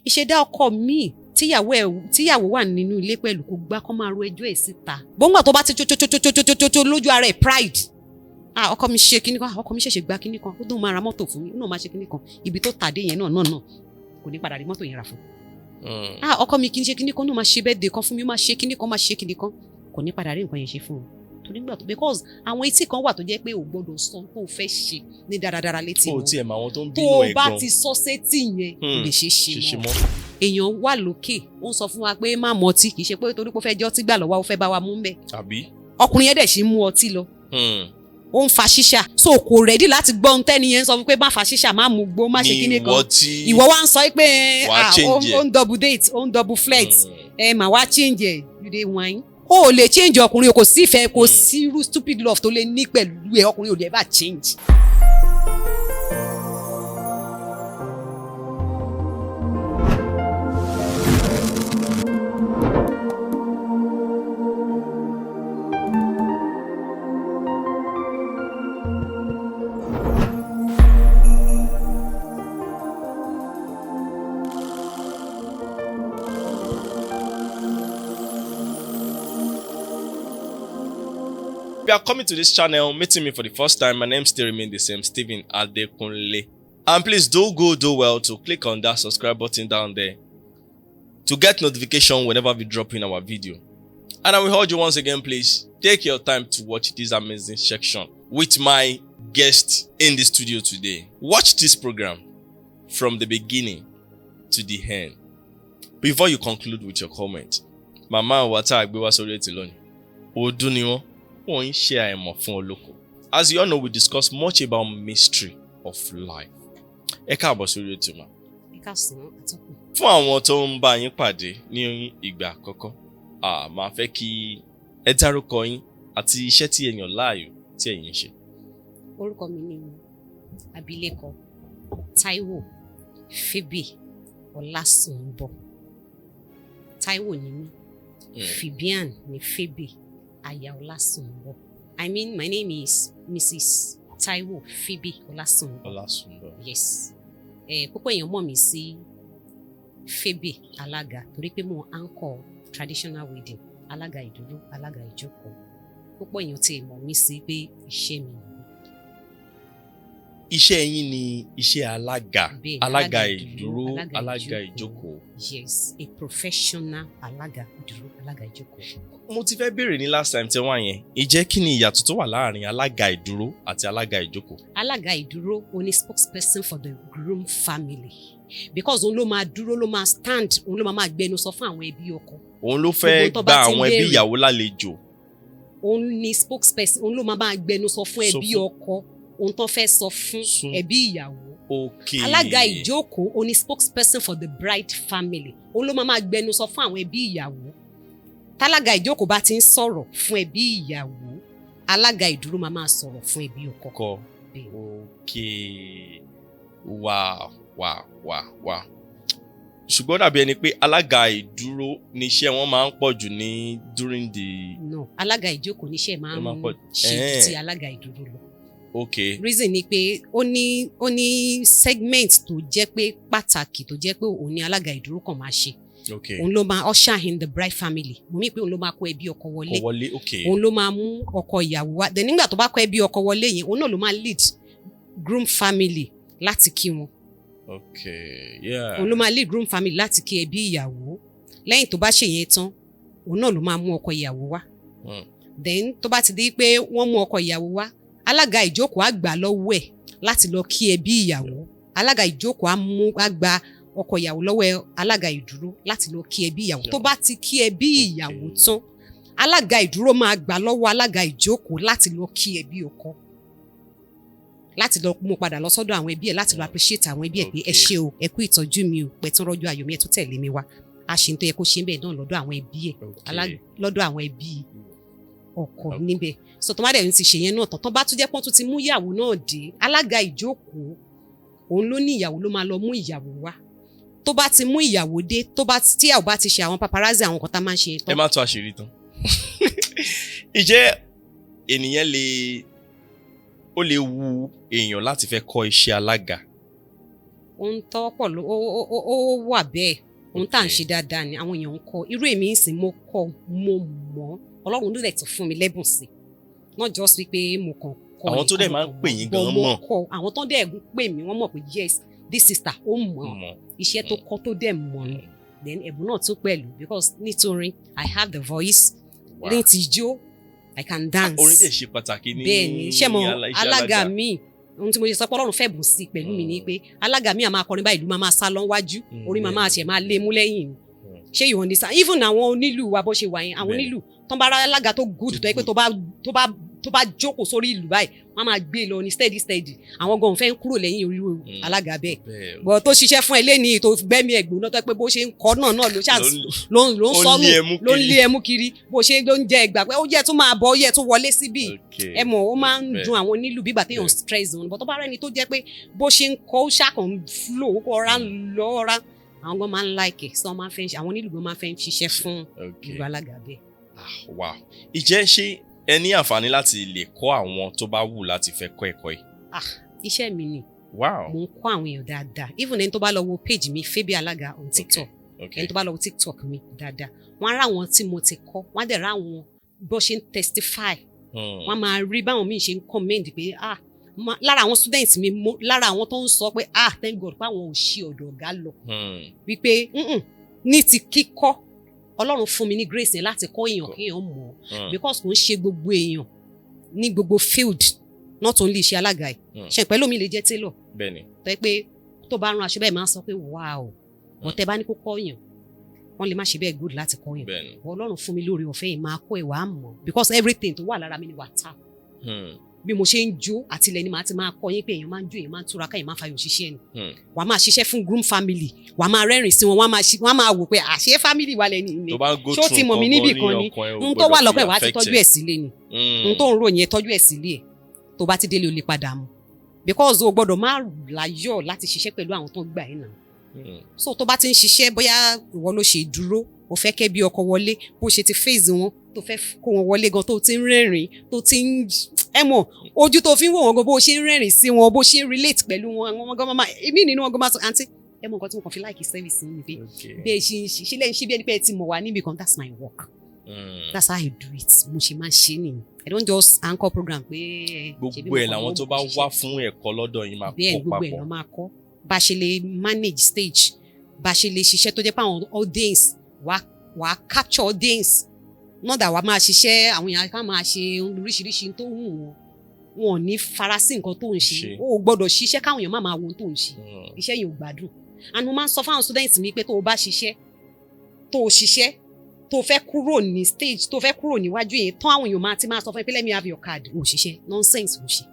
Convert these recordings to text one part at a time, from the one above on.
ìṣẹ̀dá ọkọ mi tíyàwó wà nínú ilé pẹ̀lú kò gbà kó máa ro ẹjọ́ ẹ̀ síta gbọ́ngbà tó bá ti tó lójú ara ẹ̀ pride ọkọ mi ṣe kíní kan ọkọ mi ṣẹ̀ṣẹ̀ gba kíní kan ó dùn máa ra mọ́tò fún mi ó náà máa ṣe kíní kan ibi tó tàdé yẹn náà kò ní padà rí mọ́tò yẹn rà fún ọkọ mi kì í ṣe kíní kan náà máa ṣe birthday kan fún mi ó máa ṣe kíní kan máa ṣe kíní kan kò ní padà rí nǹkan yẹn ṣe fún un torí gbà tó because àwọn etí kan wà tó jẹ́ pé ò gbọ́dọ̀ sọ tó fẹ́ ṣe ní dáradára létí wọn tó bá ti sọ sétí yẹn kò lè ṣe mọ́ èèyàn wà lókè ó ń sọ fún wa pé má mu ọtí kì í ṣe pé torí pé ó fẹ́ jẹ́ ọtí gbà lọ́wọ́ ó fẹ́ bá wa mú bẹ́ẹ̀ ọkùnrin yẹn dẹ̀ ṣì ń mu ọtí lọ ó ń fa ṣíṣà so kò rẹ́dí láti gbọ́ ohun tẹ́ni yẹn ń sọ fún pé má fa ṣíṣà má mu gbó má ṣe kíní kan ìwọ wá ń sọ pé ó ń double date ó ń double flirt mà wá change ẹ̀ you dey whine o lè change ọkùnrin kò sí ìfẹ́ kò sí irú stupid love tó lè ní pẹ̀lú ẹ ọkùnrin ò lè ever change. If you are coming to this channel, meeting me for the first time, my name still remains the same, Stephen Adekunle. And please do well to click on that subscribe button down there to get notification whenever we drop in our video. And I will hold you once again, please take your time to watch this amazing section with my guest in the studio today. Watch this program from the beginning to the end. Before you conclude with your comment, Mama Wata Agbewa Sori Tiloni, Oduniwo. As you all know, we discuss much about mystery of life. Ẹ káàbọ̀ sórí ètò mà. Ẹ káàsán àtọ́kùn. Fún àwọn tó ń bá yín pàdé ní ìgbà àkọ́kọ́, máa fẹ́ kí ẹ dárúkọ yín àti iṣẹ́ tí ẹ yàn láàyò tí ẹ̀yin ń ṣe. Orúkọ mi ni Abilékọ Táíwò Phebe Ọlásùnbọ̀. Táíwò ni mí. Phebian ni Phebe. Aya Ọlásùnbọ̀. I mean, my name is Mrs. Táíwò Phebe Ọlásùnbọ̀. Yes. Púpọ̀ èèyàn mọ̀ mí sí Phebe Alaga torí pé mo anchor traditional wedding, Alaga ìdúró, Alaga ìjókòó. Púpọ̀ èèyàn tí mọ̀ mí sí pé iṣẹ́ mi ni. Iṣẹ́ yín ni iṣẹ́ alága, alága ìdúró, alága ìjókòó. Yes, a professional alága ìdúró, alága ìjókòó. Mo ti fẹ́ béèrè ní last time tí wọ́n yẹn, ìjẹ́ kí ni ìyàtọ̀ tó wà láàrin alága ìdúró àti alága ìjókòó? Alága ìdúró ó ní spokesperson for the groom family because òun ló máa dúró ló máa stand òun ló máa gbẹnu sọ fún àwọn ẹbí ọkọ. Òun ló fẹ́ gba àwọn ẹbí ìyàwó lálejò. Òun ní spokesperson òun ló máa gbẹnu sọ fún ẹbí ọkọ ohun tó fẹ́ sọ fún ẹbí ìyàwó. Okay. Alága ìjókòó ó ní spokesperson for the bride family òun ló máa gbẹnu sọ fún àwọn ẹbí ìyàwó. Tálága ìjókòó bá ti ń sọ̀rọ̀ fún ẹbí ìyàwó, alága ìdúró máa sọ̀rọ̀ fún ẹbí ọkọ. Okay. Wow. Ṣùgbọ́n dàbí ẹni pé alága ìdúró níṣẹ́ wọn máa ń pọ̀ jù ní during the. No, alága ìjókòó níṣẹ́ máa ń ṣe ti alága ìdúró lọ. Okay. Reason ni pé ó ní segment tó jẹ́ pé pàtàkì tó jẹ́ pé òun ni alága ìdúró kan máa ṣe. Okay. Òun ló máa usher in the bride family. Mo mí pé òun ló máa kó ẹbí ọkọ wọlé. Okay. Òun ló máa mú ọkọ ìyàwó wá. Then nígbà tó bá kó ẹbí ọkọ wọlé yẹn, òun náà ló máa lead groom family láti kí wọn. Okay. Yeah. Òun ló máa lead groom family láti kí ẹbí ìyàwó. Lẹ́yìn tó bá ṣe yẹn tán, òun náà ló máa mú ọkọ ìyàwó wá. Then tó bá ti di pé wọ́n mú ọkọ ìyàwó wá, alága ìjókòó á gbà lọ́wọ́ ẹ̀ láti lọ kí ẹbí ìyàwó. Alága ìjókòó á gba ọkọ ìyàwó lọ́wọ́ alága ìdúró láti lọ kí ẹbí ìyàwó. Tó bá ti kí ẹbí ìyàwó tán, alága ìdúró máa gbà lọ́wọ́ alága ìjókòó láti lọ kí ẹbí ọkọ. Láti lọ mú padà lọ sọ́dọ̀ àwọn ẹbí ẹ̀ láti lọ appreciate àwọn ẹbí ẹ̀ pé ẹ ṣé o, ẹ kú ìtọ́jú mi o, pẹ̀tún rọ́jò ayọ̀ mi ẹ tún tẹ̀lé mi wá. A ṣe ń tó yẹ kó ṣe ń bẹ̀ náà lọ́dọ̀ àwọn ẹbí ẹ̀, lọ́dọ̀ àwọn ẹbí ọkọ níbẹ̀. So tó má dẹ̀ ń ti ṣe yẹn náà tán bá tún jẹ́ pọ́n tún ti mú ìyàwó náà dé, alága ìjókòó òun ló ní ìyàwó ló máa lọ mú ìyàwó wá. Tó bá ti mú ìyàwó dé tí àwọn bá ti ṣe àwọn paparazzi àwọn kan tá máa ń ṣe tán. Ẹ má tó àṣírí tán. Ìjẹ́ ènìyàn ó lè wu èèyàn láti fẹ́ kọ́ iṣẹ́ alága ohun tó pọ̀ ló ó wà bẹ́ẹ̀ ohun tá à ń ṣe dáadáa ni àwọn èèyàn ń kọ́ irú èmi ń sìn mo kọ́ mo mọ̀ Ọlọ́run ló dẹ̀ tún fún mi lẹ́bùn sí not just wípé mo kàn kọ́ àwọn tó dẹ̀ máa ń pè yín gan mọ̀ àwọn tó dẹ̀ pè mí wọ́n mọ̀ pé yes this sister ó mọ̀ iṣẹ́ tó kọ́ tó dẹ̀ mọ̀ ni then ẹ̀bùn náà tún pẹ̀lú because nítorí I have the voice ní ti jó I can dance. Orin dẹ̀ ṣe pàtàkì ní bẹ́ẹ̀ni iṣẹ́ mọ alága mi ohun tí mo ṣe sọ pé Ọlọ́run fẹ́ bùn sí pẹ̀lú mi ni pé alága mi àmà akọrin báyìí ìlú máa sá lọ wájú orin máa ṣe máa lé mú lẹ́yìn ṣé you understand even àwọn onílù wa bó ṣe wà yẹn àwọn onílù tó ń bá alága tó good tó yẹ pé tó bá jókòó sórí ìlú báyìí wọ́n máa gbé lọ ní steady àwọn gan fẹ́ ń kúrò lẹ́yìn orí alága bẹ́ẹ̀ bọ̀ tó ṣiṣẹ́ fún ẹ lẹ́ni tó gbẹ́mí ẹ̀gbọ́n náà tó pé bó ṣe ń kọ́ náà ló ń sọ́nù ló ń lé ẹmú kiri bó ṣe ló ń jẹ ẹgbà pé ó yẹ tó máa bọ̀ ó yẹ tó wọlé síbì ẹ mọ̀ ó máa ń dun àwọn onílù bígbà téèyàn stress wọn bọ̀ tó bá rẹ́ni tó jẹ́ pé bó ṣe ń kọ́ ó ṣàkàn flow ó kọ́ ra ń lọ ra àwọn gan máa ń like ẹ̀ sọ máa fẹ́ àwọn onílù gan máa fẹ́ ṣiṣẹ́ fún ìlú alága bẹ́ẹ̀. Wow. Ìjẹ́ ṣé ẹ ní àǹfààní láti lè kọ́ àwọn tó bá wù láti fẹ́ kọ́ ẹ̀kọ́ yìí? Iṣẹ́ mi ni. Wow. Mo ń kọ́ àwọn èèyàn dáadáa. Even ẹni tó bá lọ wo page mi Phebe Alaga on TikTok. Ẹni tó bá lọ wo TikTok mi dáadáa. Wọ́n á rá àwọn tí mo ti kọ́. Wọ́n á dẹ̀ rá àwọn bó ṣe ń testify. Wọ́n máa rí báwọn míì ṣe ń comment pé lára àwọn students mi lára àwọn tó ń sọ pé thank God pé àwọn ò ṣì ọ̀dọ̀ ọ̀gá lọ. Wípé ní ti kíkọ́ Ọlọ́run fún mi ní grace yẹn láti kọ́ èèyàn kí èèyàn mọ̀ because kò ń ṣe gbogbo èèyàn ní gbogbo field not only iṣẹ́ alága yìí ṣe pẹ̀lú mi lè jẹ́ tailor tó yẹ pé tó bá rán aṣọ bẹ́ẹ̀ máa ń sọ pé wow but tẹ́ bá ní kó kọ́ èèyàn wọ́n lè má ṣe bẹ́ẹ̀ good láti kọ́ èèyàn Ọlọ́run fún mi lórí ọ̀fẹ́ yìí máa kọ́ ẹ̀ wàá mọ̀ because everything tó wà lára mi ni wà tá bí mo ṣe ń jó àtìlẹ́yìn ni màá ti máa kọ́ yín pé èèyàn máa ń jó èèyàn máa ń túraká èèyàn máa ń fayọ̀ ṣiṣẹ́ ni wàá máa ṣiṣẹ́ fún groom family wàá máa rẹ́rìn sí wọn wọ́n á máa wò pé àṣé family wa lẹ́ni ni ṣó ti mọ̀ mí níbì kan ni n tó wà lọ́pẹ́ wàá ti tọ́jú ẹ̀ sílé ni n tó ń ròyìn ẹ̀ tọ́jú ẹ̀ sílé ẹ̀ tó bá ti délé o lè padà mú because o gbọ́dọ̀ máa láyọ̀ láti ṣiṣẹ́ pẹ̀lú àwọn tó ń gbà ẹ̀ náà so tó bá ti ń ṣiṣẹ́ bóyá ìwọ ló ṣe dúró o fẹ́ kẹ́ bí ọkọ wọlé bó ṣe ti phase wọn tó fẹ́ kó wọn wọlé gan tó ti ń rẹ́rìn tó ti ń mọ̀ ojú tó fi ń wò wọn gan bó ṣe ń rẹ́rìn sí wọn bó ṣe ń relate pẹ̀lú wọn àwọn gan máa èmi nínú wọn gan máa sọ àǹtí mọ̀ nǹkan tí mo kàn fi like service yìí pé bẹ́ẹ̀ ṣe lẹ́yìn ṣe bí ẹni pé ẹ ti mọ̀ wá níbi kan that's my work that's how I do it mo ṣe máa ń ṣe nìyí I don't just anchor program pé gbogbo ẹ̀ làwọn tó bá wá fún ẹ̀kọ́ lọ́dọ̀ yín máa kọ́ papọ̀ gbogbo ẹ̀ lọ́ máa kọ́ bá ṣe lè manage stage bá ṣe lè ṣiṣẹ́ tó jẹ́ pé àwọn audience wàá capture audience not that wàá máa ṣiṣẹ́ àwọn èèyàn ká máa ṣe oríṣiríṣi tó wù wọn ò ní farasí nǹkan tó ń ṣe o gbọ́dọ̀ ṣiṣẹ́ káwọn èèyàn má máa wo ohun tó ń ṣe iṣẹ́ yẹn ò gbádùn and mo máa ń sọ fáwọn students mi pé tó o bá ṣiṣẹ́ tó o ṣiṣẹ́ tó o fẹ́ kúrò ní stage tó o fẹ́ kúrò níwájú yẹn tán àwọn èèyàn máa ti máa sọ fún ẹ pé let me have your card o ṣiṣẹ́ nonsense ló ṣe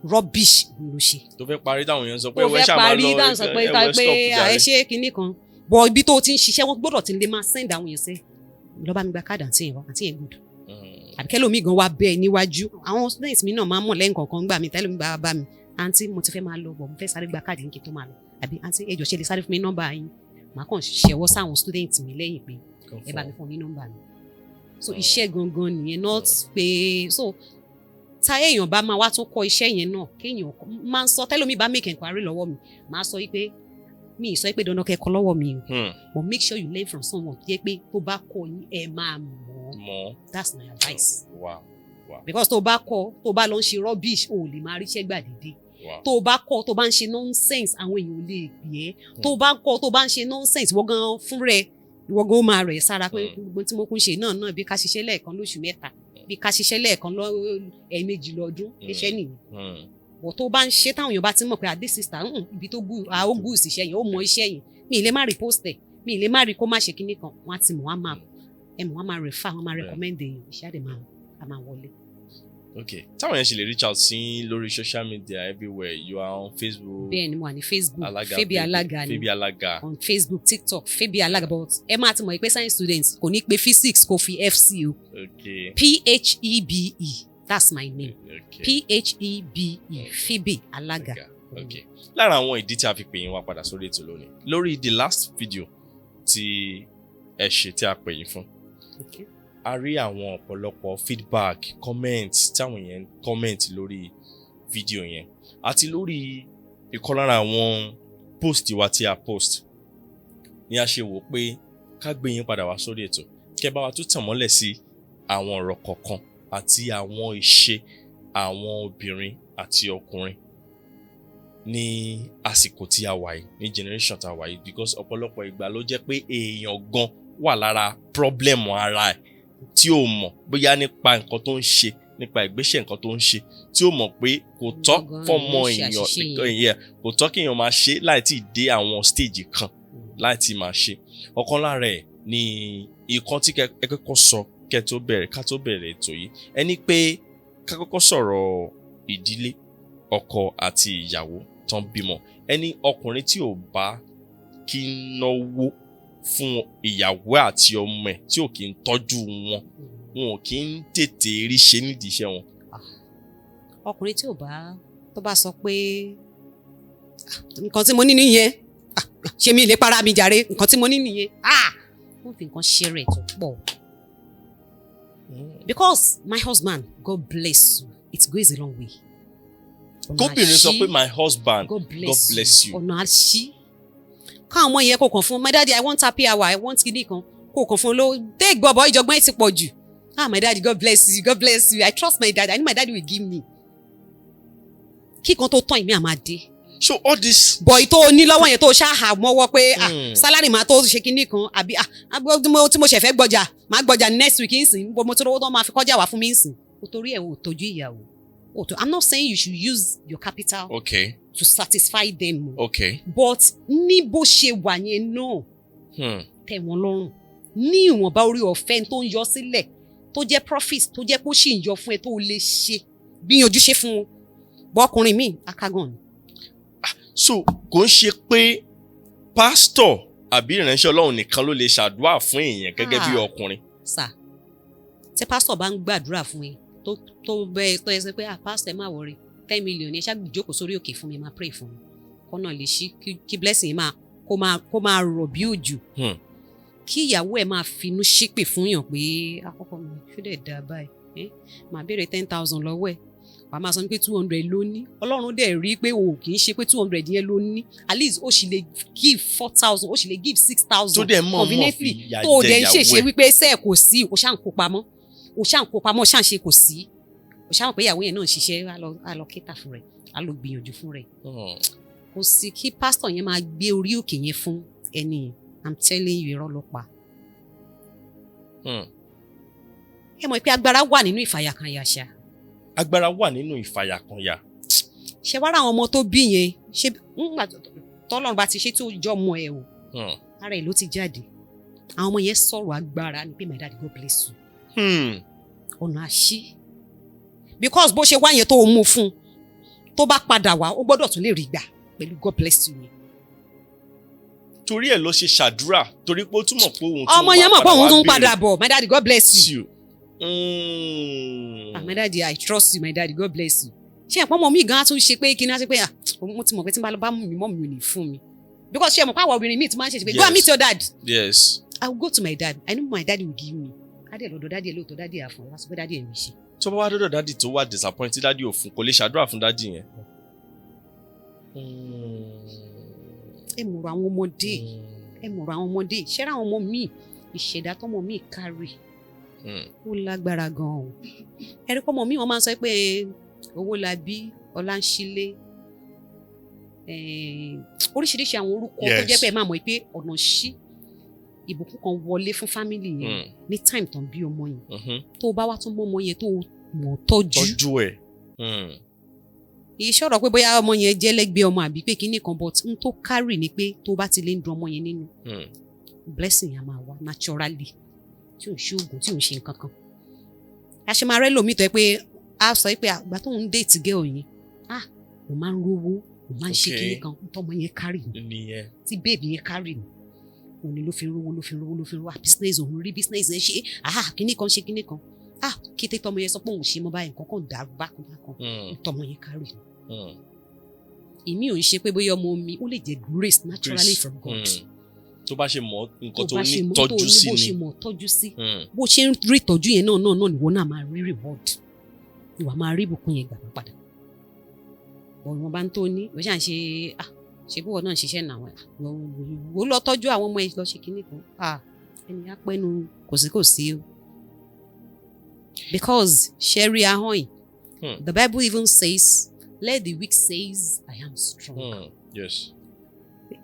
rubbish ló ṣe. tó fẹ́ parí táwọn èèyàn sọ pé ẹwẹ́ ṣàmà lọ ẹwẹ́ stop jàre. àìṣe kinní kan bọ̀ ibi tó ti ń ṣiṣẹ́ wọ́n gbọ́dọ̀ ti lè máa send àwọn èèyàn sẹ́ lọ bá mi gba káàdì àti ìwọ àti ìgbùdù àbíkẹ́ lómi gan wá bẹ́ẹ̀ níwájú àwọn students mi náà máa ń mọ̀ lẹ́yìn kọ̀ọ̀kan gbà mí tẹ́lẹ̀ mi bá mi àǹtí mo ti fẹ́ máa lọ bọ̀ mo fẹ́ sáré gba káàdì kí n tó máa lọ àbí àǹtí ẹjọ́ ṣe lè sáré fún mi nọ́mbà yín màá kàn ṣẹ̀wọ́ sáwọn students mi lẹ́yìn pé ẹ bá mi fún ní nọ́mbà mi so iṣẹ́ gangan nìyẹn not pé so táyé èèyàn bá máa wá tún kọ́ iṣẹ́ yẹn náà kéèyàn máa ń sọ tẹ́lómi bá make enquiry lọ́wọ́ mi máa sọ pé mi sọ pé dandan kẹ́kọ̀ọ́ lọ́wọ́ mi o but make sure you learn from someone tó yẹ pé tó bá kọ́ yín ẹ máa mọ̀ that's my advice because tó bá kọ́ tó bá lọ ń ṣe rubbish o ò lè máa ríṣẹ́ gbà dédé tó bá kọ́ tó bá ń ṣe nonsense àwọn èèyàn ò lè pè é tó bá kọ́ tó bá ń ṣe nonsense wọ́n gan fún rẹ̀ wọ́n gan ó máa rẹ̀ sára pé gbogbo tí mo kún ṣe náà bí ká ṣiṣẹ́ lẹ́ẹ̀kan lóṣù mẹ́ta bí ká ṣiṣẹ́ lẹ́ẹ̀kan ẹ̀ẹ̀mejì lọ́dún iṣẹ́ nìyí bọ̀ tó bá ń ṣe táwọn èèyàn bá ti mọ̀ pé àdé sister ibi tó ó gùn síṣẹ́ yẹn ó mọ iṣẹ́ yẹn mi ì lè má rí post ẹ̀ mi ì lè má rí kó má ṣe kinní kan wọ́n á ti mọ̀ wọ́n á máa refer wọ́n máa recommend èèyàn iṣẹ́ àdè máa wọlé. Okay, táwọn yẹn ṣe lè reach out sí lórí social media everywhere you are on Facebook. bẹ́ẹ̀ ni mo wà ní Facebook Phebe Alaga ni Phebe Alaga on Facebook TikTok Phebe Alaga but ẹ máa ti mọ̀ pé science students kò ní pé physics kò fi FC o PHEBE that's my name PHEBE Phebe Alaga. Okay. Lára àwọn ìdí tí a fi pè yín wá padà sórí ètò lónìí lórí the last video tí ẹ ṣe tí a pè yín fún. A rí àwọn ọ̀pọ̀lọpọ̀ feedback comment táwọn yẹn comment lórí fídíò yẹn àti lórí ìkan lára àwọn post wa tí a post ni a ṣe wò pé ká gbé yín padà wá sórí ètò kẹ́ bá wa tún tàn mọ́lẹ̀ sí àwọn ọ̀rọ̀ kọ̀ọ̀kan àti àwọn ìṣe àwọn obìnrin àti ọkùnrin ní àsìkò tí a wà yìí ní generation tá a wà yìí because ọ̀pọ̀lọpọ̀ ìgbà ló jẹ́ pé èèyàn gan wà lára problem ara ẹ̀ tí ó mọ̀ bóyá nípa nǹkan tó ń ṣe nípa ìgbésẹ̀ nǹkan tó ń ṣe tí ó mọ̀ pé kò tọ́ fọ́mọ èèyàn kò tọ́ kí èèyàn máa ṣe láì tí ì dé àwọn stage kan láì tí ì máa ṣe ọ̀kan lára ẹ̀ ní ìkan tí ẹ kọ́kọ́ sọ ká tó bẹ̀rẹ̀ ètò yìí ẹni pé ká kọ́kọ́ sọ̀rọ̀ ìdílé ọkọ àti ìyàwó tán bímọ ẹni ọkùnrin tí ò bá kí ń náwó fún ìyàwó àti ọmọ ẹ̀ tí ò kí ń tọ́jú wọn ò kí ń tètè rí ṣe nídìí iṣẹ́ wọn. ọkùnrin tí ò bá tó bá sọ pé nǹkan tí mo ní nìyẹn ṣé mi lè para mi jàre nǹkan tí mo ní nìyẹn wọ́n fi nǹkan ṣe rẹ̀ tó pọ̀ because my husband God bless you it goes a long way. kóbìnrin sọ pé my husband God bless you. ọ̀nà àṣì káwọn ọmọ yẹn kò kàn fún my daddy I want happy hour I want kìíní kan kò kàn fún lówó dé gbọ́bọ̀ ìjọgbọ́n ẹ̀ ti pọ̀ jù my daddy God bless you I trust my daddy I know my daddy will give me kíkan tó tán ìmí àmàdé. so all this. bọ̀ ìtò ní lọ́wọ́ yẹn tó ṣáà mọ́wọ́ pé sálárì máa tó ṣe kìíní kan àbí tí mo ṣẹ̀ fẹ́ gbọ́jà máa gbọ́jà next week nsìn mo tó rówó tó máa fi kọjá wá fún mi nsìn o torí ẹ̀ o tọ́jú ìyàwó. I'm not saying you should use your capital to satisfy them. But ní bó ṣe wà yẹn náà tẹ́ wọn lọ́rùn ní ìwọ̀nba orí ọ̀fẹ́ tó ń yọ sílẹ̀ tó jẹ́ profit tó jẹ́ pé ó sì ń yọ fún ẹ tó lè ṣe gbìyànjú ṣe fún wọn bọ́ ọkùnrin mi akágàn ni. So kò ń ṣe pé pásítọ̀ àbí ìránṣẹ́ Ọlọ́run nìkan ló lè ṣàdúrà fún èèyàn gẹ́gẹ́ bí ọkùnrin. sà tí pásítọ̀ bá ń gbàdúrà fún yín tó bẹ́ẹ̀ tó ẹ sọ pé pásítọ̀ ẹ má wọrí 10 million ẹ ṣáà jókòó sórí òkè fún mi máa pray fún mi kọ́nà lè ṣí kí blessing máa kó máa rọ̀ bí òjò kí ìyàwó ẹ máa finú ṣépè fún yàn pé àkọ́kọ́ mi ṣó dẹ̀ dá báyìí máa béèrè 10,000 lọ́wọ́ ẹ̀ wàá máa sọ pé 200 ló ní Ọlọ́run dẹ̀ rí pé o kì í ṣe pé 200 yẹn ló ní at least ó sì lè give 4,000 ó sì lè give 6,000 tó dẹ̀ mọ̀ conveniently tó o dẹ̀ ń ṣèṣe wípé sẹ́ẹ̀ kò sí o ṣáà ń kó pamọ́ ṣáà ń ṣe kò sí o ṣáà mọ̀ pé ìyàwó yẹn náà ń ṣiṣẹ́ á lọ kíta fún rẹ̀ á lọ gbìyànjú fún rẹ̀ kò sí kí pásítọ̀ yẹn máa gbé orí òkè yẹn fún ẹni I'm telling you irọ́ ló pa. ẹ mọ̀ pé agbára wà nínú ìfàyàkànyà ṣá. agbára wà nínú ìfàyàkànyà. ṣé wàá rà àwọn ọmọ tó bí yẹn ṣé tọ́lọ́run bá ti ṣe tí ó jọ ọmọ ẹ o ara ẹ ló ti jáde àwọn ọmọ yẹn sọ̀rọ̀ agbára ni pé my daddy God bless you. ọ̀nà àṣì because bó ṣe wá yẹn tó o mú fún tó bá padà wá ó gbọ́dọ̀ tún lè rí gbà pẹ̀lú God bless you yẹn. torí ẹ̀ ló ṣe ṣàdúrà torí pé ó túmọ̀ pé òun ọmọ yẹn mọ̀ pé òun tún padà bọ̀ my daddy God bless you. My daddy I trust you my daddy God bless you. ṣé ẹ̀pọ̀ mọ̀ mí gan-an tún ṣe pé kí ni á ṣe pé mo ti mọ̀ pé tí n bá lọ bá mi mọ̀ mi ò ní fún mi because ṣé ẹ mọ̀ pé àwọn obìnrin míì tún máa ń ṣe pé go and meet your dad. Yes. I will go to my dad I know my daddy will give me adé lọ́dọ̀ daddy ẹ̀ lóòótọ́ daddy àfọ̀n wá sọ pé daddy ẹ̀ mi ṣe. tó bá wá dọ́dọ̀ dádì tó wà disappointed dádì ò fún kò lè ṣàdúrà fún dádì yẹn. ẹ mọ̀rọ̀ àwọn ọmọdé ṣẹ́ra àwọn ọmọ míì ìṣẹ̀dá tọmọ míì kárì ó lágbára gan-an o ẹ̀rí pọ́mọ míì wọ́n máa ń sọ pé owó la bí ọlá ń ṣílé oríṣiríṣi àwọn orúkọ tó jẹ́ pé ẹ máa mọ̀ pé ọ̀nà ṣí ìbùkún kan wọlé fún fámìlì yẹn ní time tán bí ọmọ yẹn tó bá wá tún mọ ọmọ yẹn tó mọ̀ tọ́jú ẹ̀. ìṣòro pé bóyá ọmọ yẹn jẹ́ lẹ́gbẹ̀ẹ́ ọmọ àbí pé kíní kan but n tó kárì ni pé tó bá ti lè ń dun ọmọ yẹn nínú blessing yẹn máa wá naturally tí ò ń ṣe oògùn tí ò ń ṣe nǹkan kan. a ṣe máa rẹ́ lòmí tó yẹ pé a sọ pé àgbà tó ń date girl yẹn mo máa ń rówó mo máa ń ṣe kíní kan tọmọ yẹn kárì ni tí babe yẹn kárì ni òun ni ló fi rówó business òun rí business ẹ ṣe kíní kan ṣe kíní kan kété tọmọ yẹn sọ pé òun ṣe mọ báyìí nǹkan kan dàrú bákan tọmọ yẹn kárì ni èmi ò ń ṣe pé bóyá ọmọ mi ó lè jẹ grace naturally from God tó bá ṣe mọ̀ nǹkan tó ní tọ́jú sí ni bó ṣe mọ̀ tọ́jú sí bó ṣe ń rí ìtọ́jú yẹn náà nìwọ náà máa rí reward ìwà máa rí ìbùkún yẹn gbà padà bọ̀ ìwọ̀n bá ń tó ní ìwọ ṣáà ń ṣe ṣe bí wọn náà ń ṣiṣẹ́ náà wọ́n lọ tọ́jú àwọn ọmọ ẹ̀ lọ ṣe kinní kan ẹni á pẹ́nu kò sí o because ṣẹ́rí ahọ́n yìí the Bible even says let the weak says I am strong. Yes.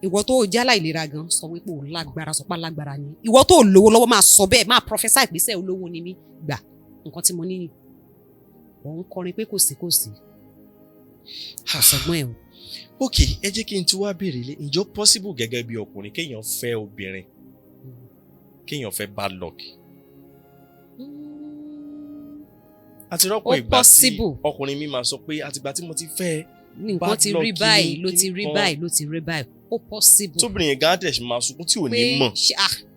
Ìwọ tó jálá ìlera gan sọ wípé o lágbára sọpá lágbára ni ìwọ tó lówó lọ́wọ́ máa sọ bẹ́ẹ̀ máa prophesy ìpèsè olówó ni mí gbà nǹkan tí mo ní òun kọrin pé kò sí àsọgbọ́n ẹ̀ o. Ok, ẹ jẹ́ kí n tún wá béèrè lé ǹjọ́ possible gẹ́gẹ́ bí ọkùnrin kéèyàn fẹ́ obìnrin kéèyàn fẹ́ bad luck. àti rọ́pò ìgbà tí ọkùnrin mi máa sọ pé àtìgbà tí mo ti fẹ́ nǹkan ti rí báyìí ló ti rí báyìí ó possible. tóbìnrin yẹn gáàdẹ̀ ṣe máa sunkún tí ò ní mọ̀.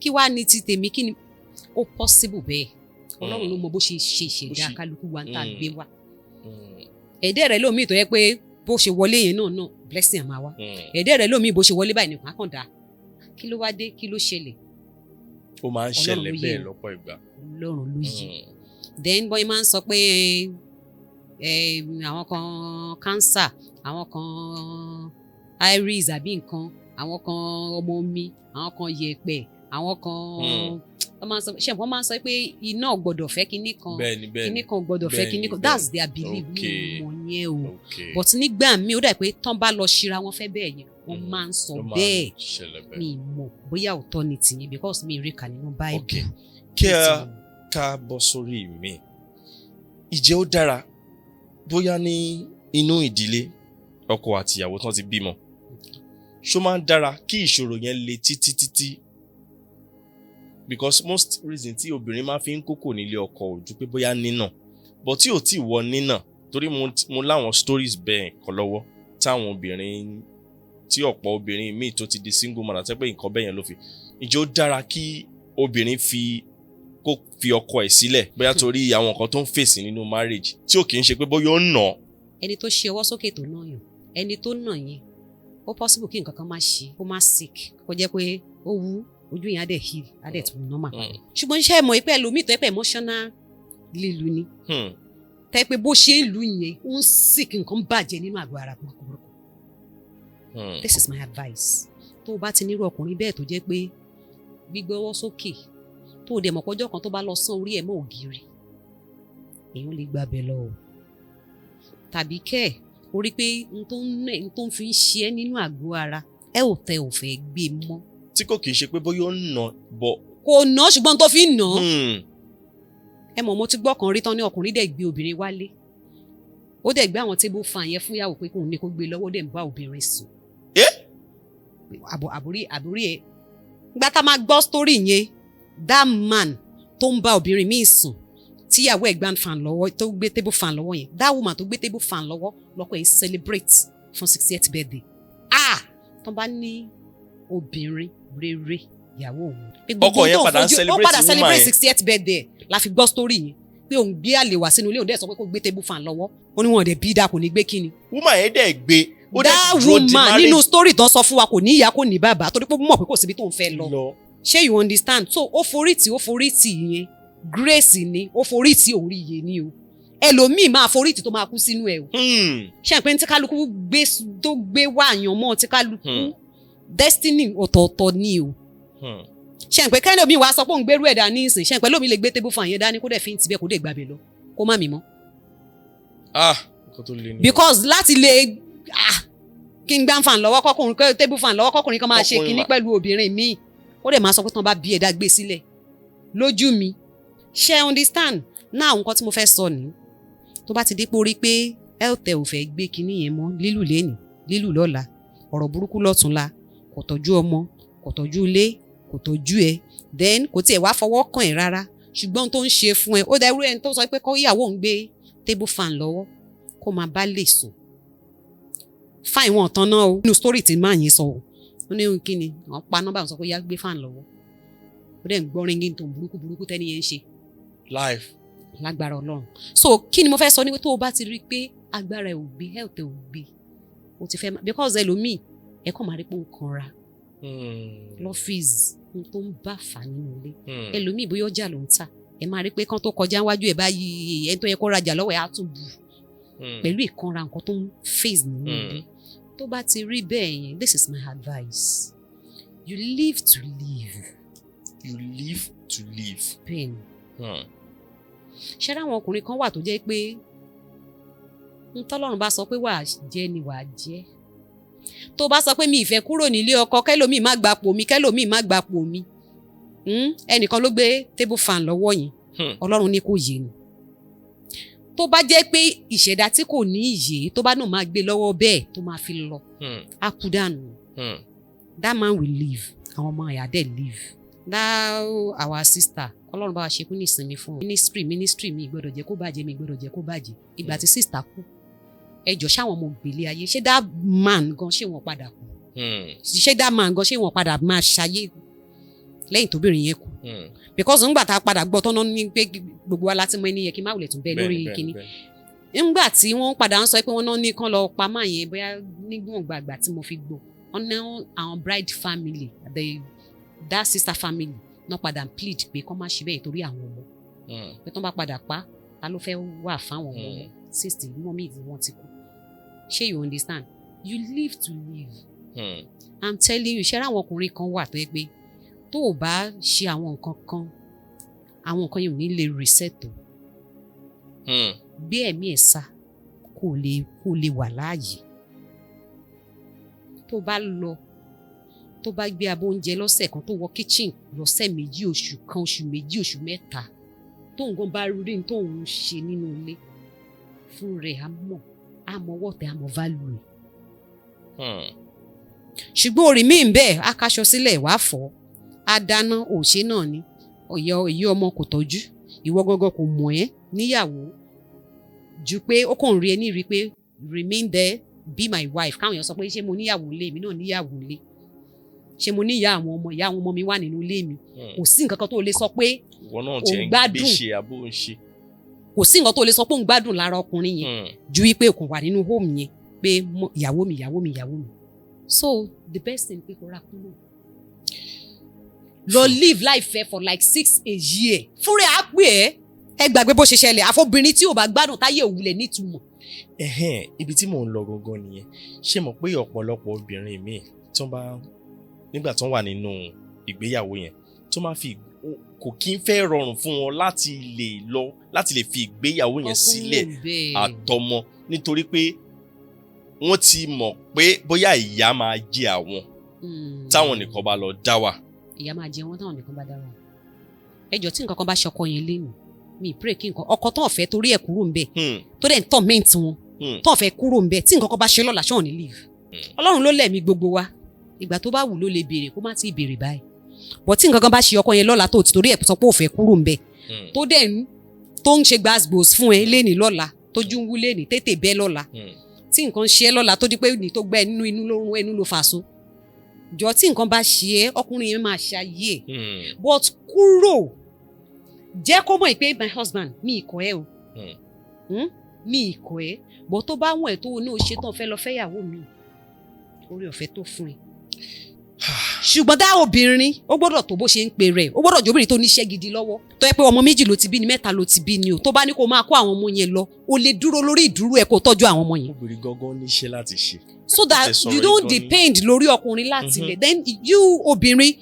kí wàá ní ti tèmi kí ni ó possible bẹ́ẹ̀ Ọlọ́run ló mọ bó ṣe ṣẹ̀dá kálukú wa tá a gbé wa. ẹ̀dẹ́ rẹ̀ lómi tó yẹ pé bó ṣe wọlé yẹn náà blessing àmà wa ẹ̀dẹ́ rẹ̀ lómi bó ṣe wọlé báyìí nìkan kàn dá kí ló wá dé kí ló ṣẹlẹ̀. ó máa ń ṣẹlẹ̀ bẹ́ẹ̀ lọ́pọ̀ ìgbà. Ọlọ́run ló yẹ then boy máa ń sọ pé àwọn kan cancer àwọn kan iris àbí nǹkan àwọn kan ọmọ omi àwọn kan yẹ̀pẹ̀ àwọn kan wọ́n máa ń sọ pé iná gbọ́dọ̀ fẹ́ kinní kan kinní kan gbọ́dọ̀ fẹ́ kinní kan that's their belief ní ìmọ̀ yẹn o but nígbà míì ó dà pé tán bá lọ ṣíra wọn fẹ́ bẹ́ẹ̀ yẹn wọ́n máa ń sọ bẹ́ẹ̀ mi mọ̀ bóyá òótọ́ ni tìyẹn because mi rí kà nínú Bible. kí a ká bọ́ sórí mi ìjẹ́ ó dára bóyá ní inú ìdílé ọkọ àti ìyàwó tán ti bímọ ṣó máa ń dára kí ìṣòro yẹn le títí because most reason tí obìnrin máa fi ń kókò nílé ọkọ ò ju pé bóyá nínà but tí ò tí wọ nínà torí mo láwọn stories bẹ́ẹ̀ kọ́ lọ́wọ́ táwọn obìnrin tí ọ̀pọ̀ obìnrin míì tó ti di single mother tẹ́ pé nǹkan bẹ́ẹ̀ yẹn ló fi ìjẹ́ ó dára kí obìnrin kó fi ọkọ ẹ̀ sílẹ̀ bóyá torí àwọn nǹkan tó ń fèsì nínú marriage tí ò kì í ṣe pé bóyá ó nà. ẹni tó ṣe ọwọ́ sókè tó náà yàn ẹni tó nà yẹn ó possible kí nǹkan kan má ṣe kó má sick kó jẹ́ pé ó wú ojú yẹn á dẹ̀ heal á dẹ̀ tún normal. ṣùgbọ́n iṣẹ́ ìmọ̀ ìpẹ́ ẹlòmíì tó yẹ pé emotional lílu ni tẹ́ pé bó ṣe ń lu yẹn ó ń sick nǹkan bàjẹ́ nínú àgọ́ ara burúkú. This is my advice tó o bá ti nírú ọkùnrin bẹ́ẹ̀ tó jẹ́ pé gbígbọ́wọ́ sókè tó o dẹ̀ mọ̀ pọ́jọ́ kan tó bá lọ sán orí ẹ̀ mọ́ ògiri èèyàn lè gbàbẹ̀ lọ o tàbí kẹ́ o rí pé n tó ń fi ń ṣe ẹ́ nínú àgọ́ ara ẹ ò tẹ ò fẹ́ gbé mọ́. tí kò kì í ṣe pé bóyá ó ń nà bọ̀. kò ná ṣùgbọ́n tó fi ń nà. ẹ mọ̀ mo ti gbọ́ kan rí tán ní ọkùnrin dẹ̀ gbé obìnrin wálé ó dẹ̀ gbé àwọn table fan yẹn fún ìyàwó pé kóun ní kó gbé lọ́wọ́ dẹ̀ ń bá obìnrin sùn. àbúrí ẹ gbá tá máa gbọ́ story yẹn that man tó ń bá obìnrin míì sùn tíyàwó ẹ̀ gbá fan lọ́wọ́ tó gbé table fan lọ́wọ́ yẹn that woman tó gbé table fan lọ́wọ́ lọ́kọ ẹ̀ celebrate fún 60th birthday tó bá ní obìnrin rere ìyàwó òun. ọkọ yẹn padà celebrate 60th birthday la fi gbọ́ story yẹn pé òun gbé àlè wá sínú ilé òun dẹ̀ sọ pé kó gbé table fan lọ́wọ́ ó ní wọn dẹ̀ bí dáa kò ní gbé kíni. woman yẹn dẹ̀ gbé ó dẹ̀ that dúró di marriage. woman nínú story tó sọ fún wa kò ní ìyá kò ní bàbá torí pé ó mọ̀ pé kò síbi tó ń fẹ́ lọ. ṣé you understand so ó forí tì yẹn grace ni ó forí tì òun rí iye ni o ẹlòmíì máa forí tì tó máa kú sínú ẹ o. ṣé àpẹ ní tí kálukú tó gbé wá àyànmọ́ tí kálukú destiny ọ̀tọ̀ọ̀tọ̀ ni o. ṣé àpẹ kẹ́lẹ́ omi wàá sọ pé òun gbérú ẹ̀ dání ìsìn ṣé àpẹ lómi lè gbé tébù fún àyẹn dání kó dẹ̀ fi ń tibẹ̀ kó dẹ̀ gbàbẹ̀ lọ kó má mi mọ́. because láti lè kí n gbá fan lọ́wọ́ kọ́kùnrin tébù fan lọ́wọ́ kọ́kùnrin kan máa ṣe kinní pẹ̀lú obìnrin míì ó dẹ̀ máa sọ pé tán bá bí ẹ̀dá gbé sílẹ̀ lójú mi ṣé understand náà nǹkan tí mo fẹ́ sọ ni tó bá ti dé pé orí pé health ò fẹ́ gbé kinní yẹn mọ́ lílù lẹ́nìí lílù lọ́la ọ̀rọ̀ burúkú lọ́túnla kò tọ́jú ọmọ kò tọ́jú ilé kò tọ́jú ẹ then kò tiẹ̀ wá fọwọ́ kàn ẹ́ rárá ṣùgbọ́n tó ń ṣe fún ẹ ó dẹ̀ irú ẹni tó sọ pé kó ìyàwó ń gbé table fan lọ́wọ́ kó máa bá lè sùn fáìn wọn tán náà o nínú story tí máa yín sọ o ó ní kí ni wọ́n pa nọ́mbà wọn sọ pé yá gbé fan lọ́wọ́ ó dẹ̀ ń gbọ́ ringing tone burúkú tẹ́ni yẹn ń ṣe. live. lágbára Ọlọ́run so kí ni mo fẹ́ sọ ní pé tó o bá ti rí i pé agbára ẹ̀ ò gbé health ẹ̀ ò gbé o ti fẹ́ because ẹlòmíì ẹ kàn máa rí pé ó ń kanra lọ́fíìsì tó ń bá fà nínú ilé ẹlòmíì bóyá ọjà ló ń tà ẹ máa rí pé kán tó kọjá wájú ẹ̀ báyìí ẹni tó yẹ kó rajà lọ́wọ́ ẹ̀ á tún bù pẹ̀lú ìkanra nǹkan tó ń face nínú ilé tó bá ti rí bẹ́ẹ̀ yẹn, this is my advice, you live to live. You live to live. Pain. Ṣé àwọn ọkùnrin kan wà tó jẹ́ pé ń tọ́lọ́run bá sọ pé wàá jẹ́ ni wàá jẹ́. Tó bá sọ pé mi ìfẹ́ kúrò nílé ọkọ, kẹ́lòmíì má gbapò mi, kẹ́lòmíì má gbapò mi. Ẹnìkan ló gbé table fan lọ́wọ́ yẹn. Ọlọ́run ní kò yé ni. Tó bá jẹ́ pé ìṣẹ̀dá tí kò ní ìyè tó bá náà máa gbé lọ́wọ́ bẹ́ẹ̀ tó máa fi lọ. Á kú dànù. That man will live. Àwọn ọmọ ẹ̀yà dẹ̀ live. That our sister, Ọlọ́run bá wa ṣe kú ní ìsinmi fún wọn. Ministry mi gbọ́dọ̀ jẹ́ kó bàjẹ́, mi gbọ́dọ̀ jẹ́ kó bàjẹ́. Ìgbà tí sister kú, ẹjọ́ ṣáwọn ọmọ ògbélé ayé, ṣé that man gan ṣé wọ́n padà kú? Ṣé that man gan ṣé wọ́n padà máa ṣayé lẹ́yìn tóbìnrin yẹn kú? Because ńgbà tá a padà gbọ́ tọ́nà ní pé gbogbo wa láti mọ ẹni yẹn kí n má wulẹ̀ tún bẹ́ẹ̀ lórí kíní. Ńgbà tí wọ́n padà ń sọ pé wọ́n náà ní kán lọ pa máa yẹn bóyá nígbọ̀n gbàgbà tí mo fi gbọ́. Wọ́n ná àwọn bride family, that sister family náà padà plead pé kán má ṣe bẹ́ẹ̀ torí àwọn ọmọ. Pé tán bá padà pa, ta ló fẹ́ wà fáwọn ọmọ? Sister ìlú mọ́mí ìdí wọn ti kú. Ṣé you understand? You live to live. I'm telling you, ṣé àwọn ọkùnrin kan wà tó yẹ pé tó o bá ṣe àwọn nǹkan kan, àwọn nǹkan yìí ò ní lè reset o. Gbé ẹ̀mí ẹ̀ sá kó lè wà láàyè. Tó bá lọ, tó bá gbé abọ́ oúnjẹ lọ́sẹ̀ kan, tó wọ kitchen lọ́sẹ̀ méjì, oṣù kan, oṣù méjì, oṣù mẹ́ta, tó nǹkan bá rí tó ń ṣe nínú ilé fún rẹ̀ àmọ́ wọ́tẹ̀ àmọ́ value rẹ̀. Ṣùgbọ́n orí mi ń bẹ́ẹ̀ á kaṣọ sílẹ̀ wá fọ́, á dáná òṣè náà ni èyí ọmọ kò tọ́jú, ìwọ gọ́gọ́ kò mọ̀ ẹ́ níyàwó ju pé ó kàn rí ẹ ní rí pé remain there, be my wife. Káwọn èèyàn sọ pé ṣé mo níyàwó ilé mi náà níyàwó ilé, ṣé mo níyà àwọn ọmọ mi wà nínú ilé mi. Kò sí nǹkan kan tó lè sọ pé òun gbádùn, kò sí nǹkan tó lè sọ pé òun gbádùn lára ọkùnrin yẹn ju wípé òkun wà nínú home yẹn pé ìyàwó mi. So the best thing pé kó ra kúrò lọ live life for like 6 a year fúnra á pè ẹ gbàgbé bó ṣe ṣẹlẹ̀ àfọbìnrin tí ò bá gbádùn táyé òwúlẹ̀ nítumọ̀. Ibi tí mò ń lọ gangan nìyẹn. Ṣé mọ̀ pé ọ̀pọ̀lọpọ̀ obìnrin míì tó bá nígbà tó wà nínú ìgbéyàwó yẹn tó máa fi kò kí ń fẹ́ rọrùn fún wọn láti lè fi ìgbéyàwó yẹn sílẹ̀ àtọmọ nítorí pé wọ́n ti mọ̀ pé bóyá ìyà máa jẹ àwọn táwọn nìkan bá lọ dá wà. Ìyà máa jẹ wọn táwọn nìkan bá dá wà. Ẹjọ́ tí nǹkan kan bá ṣọkọ yẹn lẹ́nu mi pray kí nǹkan ọkọ tó ọ̀fẹ́ torí ẹ̀ kúrò ń bẹ̀ tó dẹ̀ ń torment wọn tó ọ̀fẹ́ kúrò ń bẹ̀ tí nǹkan kan bá ṣe lọ́la ṣọ́ọ̀ ní leave. Ọlọ́run ló lẹ̀mí gbogbo wa, ìgbà tó bá wù ló lè béèrè kó má tí ì béèrè báyìí. Bọ̀ tí nǹkan kan bá ṣe ọkọ yẹn lọ́la tó ti torí ẹ̀ sọ pé òfẹ́ kúrò ń bẹ̀ tó ń ṣe gbàgbòs fún ẹ léni lọ́la tójú ń wú léni tètè bẹ́ lọ́la tí nǹkan ṣe ẹ́ lọ́la tó di pé ní tó gbẹ́ inú lórun ẹnu ló fàṣọ. Jọ tí nǹkan bá ṣe ẹ́ ọkùnrin yẹn máa ṣayé but kúrò jẹ́ kó mọ̀ pé my husband mi ìkọ̀ ẹ́ o mi ìkọ̀ ẹ́ but tó bá wọ̀n ẹ̀ tó ní o ṣe tán fẹ́ lọ fẹ́yàwó mi orí ọ̀fẹ́ tó fún ẹ. Ṣùgbọ́n dá obìnrin ó gbọ́dọ̀ tó bó ṣe ń pe rẹ̀, ó gbọ́dọ̀ jẹ́ obìnrin tó níṣẹ́ gidi lọ́wọ́ tó yẹ pé ọmọ 2 ló ti bí ni 3 ló ti bí ni o tó bá ní kó máa kó àwọn ọmọ yẹn lọ o lè dúró lórí ìdúró ẹ kó tọ́jú àwọn ọmọ yẹn. Obìnrin gangan níṣẹ́ láti ṣe. So that you don't depend lórí ọkùnrin láti lẹ̀ then you obìnrin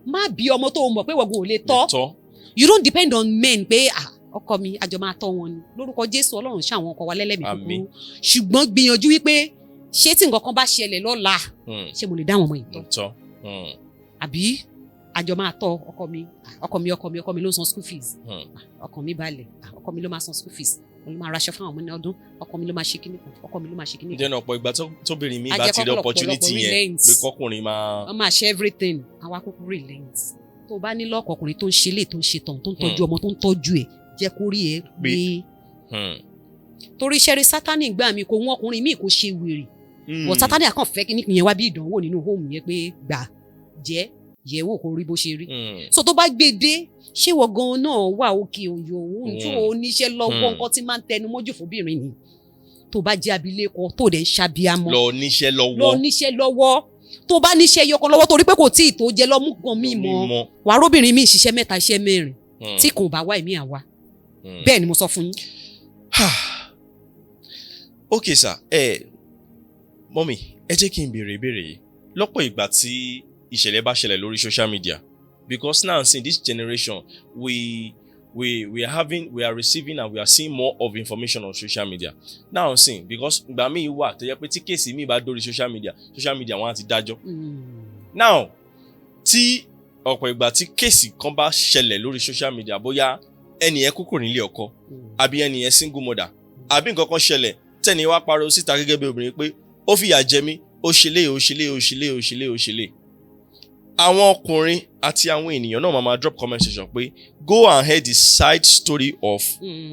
má bí ọmọ tó mọ̀ pé wọ́n ò lè tọ́. You don't depend on men pé ọkọ mi àjọ máa tọ́ wọn ni lórúkọ Jésù Ọlọ́run ṣàwọn ọkọ wa lẹ́lẹ́mìí kúkúrú ṣùgbọ́n gbìyànjú wípé ṣé tí nǹkan kan bá ṣẹlẹ̀ lọ́la ṣé mo lè dá àwọn ọmọ yìí tọ́ àbí àjọ máa tọ́ ọkọ mi ló ń san school fees ọkọ mi balẹ̀ ọkọ mi ló máa san school fees mo ló máa raṣọ fún àwọn ọmọ ní ọdún ọkọ mi ló máa ṣe kíní kan ọkọ mi ló máa ṣe kíní kan. ǹjẹ́ ọ̀pọ̀ ìgbà tóbìnrin mi bá ti rí opportunity yẹn pé kọkùnrin máa. wọ́n máa ṣe everything àwa kúkú relent tó bá ní lọ́kọ̀ ọkùnrin tó ń ṣe lè tó ń ṣe tàn tó ń tọ́jú ọmọ tó ń tọ́jú ẹ̀ jẹ́ kó rí ẹ gbé. torí ṣẹ́rí sátánì gbà mí kò wọ́n ọkùnrin míì kò ṣe wèrè wọ́n sátánì àkànfẹ́ kí nìyẹn wá bí ìdánwò nínú home yẹn pé gbà jẹ́ yẹ̀wò kò rí bó ṣe rí. so tó bá gbé dé ṣé wọ́n gan-an náà wà òkè òyò òun tó oníṣẹ́ lọ́wọ́ nǹkan tí máa ń tẹnu mọ́jú fóbìnrin ni tó bá jẹ́ abilékọ tó dẹ̀ ń ṣàbíamọ́ lọ níṣẹ́ lọ́wọ́ tó bá níṣẹ́ yọkan lọ́wọ́ torí pé kò tí ì tó jẹ lọ́mú kan mí mọ́ wàá róbìnrin mi ṣiṣẹ́ 3 iṣẹ́ 4 tí kò bá wá èmi àwa bẹ́ẹ̀ ni mo sọ fún yín. Okay sir mọ́mì ẹ jẹ́ kí n béèrè ìbéèrè yìí lọ́pọ̀ ìgbà tí ìṣẹ̀lẹ̀ bá ṣẹlẹ̀ lórí social media because now in this generation we are receiving and we are seeing more of information on social media now sin because ìgbà míì wà tó jẹ́ pé tí kéèsì míì bá dórí social media wọ́n á ti dájọ́ now tí ọ̀pọ̀ ìgbà tí kéèsì kan bá ṣẹlẹ̀ lórí social media bóyá ẹni yẹn kúkú nílé ọkọ àbí ẹni yẹn single mother àbí nǹkan kan ṣẹlẹ̀ tẹ́ni wá pariwo síta gẹ́gẹ́ bí obìnrin pé ó fìyà jẹ mí ó ṣe lé àwọn ọkùnrin àti àwọn ènìyàn náà máa drop comment section pé go and hear the side story of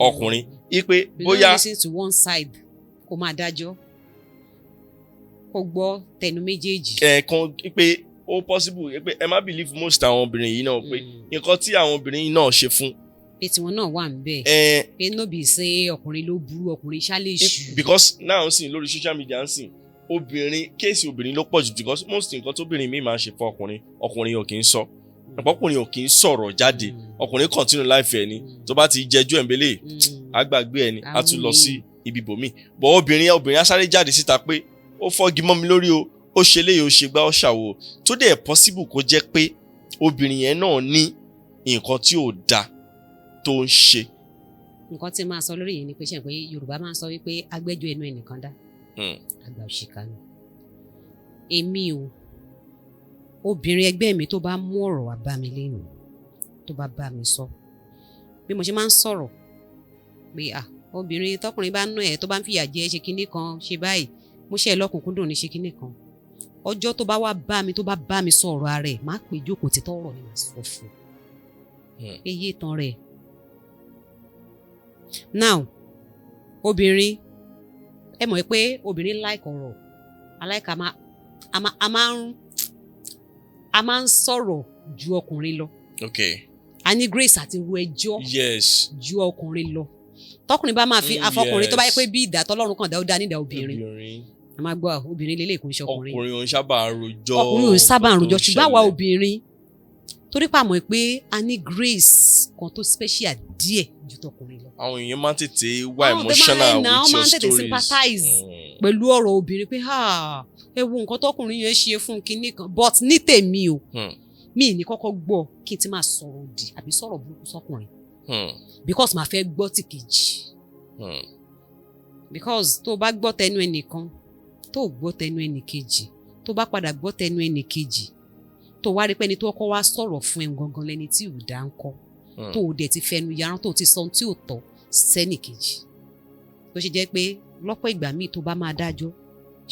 ọkùnrin ipe bóyá. you don't listen to one side kó máa dájọ́ kó gbọ́ tẹnu méjèèjì. kan pé ó possible pé ẹ má believe most àwọn obìnrin yìí náà pé nǹkan tí àwọn obìnrin yìí náà ṣe fún. pé tiwọn náà wà níbẹ̀ pé no be say ọkùnrin ló burú ọkùnrin ṣálẹ̀ ṣù. because now ń sìn lórí social media ń sìn obìnrin kéèsì obìnrin ló pọ̀ jù because most nǹkan tóbìnrin mi máa ń ṣe fún ọkùnrin ò kì í sọ ọkùnrin ò kì í sọ̀rọ̀ jáde ọkùnrin continue life ẹ̀ ni tó bá ti jẹjú ẹ̀ńbélé àgbàgbé ẹ̀ ni á tún lọ sí ibi bòmí but obìnrin á sáré jáde síta pé ó fọ́gi mọ́ mi lórí o ó ṣe léyìí ó ṣe gbá ó ṣàwò tó dẹ̀ possible kó jẹ́ pé obìnrin yẹn náà ní nǹkan tí ò da tó ń ṣe. nǹkan tí máa sọ lórí yìí ni pé ṣe pé Yorùbá máa ń sọ wípé agbẹ́jọ́ ẹnu ẹnìkan dá àgbà òṣìkà ni èmi o obìnrin ẹgbẹ́ mi tó bá mú ọ̀rọ̀ wá bá mi lẹ́nu tó bá bá mi sọ bí mo ṣe máa ń sọ̀rọ̀ pé obìnrin tọkùnrin bá ná ẹ tó bá ń fìyà jẹ ṣe kinní kan ṣe báyìí mo ṣe ẹ lọ́kùnkúndùn ní ṣe kinní kan ọjọ́ tó bá wá bá mi sọ ọ̀rọ̀ ara ẹ̀ má pè jókòó títọ́ ọ̀rọ̀ ni màá sọ fún eye tán rẹ̀ now obìnrin ẹ mọ̀ pé obìnrin like ọ̀rọ̀ aláìka a máa ń sọ̀rọ̀ ju ọkùnrin lọ. Okay. a ní grace àti ru ẹjọ́ yes. ju ọkùnrin lọ tọkùnrin bá máa fi afọkùnrin tó bá yẹ pé bí ìdá tọ́lọ́run kan dá ó dá nídà obìnrin a máa gbọ́ obìnrin lélẹ̀ kò ń ṣe ọkùnrin. ọkùnrin ò ń sábà rojọ́. ọkùnrin ò ń sábà rojọ́ ṣùgbọ́n àwa obìnrin torí pàmò pé a ní grace kan tó special díẹ̀ ju tọkùnrin lọ. àwọn èèyàn máa ń tètè wá emotional with your stories. wọ́n máa ń tètè sympathize pẹ̀lú ọ̀rọ̀ obìnrin pé ẹ wo nǹkan tọkùnrin yẹn ṣe fún kinní kan but ní tèmi o mi ní kọ́kọ́ gbọ́ kí n ti máa sọ̀rọ̀ òdì àbí sọ̀rọ̀ burúkú sọkùnrin because màá fẹ́ gbọ́ ti kejì because tó bá gbọ́ tẹnu ẹnìkan tó gbọ́ tẹnu ẹnìkejì tó bá padà gbọ́ tẹnu ẹnìkejì tó wá rí pé ẹni tó kọ́ wá sọ̀rọ̀ fún ẹ gangan lẹni tí ò dá ń kọ́ tó o dẹ̀ ti fẹnu yaran tó o ti sọ ohun tí ò tọ́ sẹ́nìkejì tó ṣe jẹ́ pé lọ́pọ̀ ìgbà míì tó bá máa dájọ́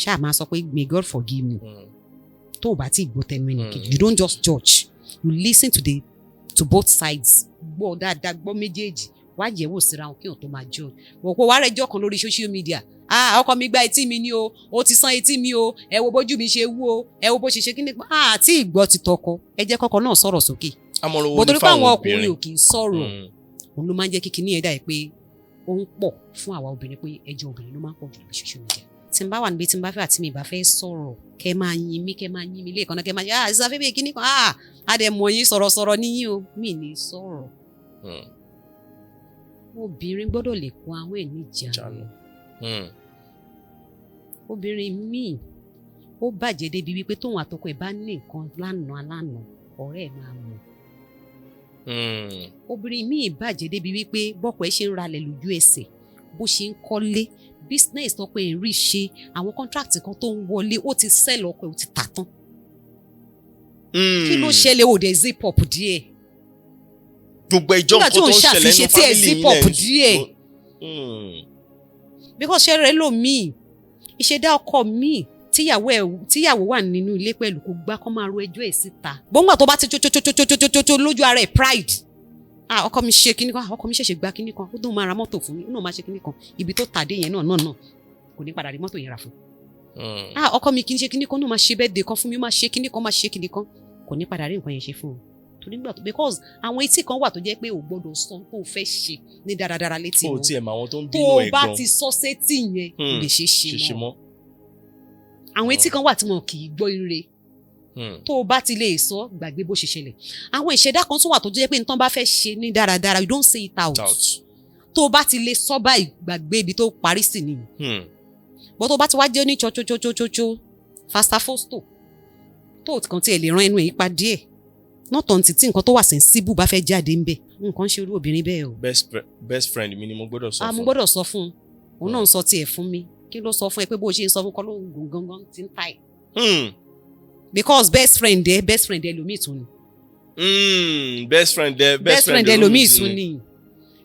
ṣáà máa sọ pé may God forgive me tó o bá ti gbọ́ tẹnu ẹnìkejì you don't just judge you listen to both sides gbọ́ dáadáa gbọ́ méjèèjì wá yẹ̀wò síra wọn kí wọn tó máa judge wọ́n kó wá rẹjọ́ kan lórí social media ọkọ mi gba etí mi ni o ti san etí mi o ẹ wo bójú mi ṣe wú o ẹ wo bó ṣe kíní àti ìgbọ́ ti tọkọ ẹ jẹ́ kọ́kọ́ náà sọ̀rọ̀ sókè bó torí pé àwọn ọkùnrin ò kì í sọ̀rọ̀ òun ló máa ń jẹ́ kí kíní ẹ̀dá ẹ̀ pé ó ń pọ̀ fún àwa obìnrin pé ẹjọ́ obìnrin ló máa ń pọ̀ jù lórí social media tí n bá wà níbi tí n bá fẹ́ àti mi bá fẹ́ sọ̀rọ̀ kẹ́ máa yin mi lẹ́ẹ̀kan náà kẹ́ máa ṣe ṣe Phebe kíní kan àdẹ̀mọ̀ yín sọ̀rọ̀ níyìn o mi ní sọ̀rọ̀ obìnrin gbọ́dọ̀ lè kó àwọn ẹ̀ níjànú obìnrin míì ó bàjẹ́ débi wípé tóun àtọkọ ẹ̀ bá ní nǹkan lánàá ọ̀rẹ́ ẹ̀ máa mọ̀ obìnrin míì bàjẹ́ débi wípé bọ́kọ ẹ̀ ṣe ń ralẹ̀ lójú ẹsẹ̀ bó ṣe ń kọ́lé business tọkọ ẹ̀ ń rí ṣe àwọn contract kan tó ń wọlé ó ti sell ọkọ ẹ̀ ó ti tà tán kí ló ṣẹlẹ̀ ó dẹ̀ zip up díẹ̀ gbogbo ẹjọ́ nǹkan tó ń ṣẹlẹ̀ nínú family yìí because ṣe rẹ lómii ìṣẹ̀dá ọkọ míì tíyàwó wà nínú ilé pẹ̀lú kò gbá kó máa ro ẹjọ́ ẹ̀ síta gbọ́ngbà tó bá ti tó lójú ara ẹ̀ pride ọkọ mi ṣe kíní kan ọkọ mi ṣẹ̀ṣẹ̀ gba kíní kan ó dùn máa ra mọ́tò fún mi ó náà máa ṣe kíní kan ibi tó tàdé yẹn náà kò ní padà rí mọ́tò yẹn rà fún ọkọ mi kì í ṣe kíní kan náà máa ṣe birthday kan fún mi ó máa ṣe kíní kan kò ní padà rí nǹkan yẹn ṣe fún un nígbà tó because àwọn etí kan wà tó jẹ́ pé ò gbọ́dọ̀ sọ tó fẹ́ ṣe ní dáradára létí wọn tó o bá ti sọ sétí yẹn lè ṣe mọ́ àwọn etí kan wà tí wọn kì í gbọ́ ire tó o bá ti lè sọ gbàgbé bó ṣe ṣẹlẹ̀ àwọn ìṣẹ̀dá kan tún wà tó jẹ́ pé nǹkan bá fẹ́ ṣe ní dáradára you don't say it out tó o bá ti lè sọ báyìí gbàgbé ibi tó parí sí nìyí bó tó bá ti wá jẹ́ ní chochochochocho faster fosto tó kàn tí ẹ lè ran ẹnu èyí pa díẹ̀ náà tọ̀ ní tí nǹkan tó wà sensible bá fẹ́ jáde ń bẹ̀ nǹkan ṣe irú obìnrin bẹ́ẹ̀ o. best friend mi ni mo gbọ́dọ̀ sọ fún. mo gbọ́dọ̀ sọ fún un òun náà ń sọ tiẹ̀ fún mi kí ló sọ fún ẹ pé bó ṣe ń sọ fún kọ́ ló ń gùn gangan tí ń ta ẹ̀. Because best friend ẹ lómi tún ni. Best friend ẹ lómi tún ni.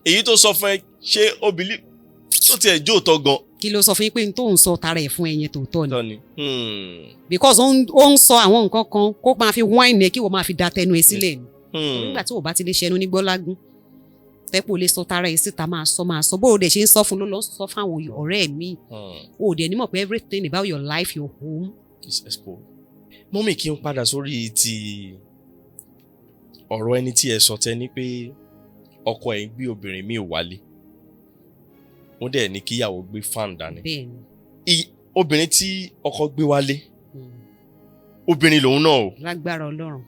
Èyí tó sọ fún ẹ ṣé ó believe tó tiẹ̀ jó tọ́ gan. Kí ló sọ fún yín pé n tó ń sọ tara ẹ̀ fún ẹyẹn tòótọ́ ni. Because ó ń sọ àwọn nǹkan kan kó máa fi wáìnì ẹ kí wọ́n máa fi da tẹnu ẹ sílẹ̀ ni. Nígbà tí o bá ti lè ṣẹnu ní gbọ́lágún tẹ́pọ̀ lè sọ tara ẹ síta máa sọ bó o dẹ̀ ṣe ń sọ fún ló lọ sọ fún àwọn ọ̀rẹ́ mi. O dẹ̀ ní mọ̀ pé everything about your life your home is exposed. Mọ́mì kí n padà sórí ti ọ̀rọ̀ ẹni tí ẹ sọ tẹ́ ní pé ọkọ ẹ̀ ń gbé obìnrin míì wálé wọ́n dẹ̀ ní kíyàwó gbé fan dání. Obìnrin tí ọkọ gbé wálé obìnrin lòun náà o. Lágbára Ọlọ́run.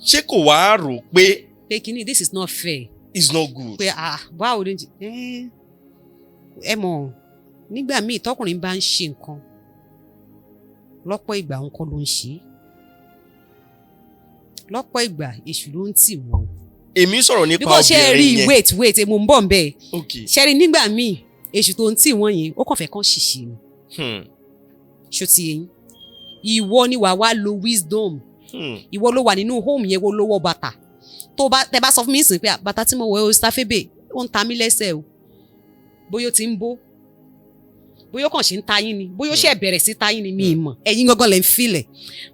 Ṣé kò wá rò pé. Pé kínní this is not fair. It's not good. Pé báwo ló ń jẹ ẹ mọ̀ nígbà míì tọkùnrin bá ń ṣe nǹkan lọ́pọ̀ ìgbà òun kọ́ ló ń ṣe lọ́pọ̀ ìgbà èṣù ló ń tì wọ́n. Èmi sọ̀rọ̀ nípa obìnrin yẹn. Bí kò ṣe rí wait mo ń bọ̀ ń bẹ̀. Okay. ṣe rí nígbà míì èṣù tó ń tì wọ́n yẹn ó kàn fẹ́ kán ṣìṣe ni. ṣó ti yẹn ìwọ ni wàá wá lo wisdom. Ìwọ ló wà nínú home yẹn wo ló wọ bàtà tẹ bá sọ fún mi sìn pé bàtà tí mo wọ ọ́ Phebe ó ń ta mí lẹ́sẹ̀ o bóyá ó ti ń bó bóyá ó kàn ṣe ń ta yín ni bóyá ó ṣe bẹ̀rẹ̀ sí ta yín ni mi mọ̀ ẹ̀yin gangan lè ń filẹ̀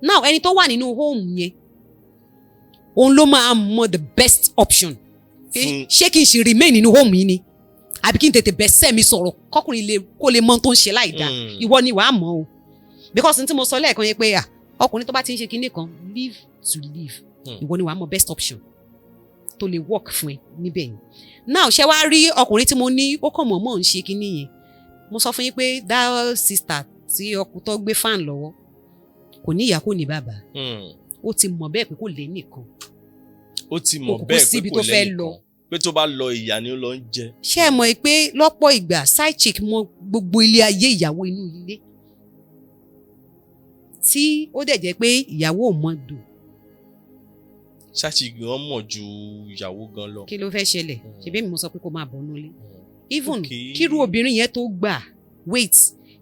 now ẹni tó wà nínú home yẹn òun ló máa mọ the best option ṣé kí n ṣe remain nínú home yìí ni àbí kí n tètè bẹ́sẹ̀ mi sọ̀rọ̀ kọkùnrin kó lè mọ tó ń ṣe láì dáa ìwọ ni wàá mọ̀ o because n tí mo sọ lẹ́ẹ̀kan yẹn pé ọkùnrin tó bá ti ń ṣe kinní kan live to live ìwọ ni wàá mọ best option tó lè work fún ẹ níbẹ̀ yẹn now ṣé wàá rí ọkùnrin tí mo ní ó kàn mọ̀ ń ṣe kinní yẹn mo sọ fún yín pé that sister tí ọkùnrin tó gbé fan lọ́wọ́ kò ní ìyá kò ní bàbá ó ti mọ̀ bẹ́ẹ̀ pé kò lè nìkan ó ti mọ̀ bẹ́ẹ̀ pé kò lè nìkan pé tó bá lọ ìyá ni ó lọ ń jẹ. ṣé ẹ mọ̀ pé lọ́pọ̀ ìgbà side chick mọ gbogbo ilé ayé ìyàwó inú ilé tí ó dẹ̀ jẹ́ pé ìyàwó ò mọ̀ dùn. ṣáàtì gan mọ̀ ju ìyàwó gan lọ. kí ló fẹ́ ṣẹlẹ̀ ṣebí mi mo sọ pé kó máa bọ̀ nulé even kírú obìnrin yẹn tó gbà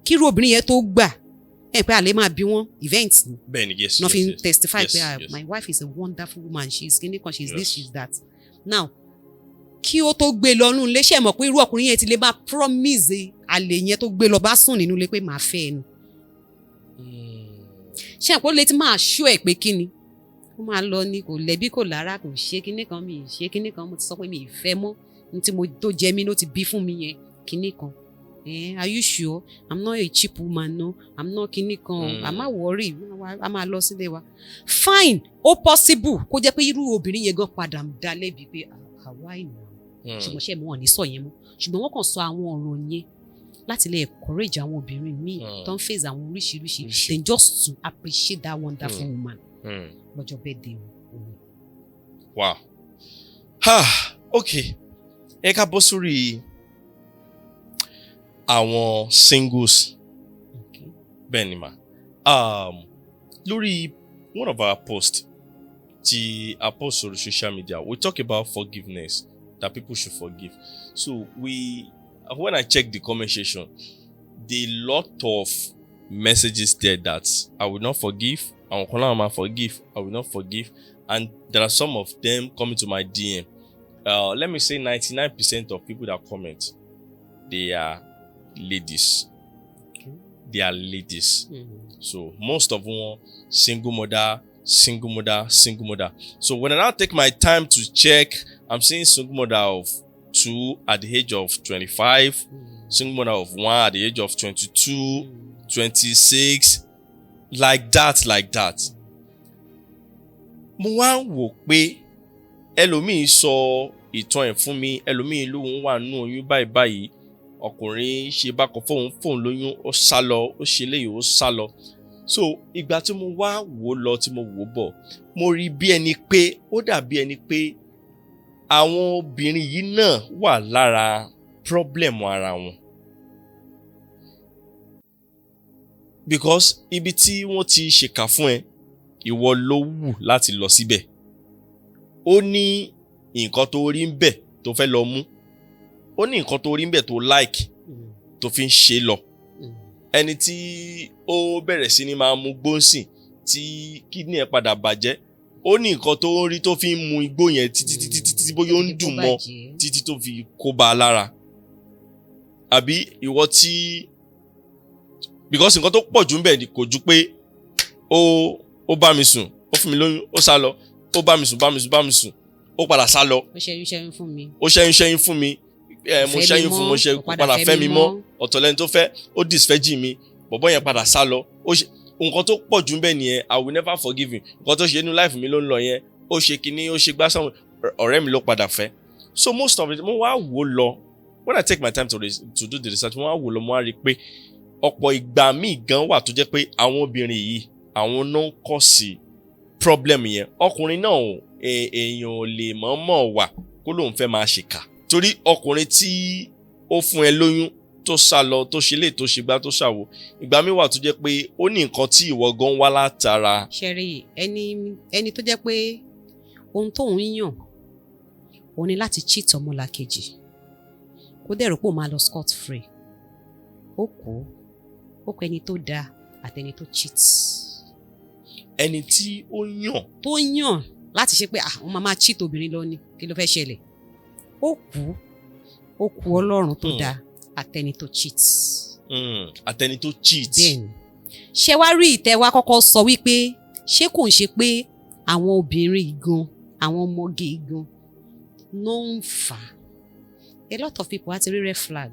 kírú obìnrin yẹn tó gbà ẹ pé àlè máa bí wọn event ni. bẹ́ẹ̀ni yes nothing testify pé my wife is a wonderful woman she is kini kan she is this she is that now kí ó tó gbé lọ nínú ilé ṣe mọ̀ pé irú ọkùnrin yẹn ti lè máa promise àlè yẹn tó gbé lọ bá sùn nínú ilé pé màá fẹ́ ẹnu ṣe àpò lè ti máa ṣó ẹ pé kíni ó máa lọ ní kò lẹ́bí kò lára kò ṣe kíní kan mi ṣe kíní kan mo ti sọ pé mi ì fẹ́ mọ́ ní tí mo tó jẹ mí ló ti bí fún mi yẹn kíní kan are you sure I'm not a cheap woman no I'm not kíní kan I'm not worry a máa lọ sílé wa fine ó possible kó jẹ́ pé irú obìnrin yẹn gan padà dá lẹ́bi pé àwa ìnà ṣùgbọ́n ṣe wọn ò ní sọ yẹn mọ́ ṣùgbọ́n wọ́n kàn sọ àwọn ọ̀rọ̀ yẹn láti lè encourage àwọn obìnrin míì tó ń face àwọn oríṣiríṣi then just to appreciate that wonderful woman lọ́jọ́ birthday òun. Wow. Okay ẹ ká bọ́ sórí àwọn singles bẹ́ẹ̀ ni mà lórí one of our posts tí a post sórí social media we talk about forgiveness that people should forgive so when I check the comment section there are a lot of messages there that I will not forgive àwọn kan náà máa forgive I will not forgive and there are some of them coming to my DM let me say 99% of people that comment they are ladies. They are ladies. So most of them single mother. So when I now take my time to check, I'm seeing single mother of 2 at the age of 25, single mother of 1 at the age of 22, 26, like that. Mo wá wò pé ẹlòmíì sọ ìtàn ẹ̀ fún mi, ẹlòmíì lóhun wà nínú oyún báyìí. Ọkùnrin ṣe bákan fóun lóyún ó sá lọ ó ṣe léyìí ó sá lọ so ìgbà tí mo wá wò lọ tí mo wò bọ̀ mo rí bí ẹni pé ó dàbí ẹni pé àwọn obìnrin yìí náà wà lára problem ara wọn because ibi tí wọ́n ti ṣèkà fún ẹ ìwọ ló wù láti lọ síbẹ̀ ó ní nǹkan tó rí ń bẹ̀ tó fẹ́ lọ mú ó ní nǹkan tó rí ń bẹ̀ tó like tó fi ń ṣe lọ ẹni tí ó bẹ̀rẹ̀ sí ni máa mu gbóǹsìn tí kidney ẹ̀ padà bàjẹ́ ó ní nǹkan tó ń rí tó fi ń mu igbó yẹn títí bóyá ó ń dùn mọ́ títí tó fi kó bá a lára àbí ìwọ tí because nǹkan tó pọ̀ jù ń bẹ̀ kò ju pé ó bá mi sùn ó fún mi lóyún ó sá lọ ó bá mi sùn ó padà sá lọ ó ṣẹ́yún fún mi mo ṣẹ́yún fún mo ṣe padà fẹ́ mi mọ́ ọ̀tọ̀ lẹ́ni tó fẹ́ ó disfẹ́jì mi bọ̀bọ́ yẹn padà sá lọ nǹkan tó pọ̀ jù ń bẹ̀ nìyẹn I will never forgive you nǹkan tó ṣe nínú life mi ló ń lọ yẹn ó ṣe kinní ó ṣe gbásán ọ̀rẹ́ mi ló padà fẹ́ so most of it mo wá wò lọ when I take my time to do the research mo wá wò lọ mo wá rí i pé ọ̀pọ̀ ìgbà míì gan wà tó jẹ́ pé àwọn obìnrin yìí àwọn náà ń kọ́ sí problem yẹn ọkùnrin náà èèyàn ò lè mọ̀ọ́mọ̀ wà kó lóun fẹ́ máa ṣèkà torí ọkùnrin tí ó fún ẹ lóyún tó sá lọ tó ṣe lè tó ṣe gbá tó ṣàwò ìgbà míì wà tó jẹ́ pé ó ní nǹkan tí ìwọ gan wá látara. ṣẹ́rí ẹni tó jẹ́ pé ohun tóun yàn òun ni láti cheat ọmọlàkejì kó dẹ̀ rò pé ó máa lọ scot free ó kú ẹni tó dáa àtẹni tó cheat. ẹni tí ó yàn láti ṣe pé àwọn máa cheat obìnrin lọ ni kí ló fẹ́ ṣẹlẹ̀ ó kú ọlọ́run tó dáa àtẹni tó cheat. àtẹni tó cheat. bẹ́ẹ̀ni ṣé wàá rí ìtẹ́ wa kọ́kọ́ sọ wípé ṣé kò ń ṣe pé àwọn obìnrin gan àwọn ọmọge gan ló ń fà á a lot of people á ti rí red flag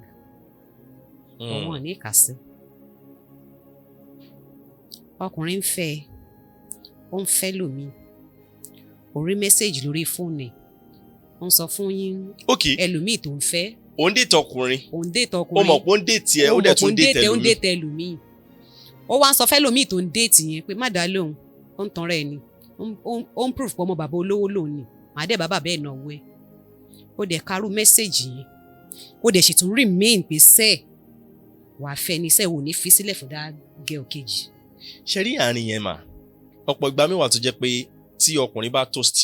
ọmọ ní ìkàsí ọkùnrin ó ń fẹ́ lòmíì ó rí mẹ́sẹ̀gì lórí fóònù ẹ̀ ó ń sọ fún yín ẹlòmíì tó ń fẹ́ òun dètè ọkùnrin ó mọ̀ pé ó ń dètè ẹ ó dẹ̀ tún dètè ẹlòmíì ó wá ń sọ fẹ́ lòmíì tó ń dètè yẹn pé má dá lóhùn ó ń tanra ẹ ni ó ń proof pé ọmọ bàbá olówó lòun ni màá dẹ̀ bàbá bẹ́ẹ̀ náà wẹ́ ó dẹ̀ karú mẹ́sẹ̀gì yẹn ó dẹ̀ sì tún remain pé sẹ́ẹ̀ wàá fẹ́ ni sẹ́ẹ̀ wò ní fi sílẹ̀ fún dá girl kejì. ṣe rí àárín yẹn mà ọ̀pọ̀ ìgbà mi wà tó jẹ́ pé tí ọkùnrin bá toast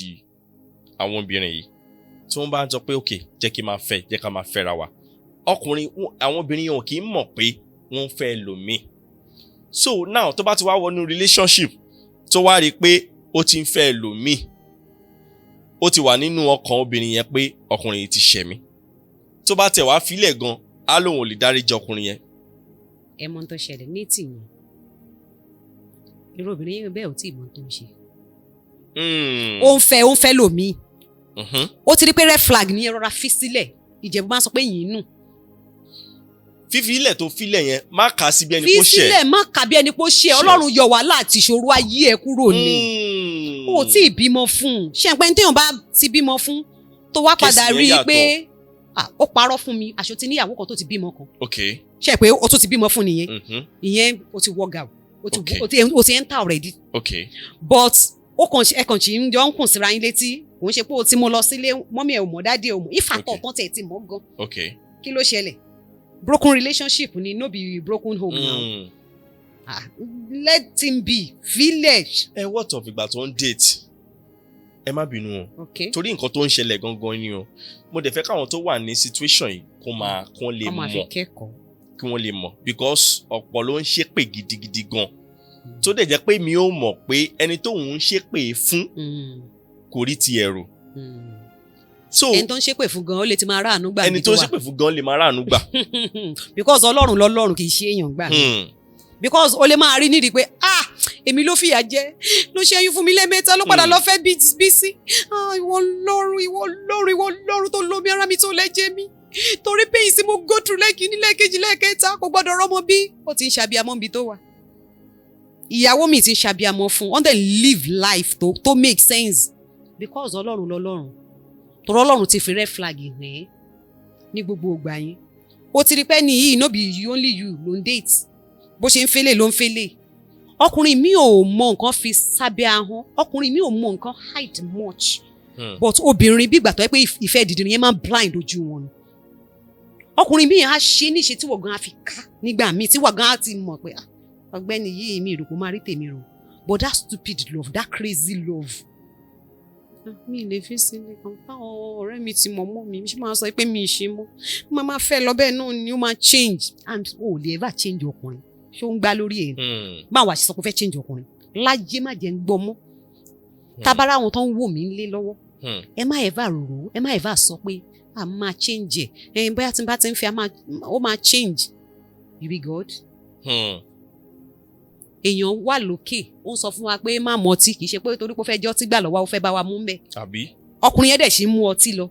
àwọn obìnrin yìí tí wọ́n bá ń sọ pé ok jẹ́ kí n máa fẹ́ jẹ́ ká máa fẹ́ra wa àwọn obìnrin yẹn ò kì í mọ̀ pé wọ́n fẹ́ lòmíì so now tó bá ti wá wọnú relationship tó wá rí i pé ó ti ń fẹ́ lòmíì ó ti wà nínú ọkàn obìnrin yẹn pé ọkùnrin yìí ti ṣẹ̀ mí tó bá tẹ̀ wá filẹ̀ gan á lóun ò lè dáríjì ọkùnrin yẹn. ẹ mọ̀ tó ṣẹlẹ̀ ní tìyẹn irú obìnrin yẹn bẹ́ẹ̀ ò tí ì mọ̀ tó ń ṣe. ó ń fẹ́ lòmíì ó ti rí pé red flag ní ẹ rọra fi sílẹ̀ ìjẹ̀bú máa ń sọ pé yìí nù. fífi ilẹ̀ tó filẹ̀ yẹn má kà á sí bí ẹni kó ṣẹ̀. fi sílẹ̀ má kà bí ẹni kó ṣẹ̀ ọlọ́run yọ wàhálà àti ìṣòro ayé ẹ kúrò ní. ó tí ì bímọ fún un ṣé ẹ pé ní téèyàn bá ti bímọ fún tó wá padà rí i pé ó parọ́ fún mi àṣọ ti níyàwó kan tó ti bímọ kan. ṣé ẹ pé ó tún ti bímọ fún nìyẹn ìyẹn ó ti wọ́ gà ó ti enter already. but ẹ kàn tí ń jọ ń kùn síra yín létí kò ń ṣe pé o ti mú lọ sílé mọ́mí ẹ̀ ò mọ̀ dádì ẹ̀ ò mọ̀ ìfàtọ̀ tán tẹ̀ ti mọ̀ gan. kí ló ṣẹlẹ̀ broken relationship ni no be broken home now. Let him be village. What of ìgbà tó ń date ẹ má bínú o torí nǹkan tó ń ṣẹlẹ̀ gangan ni o mo dẹ̀ fẹ́ káwọn tó wà ní situation yìí kó lè mọ̀ kí wọ́n lè mọ̀ because ọ̀pọ̀ ló ń ṣépè gidigidi gan tó dẹ̀ jẹ́ pé mi ò mọ̀ pé ẹni tó ń ṣépè fún kò rí ti ẹ̀rù. ẹni tó ń ṣépè fún gan ó lè ti máa ráàánú gbà. ẹni tó ń ṣépè fún gan lè máa ráàánú gbà. because ọlọ́run lọ́lọ́run kì í ṣe èèyàn gbà. because o lè máa rí nídìí pé èmi ló fìyà jẹ ló ṣẹ́yún fún mi lẹ́ẹ̀mẹ́ta ló padà lọ fẹ́ Bísí ìwọ Ọlọ́run tó lómi ara mi tó lẹ́jẹ̀ mi torí pé ìsìn mo go through lẹ́ẹ̀kínní lẹ́ẹ̀kejì lẹ́ẹ̀kẹta kò gbọ́dọ̀ rọ́mọ bí ó ti ń ṣàbíamọ́ níbi tó wà ìyàwó mi ti ń ṣàbíamọ́ fún wọ́n dẹ̀ live life tó make sense because Ọlọ́run lọ́lọ́run torí Ọlọ́run ti fi red flag hàn ní gbogbo ìgbà yín ó ti rí pé ní yìí no be only you ló ń date bó ṣe ń fẹ́lẹ̀ ló ń fẹ́lẹ̀ ọkùnrin mi ò mọ nǹkan fi sábẹ́ ahọ́n ọkùnrin mi ò mọ nǹkan hide much but obìnrin bí ìgbà tó yẹ pé ìfẹ́ dìdìrín yẹn máa ń blind ojú wọn ọkùnrin mi á ṣe níṣe tí wọ́n gan á fi ká nígbà míì tí wọ́n gan á ti mọ̀ pé ọ̀gbẹ́ni yìí mi rò kó máa rí tèmi rò but that stupid love that crazy love mi lè fi sílẹ̀ kan táwọn ọ̀rẹ́ mi ti mọ̀ mọ́ mi ṣé máa sọ pé mi ì ṣe mọ́ máa máa fẹ́ lọ bẹ́ẹ̀ náà ni ó máa change and ó lè ever change ọkùnrin ṣé ó ń gbá lórí ẹ̀ báwo àṣẹ sọ pé ó fẹ́ change ọkùnrin láyé má jẹ́ ń gbọ́ mọ́ tábàárà àwọn tó ń wò mí lé lọ́wọ́ ẹ má ever rò ó ẹ má ever sọ pé a máa change ẹ̀ bóyá tí n bá ti ń fẹ́ ó máa change you be God. Èèyàn wà lókè ó ń sọ fún wa pé má mu ọtí kì í ṣe pé torí pé ó fẹ́ jẹ́ ọtí gbà lọ́wọ́ ó fẹ́ bá wa mú bẹ́ẹ̀. àbí. ọkùnrin yẹn dẹ̀ ṣì ń mu ọtí lọ.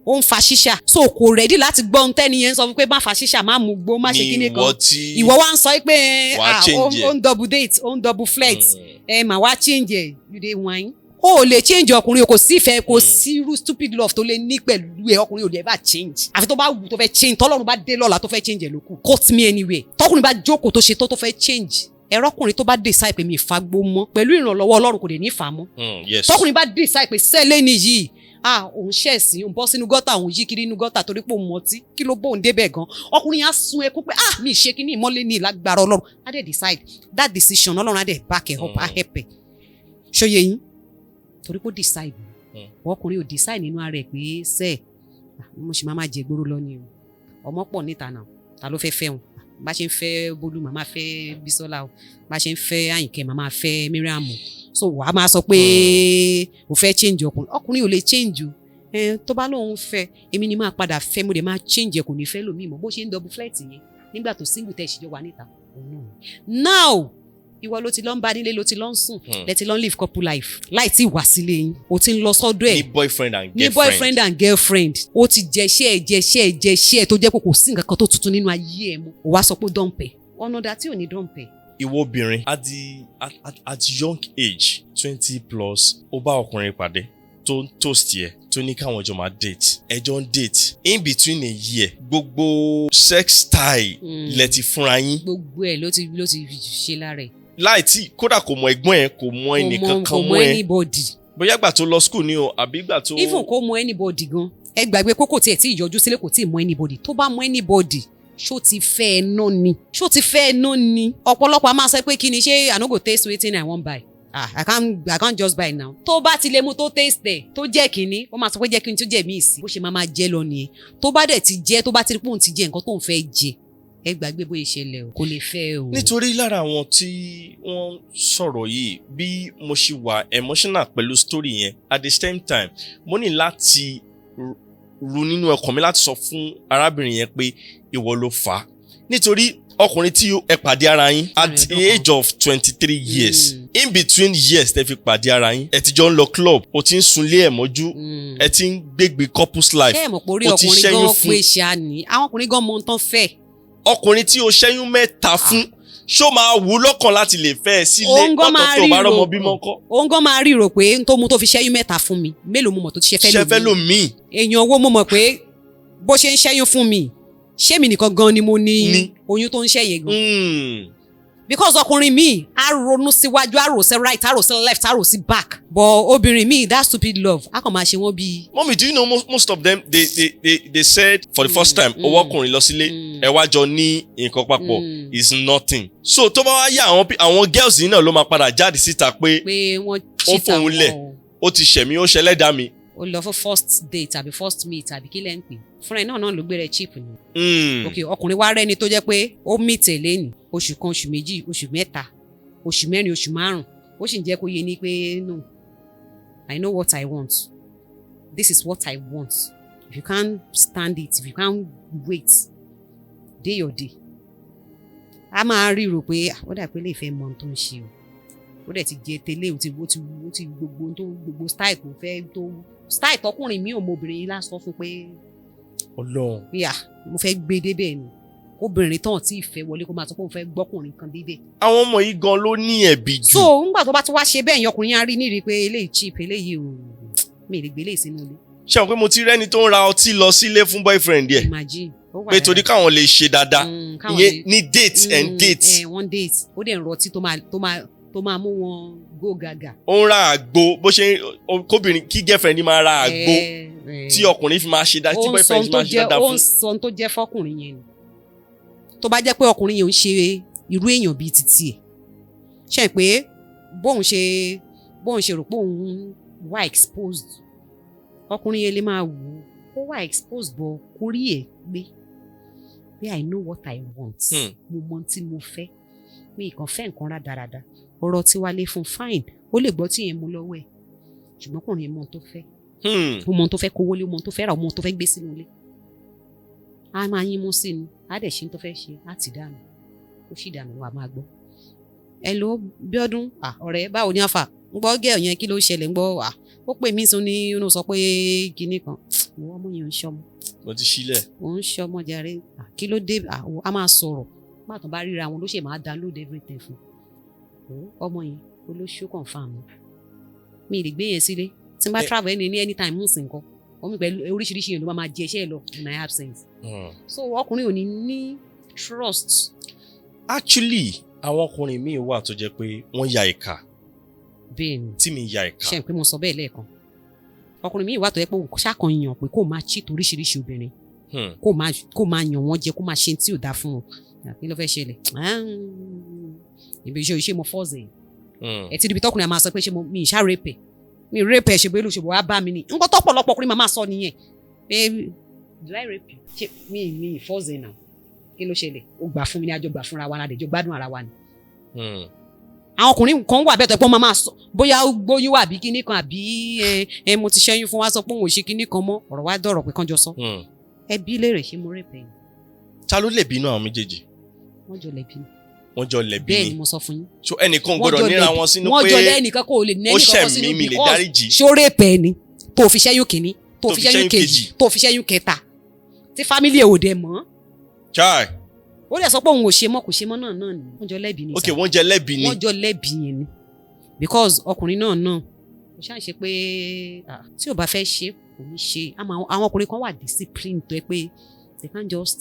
ó ń fa ṣíṣà so kò rẹ́dí láti gbọ́ ohun tẹ́ni yẹn ń sọ fún pé má fa ṣíṣà má mu gbó má ṣe kíní kan ìwọ wá ń sọ pé ó ń double date ó ń double flirt mà wá change ẹ̀ you dey whine. o ò lè change ọkùnrin o kò sí ìfẹ́ kò sí irú stupid love tó lè ní pẹ̀lú ẹ ọkùnrin ò lè ever change àfi tó bá wù tó fẹ́ change tọ́lọ́run bá dé lọ́la tó fẹ́ change ẹ̀ lókù cut me anywhere tọkùnrin bá jókòó tó ṣe tó fẹ́ change ẹ̀rọ ọkùnrin tó bá decide pé mi ìfagbó mọ́ pẹ̀lú ìrànlọ́wọ́ Ọlọ́run kò dé ní ìfà mọ́ tọkùnrin bá decide pé sẹ́lẹ̀ ni yìí òun ṣẹ̀sìn òun bọ́ sínú gọ́tà òun yí kiri inú gọ́tà torí pé òun mọtí kí ló bóun débẹ̀ gan ọkùnrin yẹn á sun ẹkún pé mi ì ṣe kíní ìmọ́lẹ̀ ní ìlágbára Ọlọ́run á dẹ̀ decide that decision Ọlọ́run á dẹ̀ back ẹ̀ up á help ẹ̀ ṣòye yín torí pé ó decide ọkùnrin ò decide nínú ara ẹ̀ pé sẹ́ẹ̀ mo ṣì máa jẹ gbóró lọ ni o ọmọ pọ̀ níta náà ta ló fẹ́ fẹ́ wọn bá ṣe ń fẹ́ Bólú màmá fẹ́ Bísọ́lá o bá ṣe ń fẹ́ Àyìnkẹ́ màmá fẹ́ Miriam so wàá máa sọ pé o fẹ́ change ọkùnrin ò lè change o tó bá lóun fẹ́ èmi ni máa padà fẹ́ mo dẹ̀ máa change ẹ̀ kò ní fẹ́ lómi mọ́ bó ṣe ń double flirt yẹn nígbà tó single tẹ̀ ṣìjọ wà níta now ìwọ ló ti lọ ń bá nílé ló ti lọ ń sùn lẹ ti lọ ń live couple life láì tí wá sílé yín o ti ń lọ sọ́dọ̀ ẹ̀ ní boyfriend and girlfriend o ti jẹṣẹ́ tó jẹ́ pé kò sí nǹkan kan tó tuntun nínú ayé ẹ̀ mọ́ o wá sọ pé dọ̀ǹpẹ̀ ọ̀nà ọ̀dà tí ò ní dọ̀ǹpẹ̀. ìwọ obìnrin at young age 20+ ó bá ọkùnrin pàdé tó ń toast yẹ tó ní káwọn jọ máa date ẹjọ́ ń date in between a year gbogbo sex style lẹ ti fúnra yín. gbogbo ẹ̀ ló ti ṣe lára ẹ̀ láì tí kódà kò mọ ẹ̀gbọ́n ẹ̀ kò mọ ẹnìkan kan mọ ẹ anybody. bóyá gbà tó lọ school ni o àbí gbà tó. even kò mọ anybody gan ẹ gbàgbé kókò tí ẹ tí ìyọjú sílẹ̀ kò tí ì mọ anybody tó bá mọ anybody ṣó ti fẹ́ ẹ náà ni ọ̀pọ̀lọpọ̀ a máa sọ pé kí ni ṣé I no go taste wetin I wan buy I can't just buy now. tó bá ti lè mú tó taste ẹ̀ tó jẹ́ kínní ó máa sọ pé jẹ́ kí n tó jẹ́ míì sí bó ṣe máa jẹ́ lọ nìyẹn tó bá dẹ̀ ti jẹ́ tó bá ti rí pé òun ti jẹ nǹkan tó ń fẹ́ jẹ ẹ gbàgbé bóyá ìṣẹ̀lẹ̀ o kò lè fẹ́ o. nítorí lára àwọn tí wọ́n sọ̀rọ̀ yìí bí mo ṣe wà emotional pẹ̀lú story yẹn at the same time mo ní láti ru nínú ọkàn mi láti sọ fún arábìnrin yẹn pé ìwọ ló fà á nítorí ọkùnrin tí ẹ pàdé ara yín at the age of 23 years in between years tẹ́ fi pàdé ara yín ẹ ti jọ ń lọ club o ti ń sunlé ẹ̀ mọ́jú ẹ ti ń gbégbé couples life o ti ṣẹ́yún fún àwọn ọkùnrin gan mọ ohun tán fẹ́ ọkùnrin tí o ṣẹ́yún mẹ́ta fún ṣó máa wù lọ́kàn láti lè fẹ́ ẹ sílé lọ́tọ̀ tó bá rọ́mọ bímọ kọ́. òun gan máa rí rò pé n tó mú tó fi ṣẹ́yún mẹ́ta fún mi mélòó mo mọ̀ tó ti ṣe fẹ́ lómi. èèyàn owó mo mọ̀ pé bó ṣe ń ṣẹ́yún fún mi ṣé mi nìkan gan ni mo ní oyún tó ń ṣẹ́yẹ gan. because ọkùnrin mi á ronú síwájú á rò sí right á rò sí left á rò sí back but obìnrin mi that stupid love á kàn máa ṣe wọ́n bí. Mommy, do you know most of them they said for the first time owó ọkùnrin lọ sílé ẹ wá jọ ní nǹkan papọ̀ is nothing. so tó bá wá yá àwọn girls yìí náà ló máa padà jáde síta pé wọ́n fòun lẹ̀ ó ti ṣẹ̀mí ó ṣẹlẹ́dàá mi. ó lọ fún first date àbí first meet àbí kí lẹ́ ń pè fúnra ẹ̀ náà ló gbé rẹ̀ cheap ni. ok ọkùnrin wa rẹ́ni tó jẹ́ pé ó meet lẹ́nìí oṣù kan oṣù méjì oṣù mẹ́ta oṣù mẹ́rin oṣù márùn ó sì ń jẹ́ kó yé ni pé no I know what I want this is what I want if you can't stand it if you can't wait day your day a máa rí rò pé ó dà pé lè fẹ́ mọ ohun tó ń ṣe o ó dẹ̀ ti jẹ tẹ́lẹ̀ ó ti gbogbo style kò fẹ́ tó style tọkùnrin mi ò mọ obìnrin yìí lásán fún pé Ọlọ́run yà mo fẹ́ gbé débẹ̀ ni obìnrin tán tí ìfẹ́ wọlé kó máa sọ pé òun fẹ́ gbọ́kùnrin kan débẹ̀. àwọn ọmọ yìí gan ló ní ẹ̀bì jù. so ńgbà tó bá ti wá ṣe bẹ́ẹ̀ yẹn ọkùnrin yẹn á rí níri pé eléyìí cheap eléyìí ò mi ì lè gbé eléyìí sínú ilé. ṣé àwọn pé mo ti rẹ́ni tó ń ra ọtí lọ sílé fún boyfriend yẹ pé torí káwọn lè ṣe dáadáa ìyẹn ní date and date. one date ó dẹ̀ ń rọtí tó máa mú wọn go gaga. ó ń ra àgbo bó ṣe kóbìnrin kí girlfriend máa ra àgbo tí ọkùnrin fi máa ṣe dáadáa tí boyfriend fi máa ṣe dáadáa fún. ó ń sọ tó jẹ́ fọkùnrin yẹn ni tó bá jẹ́ pé ọkùnrin yẹn ń ṣe irú èèyàn bíi titi ẹ̀ ṣe pé bóun ṣe rò pé òun wà exposed ọkùnrin yẹn lè máa wò ó wà exposed bọ̀ kórí ẹ̀ gbé pé I know what I want mo mọ tí mo fẹ́ mi kàn fẹ́ nǹkan rádaràda ọ̀rọ̀ tí wà lè fún fine ó lè gbọ́ tí yẹn mú lọ́wọ́ ẹ̀ ṣùgbọ́n ọkùnrin yẹn mọ tó fẹ́ ó mọ tó fẹ́ kówó lé ó mọ tó fẹ́ rà ó mọ tó fẹ́ gbé sínú ilé a máa yín mú sí ni a dẹ̀ ṣe tó fẹ́ ṣe á ti dànù ó sì dànù wà máa gbọ́ ẹ ló Bíọ́dún ọ̀rẹ́ báwo ni àfà ń gbọ́ gẹ́ ọ̀yẹn kí ló ṣẹlẹ̀ ń gbọ́ ó pè mí sún ní inú sọ pé kinní kan ìwọ ọmọ yẹn ń ṣọmọ mo ti sílẹ̀ ò ń ṣọmọ jàre kí ló dé a máa sọ̀rọ̀ pàtó bá ríra wọn ló ṣe máa download everything fún ọmọ yẹn olóṣù confam mi ì lè gbé yẹn sílé tí n bá travel ní anytime mú sí nǹkan omi pẹ̀lú oríṣiríṣi yẹn ló máa jẹ iṣẹ́ lọ in my absence so ọkùnrin ò ní trust. Actually àwọn ọkùnrin míì wà tó jẹ́ pé wọ́n ya ìka bẹ́ẹ̀ni tí mi ya ìka ṣe pé mo sọ bẹ́ẹ̀ lẹ́ẹ̀kan ọkùnrin míì wà tó jẹ́ pé ṣàkàn yàn pé kó máa cheat oríṣiríṣi obìnrin kó máa yàn wọ́n jẹ kó máa ṣe tí ò dáa fún wọn kí ló fẹ́ ṣẹlẹ̀ ibi iṣẹ́ mo fọ́ọ̀zẹ̀ ẹ̀ tí ibi tọkùnrin máa sọ pé ṣé mi ìṣá rẹ́pẹ̀ mi rẹ́pẹ̀ ṣe bẹ́ẹ̀ ló ṣe bọ̀ wá bá mi ní nǹkan tọ́pọ̀lọpọ̀ ọkùnrin máa sọ nìyẹn pé do I rape you ṣe mi ìfọ́ọ̀zẹ̀ náà kí ló ṣẹlẹ̀ ó gbà fún mi ní àjọ gbà fúnra wa ládẹjọ gbádùn ara wa ni. àwọn ọkùnrin kan wà bẹ́ẹ̀ tó pé wọ́n máa sọ bóyá gbóyún àbí kíní kan àbí mo ti ṣẹ́yún fún wa sọ pé òun ò ṣe kíní kan mọ́ ọ̀rọ̀ wa dọ̀rọ̀ pé kán jọ sọ. ẹbí léèrè ṣé mo rẹ́pẹ̀ yìí. ta ló lẹ̀bi inú àwọn méjèèjì. wọ́n jọ lẹ̀bi ni. wọ́n jọ lẹ̀bi ni bẹ́ẹ̀ ni mo sọ fún yín. so ẹnìkan gbọ́dọ̀ níra wọn sínú pé wọ́n jọ lẹ́nìkan kò lè nẹ́nìkan kan sínú because ṣó rẹ́pẹ̀ ni tó fi ṣẹ́yún kíní tó fi ṣẹ́yún kejì tó fi ṣẹ́yún kẹta tí fámílì ẹ̀ ò dẹ̀ mọ́. chai ó lè sọ pé òun ò ṣe mọ́ kò ṣe mọ́ náà ni wọ́n jọ lẹ́bi ni. ok wọ́n jẹ lẹ́bi ni. wọ́n jọ lẹ́bi yẹn ni because ọkùnrin náà kò ṣáà ṣe pé tí ò bá fẹ́ ṣe kò ní ṣe àwọn ọkùnrin kan wà discipline tó yẹ pé they can just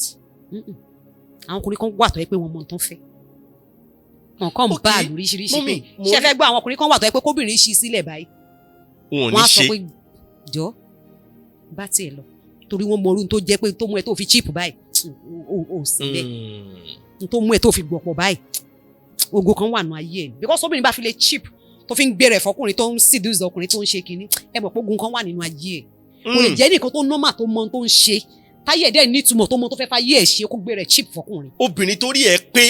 àwọn ọkùnrin kan wà tó yẹ pé wọ́n mọ tán fẹ́ wọn kàn bá lóríṣiríṣi pé ṣe fẹ́ gbọ́ àwọn ọkùnrin kan wà tó yẹ pé kóbìnrin ṣí sílẹ̀ báyìí wọn á sọ pé jọ bá tiẹ̀ lọ torí wọ́n mọ orun tó jẹ́ pé tó mú ẹ tó fi chip báyìí o sílẹ̀ tó mú ẹ tó fi gbọ̀pọ̀ báyìí ogo kan wà nù ayé ẹ̀ because obìnrin bá fi lè chip tó fi ń gbé rẹ̀ fọkùnrin tó ń seduce ọkùnrin tó ń ṣe kinní ẹ mọ̀ pé ogun kan wà nínú ayé ẹ̀ kò lè jẹ́ nìkan tó normal tó mọ tó ń ṣe táyé ẹ̀ dẹ́ nítumọ̀ tó mọ tó fẹ́ fa ayé ẹ̀ ṣe kó gbé rẹ̀ chip fọkùnrin. obìnrin tó rí ẹ pé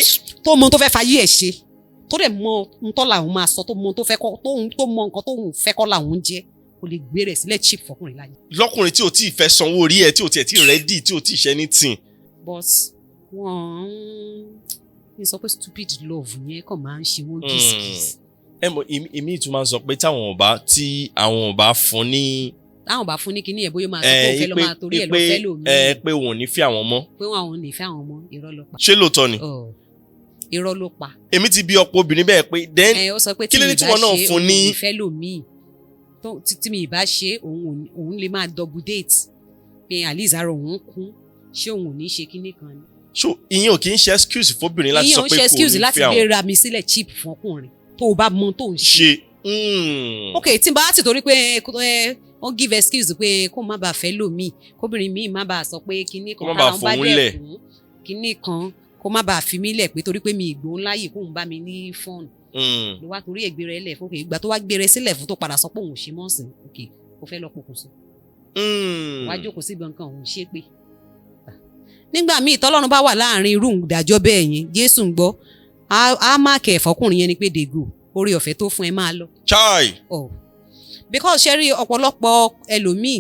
tó mọ tó fẹ́ fa ayé ẹ̀ ṣe tó dẹ̀ mọ ntọ́ làwọn máa sọ tó mọ tó fẹ́ kọ́ tó mọ nǹkan tó ń fẹ́ kọ́ làwọn jẹ́ kò lè gbé rẹ̀ sílẹ̀ chip fọkùnrin láyé. lọ́kùnrin tí o ti fẹ́ sanwó orí ẹ tí o tiẹ̀ ti rẹ́dì tí o ti ṣe anything. but wọ́n ń sọ pé stupid love yẹn kàn máa ń ṣe wọ́n gíṣgíṣ. ẹ mọ èmi tún máa ń sọ pé táwọn ò bá fún ní. táwọn ò bá fún ní kinní ẹ̀ bóyá máa sọ pé òun fẹ́ lọ máa torí ẹ̀ lọ fẹ́ lò mí. pé wọn ò ní fẹ́ àwọn mọ́. pé wọn ò ní fẹ́ àwọn mọ́ irọ́ ló pa. ṣé lóòótọ́ ni. irọ́ ló pa. èmi ti bí ọ̀pọ̀ obìnrin bẹ́ẹ̀ pé then kí ló dé tí wọn náà fún ní. ìfẹ́ lò mí tí mi ìbá ṣe òun lè máa double date pé alice ara òun kún ṣé òun ò ní ṣe kinní kan ni. so ìyẹn ò kì í ṣe excuse fóbìnrin láti sọ pé kò ní fẹ́ àwọn. ìyẹn ò ń ṣe excuse láti gbéra mi sílẹ̀ cheap fún ọkùnrin tó o bá mọ tó ń ṣe. ok tí n bá ti torí pé wọ́n give excuse pé kó má bàa fẹ́ lò mí kóbìnrin mi má bàa sọ pé kinní kan táwọn bá dẹ̀ fún kinní kan kó má bàa fi mí lẹ̀ pé torí pé mi ìgbóhùn láàyè kó ń bá mi ní fọ́ọ̀nù ló wá torí ẹgbẹrẹ lẹ fún ìgbà tó wá gbẹrẹ sílẹ̀ fún tó padà sọ pé òun ò ṣe mọ́ ọ̀sìn òkè kò fẹ́ lọ pokùnso wá jókòó síbi nǹkan òun ṣe pé nígbà míì tọ́lọ́run bá wà láàrin irú ìdájọ́ bẹ́ẹ̀ yẹn Jésù ń gbọ́ á má kẹ̀ fọkùnrin yẹn ni pé dègò orí ọ̀fẹ́ tó fún ẹ máa lọ. chai. because ṣe rí ọ̀pọ̀lọpọ̀ ẹlòmíì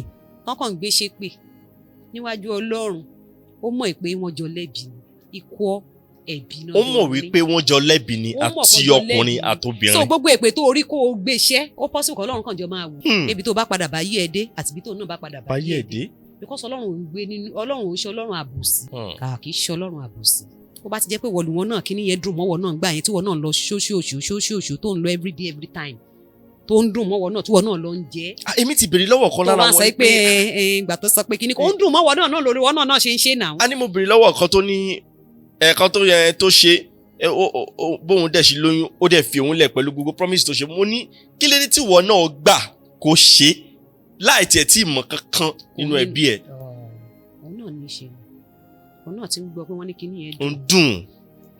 wọ́n kàn ń gbé ṣépè níwájú Ọlọ́run ó mọ̀ pé wọ́n jọ lẹ́bi ikú ẹ̀bi náà. ó mọ̀ wípé wọ́n jọ lẹ́bi ni àti ọkùnrin àtobìnrin. so gbogbo èpè tó orí kó o gbé iṣẹ́ ó possible kọ́ Ọlọ́run kàn jọ máa wò ebi tó bá padà bá yí ẹ dé àti ibi tó náà bá padà bá yí ẹ dé because Ọlọ́run ò ń gbé nínú Ọlọ́run ò ń ṣe Ọlọ́run àbòsí kì í ṣe Ọlọ́run àbòsí ó bá ti jẹ́ pé wọ̀lùwọ̀n náà kí nìyẹn dùn mọ́wọ́ náà gbà yẹn tí wọ́n náà lọ ṣóṣóṣù tó ń lọ everyday every time tó ń dùn mọ́wọ́ náà tí wọ́n náà lọ ń jẹ́. èmi ti béèrè lọ́wọ́ kan lára wọn. tó wá sọ pé ìgbà tó sọ pé kíní kan ó ń dùn mọ́wọ́ náà lórí wọn náà ṣe ń ṣe náà. a ní mo béèrè lọ́wọ́ kan tó ní ẹ̀ẹ̀kan tó yẹ tó ṣe bóun dẹ̀ sí lóyún ó dẹ̀ fi òun lẹ̀ pẹ̀lú gbogbo promise tó ṣe mo ní kí ló dé tí wọ́n náà gbà kó ṣe láì tiẹ̀ tí mọ̀ kankan nínú ẹbí ẹ̀. òun náà ní í ṣe òun náà ti ń gbọ́ pé wọ́n ní kíní yẹn dùn.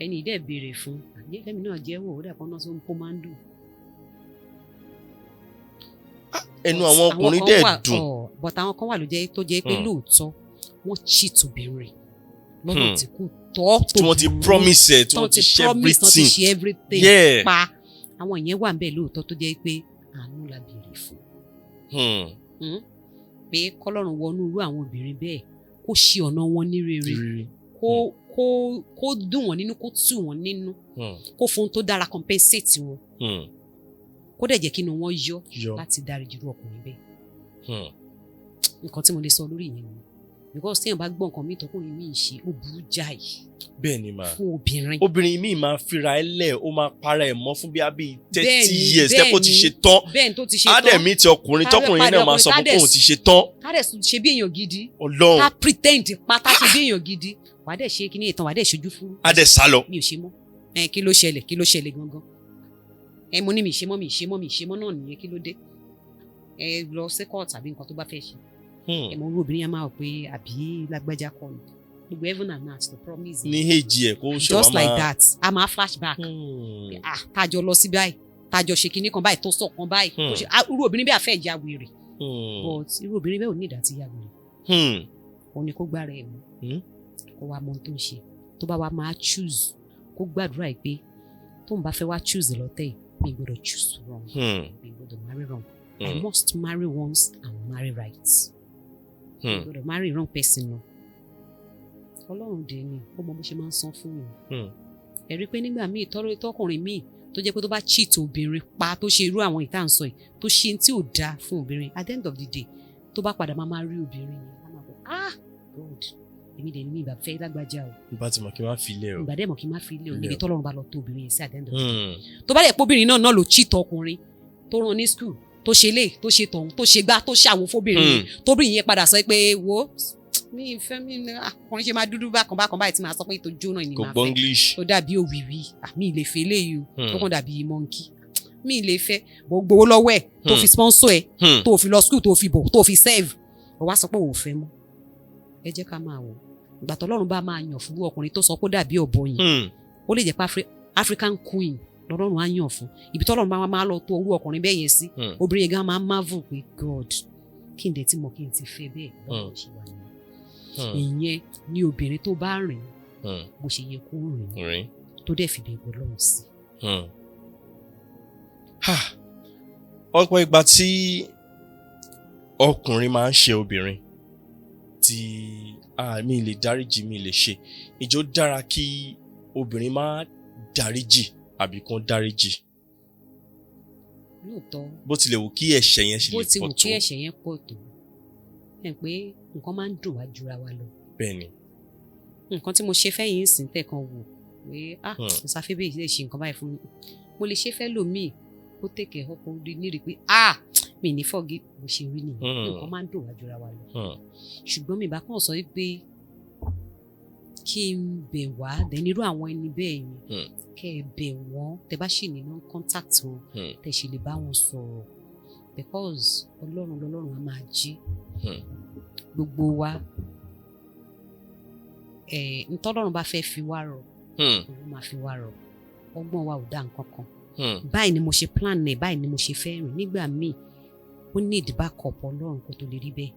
ẹni ìdẹ́ béèrè fún àjẹkẹ́mi náà jẹ́wọ́ ó dàpọ̀ náà sọ kó máa ń dùn. ẹnu àwọn ọkùnrin dẹ̀ dùn. but àwọn kan wà tó jẹ́ pé lóòótọ́ wọ́n cheat obìnrin lọ́nà tí kò tọ́ tó tí wọ́n ti promise ẹ̀ tí wọ́n ti ṣe everything pa àwọn ìyẹn wà níbẹ̀ lóòótọ́ tó jẹ́ pé àánú la béèrè fún. pé kọ́lọ́run wọnú irú àwọn obìnrin bẹ́ẹ̀ kó ṣe ọ̀nà wọn ní rere kó dùn wọ́n nínú kó tù wọ́n nínú kó fún tó dára compensate wọn kó dẹ̀ jẹ́ kí inú wọn yọ láti dáríjì irú ọkùnrin bẹ́ẹ̀. nǹkan tí mo lè sọ lórí ìyẹn ni because téèyàn bá gbọ́ nǹkan mi tọkùnrin mi ṣe ó burú jáì. bẹ́ẹ̀ ni mà fún obìnrin mi máa fira ẹ lẹ̀ ó máa para ẹ̀ mọ́ fún bí i 30 years tẹ́kọ̀ ti ṣe tán ádẹ̀mí ti ọkùnrin tọkùnrin náà máa sọ fún òun ti ṣe tán. ká dẹ̀ ṣe bí èèyàn gidi Ọlọ́run ká pretend pátá ṣe bí èèyàn gidi wàá dẹ̀ ṣe kíní ìtàn wàá dẹ̀ ṣojú fún. á dẹ̀ sá lọ. mi ò ṣe mọ́ kí ló ṣẹlẹ̀ gangan mo ní mi ṣe mọ́ náà nìyẹn kí ló dé lọ sí court tàbí nǹkan tó bá fẹ́ ṣe mo rú obìnrin yẹn máa wò pé àbí lágbájá kọ́ ni gbogbo heaven and earth to promise ní èjì ẹ̀ kó ṣe wá máa just like that a máa flashback tájọ lọ sí báyìí tájọ ṣe kinní kan báyìí tó sọ kan báyìí irú obìnrin bẹ́ẹ̀ fẹ́ ya wèrè but irú obìnrin bẹ́ẹ̀ ò ní ìdá tí ya wèrè òun ni kó gbára ẹ̀ mú kó wá mọ ohun tó ń ṣe tó bá wá máa choose kó gbàdúrà ẹ̀ pé tóun bá fẹ́ wá choose lọ́tẹ̀ yìí mi gbọ́dọ̀ choose wrong mi gbọ́dọ̀ marry wrong I must marry once and marry right mi gbọ́dọ̀ marry wrong person no Ọlọ́run dé ni ó mọ bó ṣe máa ń san fún mi ẹ rí i pé nígbà míì tọkùnrin míì tó jẹ́ pé tó bá cheat obìnrin pa tó ṣe irú àwọn ìta ń sọ yìí tó ṣe tí ò dáa fún obìnrin at the end of the day tó bá padà máa rí obìnrin yẹn á máa bọ̀ God èmi dẹ̀ ní mi ìbá fẹ́ lágbájá o. ìbá ti mọ̀ kí n má fi ilé o. ìbá dẹ̀ mọ̀ kí n má fi ilé o níbi tọ́lọ́run bá lọ tó obìnrin yẹn sí at the end of the day. tó bá dẹ̀ pé obìnrin náà ló cheat ọkùnrin tó rán ní school tó ṣe lé tó ṣe tọ̀hún tó ṣe gbá tó ṣàwọn fóbìnrin yẹn tóbìnrin yẹn padà sọ pé wo mi ìfẹ́ mi ọkùnrin ṣe máa dúdú bákan báyìí tí máa sọ pé ètò jóná ni máa fẹ́ tó dàbí òwìwí mi ì lè fẹ́ eléyìí o tó kàn dàbí monkey mi ì lè fẹ́ bó gbowó lọ́wọ́ ẹ̀ tó fi sponsor ẹ̀ tó fi lọ school tó fi bọ̀ tó fi serve ó wá sọ pé òun fẹ́ mọ́ ẹ jẹ́ ká máa wò ìgbà tọ́lọ́run bá máa yàn fún ọkùnrin tó sọ pé dàbí ọ̀bọ yìí ó lè jẹ́ pé African queen lọ́lọ́run á yàn fún ibi tọ́lọ́run bá máa lọ tó orú ọkùnrin bẹ́ẹ̀ yẹn sí obìnrin yẹn gan máa ń marvel pé God kí n dẹ̀ tí mo kí n ti fẹ́ bẹ́ẹ̀ lọ́wọ́ ṣe wà ní ìyẹn ní obìnrin tó bá rìn bó ṣe yẹ kó rìn tó dẹ̀ fi bẹ̀rù Ọlọ́run sí. ọ̀pọ̀ ìgbà tí ọkùnrin máa ń ṣe obìnrin tí mi lè dáríjì mi lè ṣe ìjọ dára kí obìnrin máa dáríjì àbí kán dáríjì. lóòótọ́ bó tilẹ̀ wù kí ẹ̀ṣẹ̀ yẹn ṣe lè pọ̀ tó. bó ti wù kí ẹ̀ṣẹ̀ yẹn pọ̀ tó ẹ̀ pé nǹkan máa ń dùn wá jura wa lọ. bẹ́ẹ̀ni. nǹkan tí mo ṣe fẹ́ yìí ń sìn tẹ̀kan wò pé Phebe lè ṣe nǹkan báyìí fún mi mo lè ṣe fẹ́ lòmíì kó tẹ̀kẹ̀ ọkọ̀ orí ní rí pé mi ní forgive bó ṣe rí nìyẹn nǹkan máa ń dùn wá jura wa lọ. ṣùgbọ́n mi bá kàn sọ wípé kí n bẹ̀ wá dẹ̀ nírú àwọn ẹni bẹ́ẹ̀ yẹn kẹ́ ẹ bẹ̀ wọ́n tẹ bá ṣì nínú contact wọn tẹ ṣì lè bá wọn sọ̀rọ̀ because Ọlọ́run á máa jí gbogbo wa ntọ́lọ́run bá fẹ́ fi wá rọ̀ òun máa fi wá rọ̀ ọgbọ́n wa ò dá nǹkan kan báyìí ni mo ṣe plan ẹ̀ báyìí ni mo ṣe fẹ́ rìn nígbà míì ó need backup Ọlọ́run kó tó lè rí bẹ́ẹ̀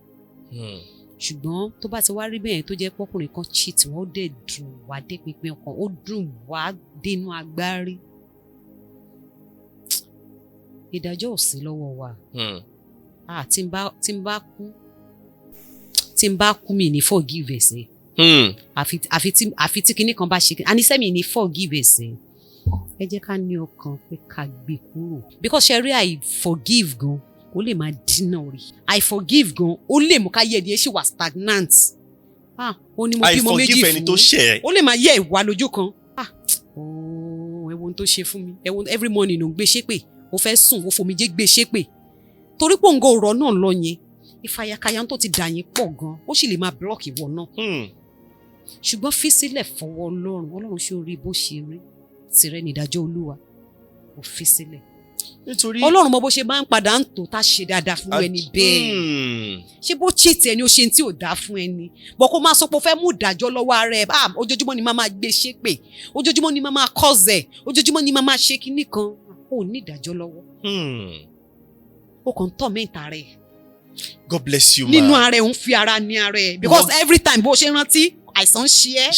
ṣùgbọ́n tó bá ti wá rí bẹ́ẹ̀ tó jẹ́ pọ́kùnrin kan cheat wọ́n ó dẹ̀ dùn wá dé pínpín ọkàn ó dùn wá dénú agbárí ìdájọ́ ò sí lọ́wọ́ wa tí n bá kú mi ní forgive ẹ̀ṣẹ̀ àfi tí kinní kan bá ṣe àníṣe mi ní forgive ẹ̀ṣẹ̀ ẹ jẹ́ ká ní ọkàn pé ká gbé kúrò because ṣe rí I forgive gan ó lè máa dínà rí I forgive gan ó lè mú ká yẹ ẹni ẹ ṣì wà stagnant ó ní mo bímọ méjì fún ó lè máa yẹ ìwà lójú kan ẹ wo ohun tó ṣe fún mi ẹ wo every morning ló ń gbé ṣépè ó fẹ́ sùn ó fòmijé gbé ṣépè torí pòǹgò ọ̀rọ̀ náà lọ yẹn ìfàyàkàyà tó ti dà yín pọ̀ gan ó sì lè máa blọọkì ìwọ náà ṣùgbọ́n fi sílẹ̀ fọwọ́ Ọlọ́run ṣó rí bó ṣe rí tìrẹ nídàjọ́ Olúwa ó fi sílẹ̀ nítorí Ọlọ́run mọ bó ṣe máa ń padà ń tò tá ṣe dáadáa fún ẹni bẹ́ẹ̀ ṣé bó cheat ẹni ó ṣe tí ò dáa fún ẹni bọ́ kó máa sọ pé ó fẹ́ mú ìdájọ́ lọ́wọ́ ara ẹ̀ ojoojúmọ́ ni máa máa gbé ṣépè ojoojúmọ́ ni máa máa kọ́zẹ̀ ojoojúmọ́ ni máa máa ṣe kinní kan ó ní ìdájọ́ lọ́wọ́ ó kàn ń tọ̀ mẹ́ta rẹ̀. God bless you ma. nínú ara ẹ̀ ń fi ara ní ara ẹ̀ because every time bó ṣe rántí àìsàn ń ṣe ẹ́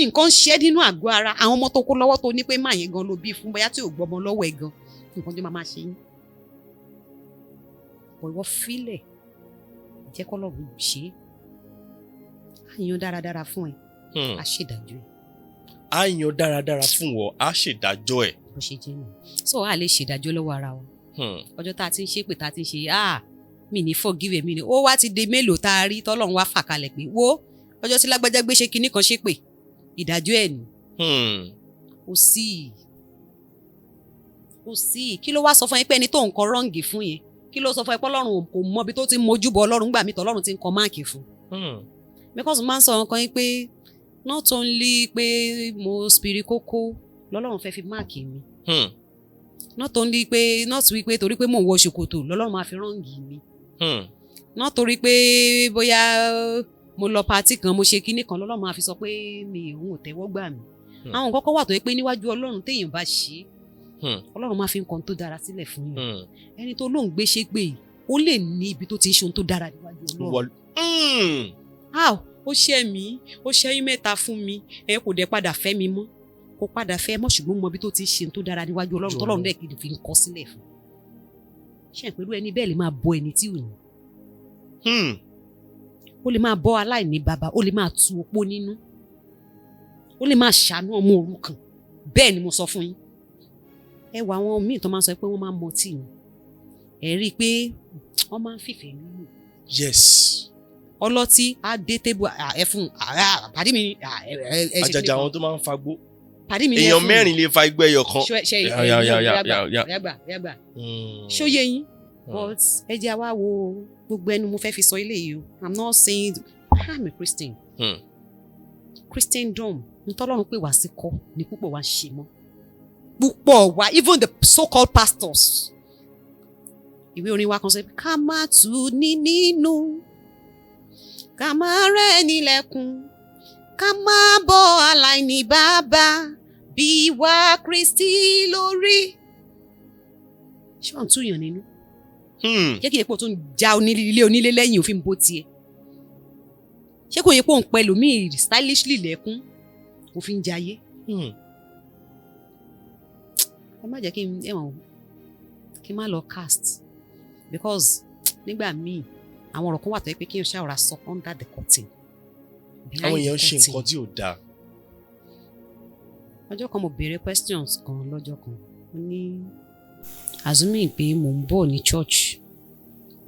nǹkan ń ṣe ẹ́ nínú àgọ́ ara àwọn ọmọ tó kó lọ́wọ́ tó ní pé máa yẹn gan ló bí fún bóyá tí ò gbọ́mọ lọ́wọ́ ẹ̀ gan nǹkan tó máa ṣe yín bọ̀ ìwọ fílẹ̀ jẹ́ kọ́ lọ́rùn ṣe é àyàn dáradára fún ẹ á ṣèdájọ́ ẹ. àyàn dáradára fún ọ á ṣèdájọ́ ẹ. bó ṣe jẹ́ nù so a lè ṣèdájọ́ lọ́wọ́ ara wa ọjọ́ tá a ti ń ṣépè tá a ti ń ṣe mi ní forgive mi ni ó wá ti di mélòó tá a rí tọ́lọ́run wá fà kalẹ̀ pé wo ọjọ́ tí lágbájá gbé ṣe kinní kan ṣépè ìdájọ́ ẹ̀ ni. ó sì kí ló wá sọ fún yín pé ẹni tó ń kọ rọ́ǹgì fún yẹn kí ló sọ fún ẹ pé ọlọ́run kò mọ ibi tó ti mójú bọ ọlọ́run gbà mí tọ́ ọlọ́run ti ń kọ máàkì fún. because máa ń sọ nǹkan yín pé not only pé mo spiri kókó lọ́lọ́run fẹ́ fi máàkì mi. not only pé not wí pé torí pé mò ń wọ ṣòkòtò lọ́lọ́run máa fi rọ́ǹgì mi. not torí pé bóyá mo lọ pàtí kan mo ṣe kinní kan lọ́lọ́run máa fi sọ pé mi òun ò tẹ́wọ́ gbà mí. àwọn kọ́kọ́ wà tó yẹ pé níwájú ọlọ́run téèyàn bá ṣe ọlọ́run máa fi nǹkan tó dára sílẹ̀ fún yín ẹni tó lóun gbé ṣe gbé yìí ó lè ní ibi tó ti ń ṣe ohun tó dára níwájú ọlọ́run. ó ṣe mí ó ṣẹ́yìn mẹ́ta fún mi ẹ kò dẹ̀ padà fẹ́ mi mọ́ kò padà fẹ́ mọ́ ṣùgbọ́n mo ibi tó ti ń ṣe ohun tó dára níwájú ọlọ́run tọ́lọ́run dẹ̀ kìí fi nǹkan sílẹ̀ fún ṣe pẹ̀lú ẹni bẹ́ẹ̀ lè máa bọ ẹni tí ò ní. ó lè máa bọ́ aláìní bàbá ó lè máa tu opó nínú ó lè máa ṣàánú ọmọ òrukàn bẹ́ẹ̀ ni mo sọ fún yín. ẹ wà àwọn míì tó máa ń sọ pé wọ́n máa ń mọtí ni ẹ rí i pé wọ́n máa ń fìfẹ́ nínú. yes. ọlọ́tí á dé tébù ẹ fún pàdé mi. àjàjà àwọn tó máa ń fagbó. pàdé mi ní ẹ fún èèyàn mẹ́rin lè fa igbó ẹyọ kan. yàgbà ṣóyè yín but ẹ jẹ́ àwa wo gbogbo ẹnu mo fẹ́ fi sọ ilé yìí o I'm not saying I'm a Christian. Christendom ntọ́lọ́run pè wá sí kọ́ ni púpọ̀ wá ń ṣe mọ́ púpọ̀ wá even the so-called pastors ìwé orin wa kan sọ pé ká má tù ní nínú ká má rẹ̀ nílẹ̀kùn ká má bọ́ aláìní bàbá bí wá Kristi lórí ṣé wọ́n tún yàn nínú jẹ́ kí epo tó ń já ilé onílé lẹ́yìn òfin bó tiẹ̀ ṣé kò yẹ kó ń pẹ́ lómi stylishly lẹ́kún òfin jayé. ẹ má jẹ́ kí n má lọ cast because nígbà míì àwọn ọ̀rọ̀ kan wà tó yẹ pé kí n ṣàwòrán sọ under the curtain. àwọn èèyàn ń ṣe nǹkan tí ò dáa. ọjọ́ kan mo béèrè questions kan lọ́jọ́ kan mo ní assuming pé mò ń bọ̀ ní church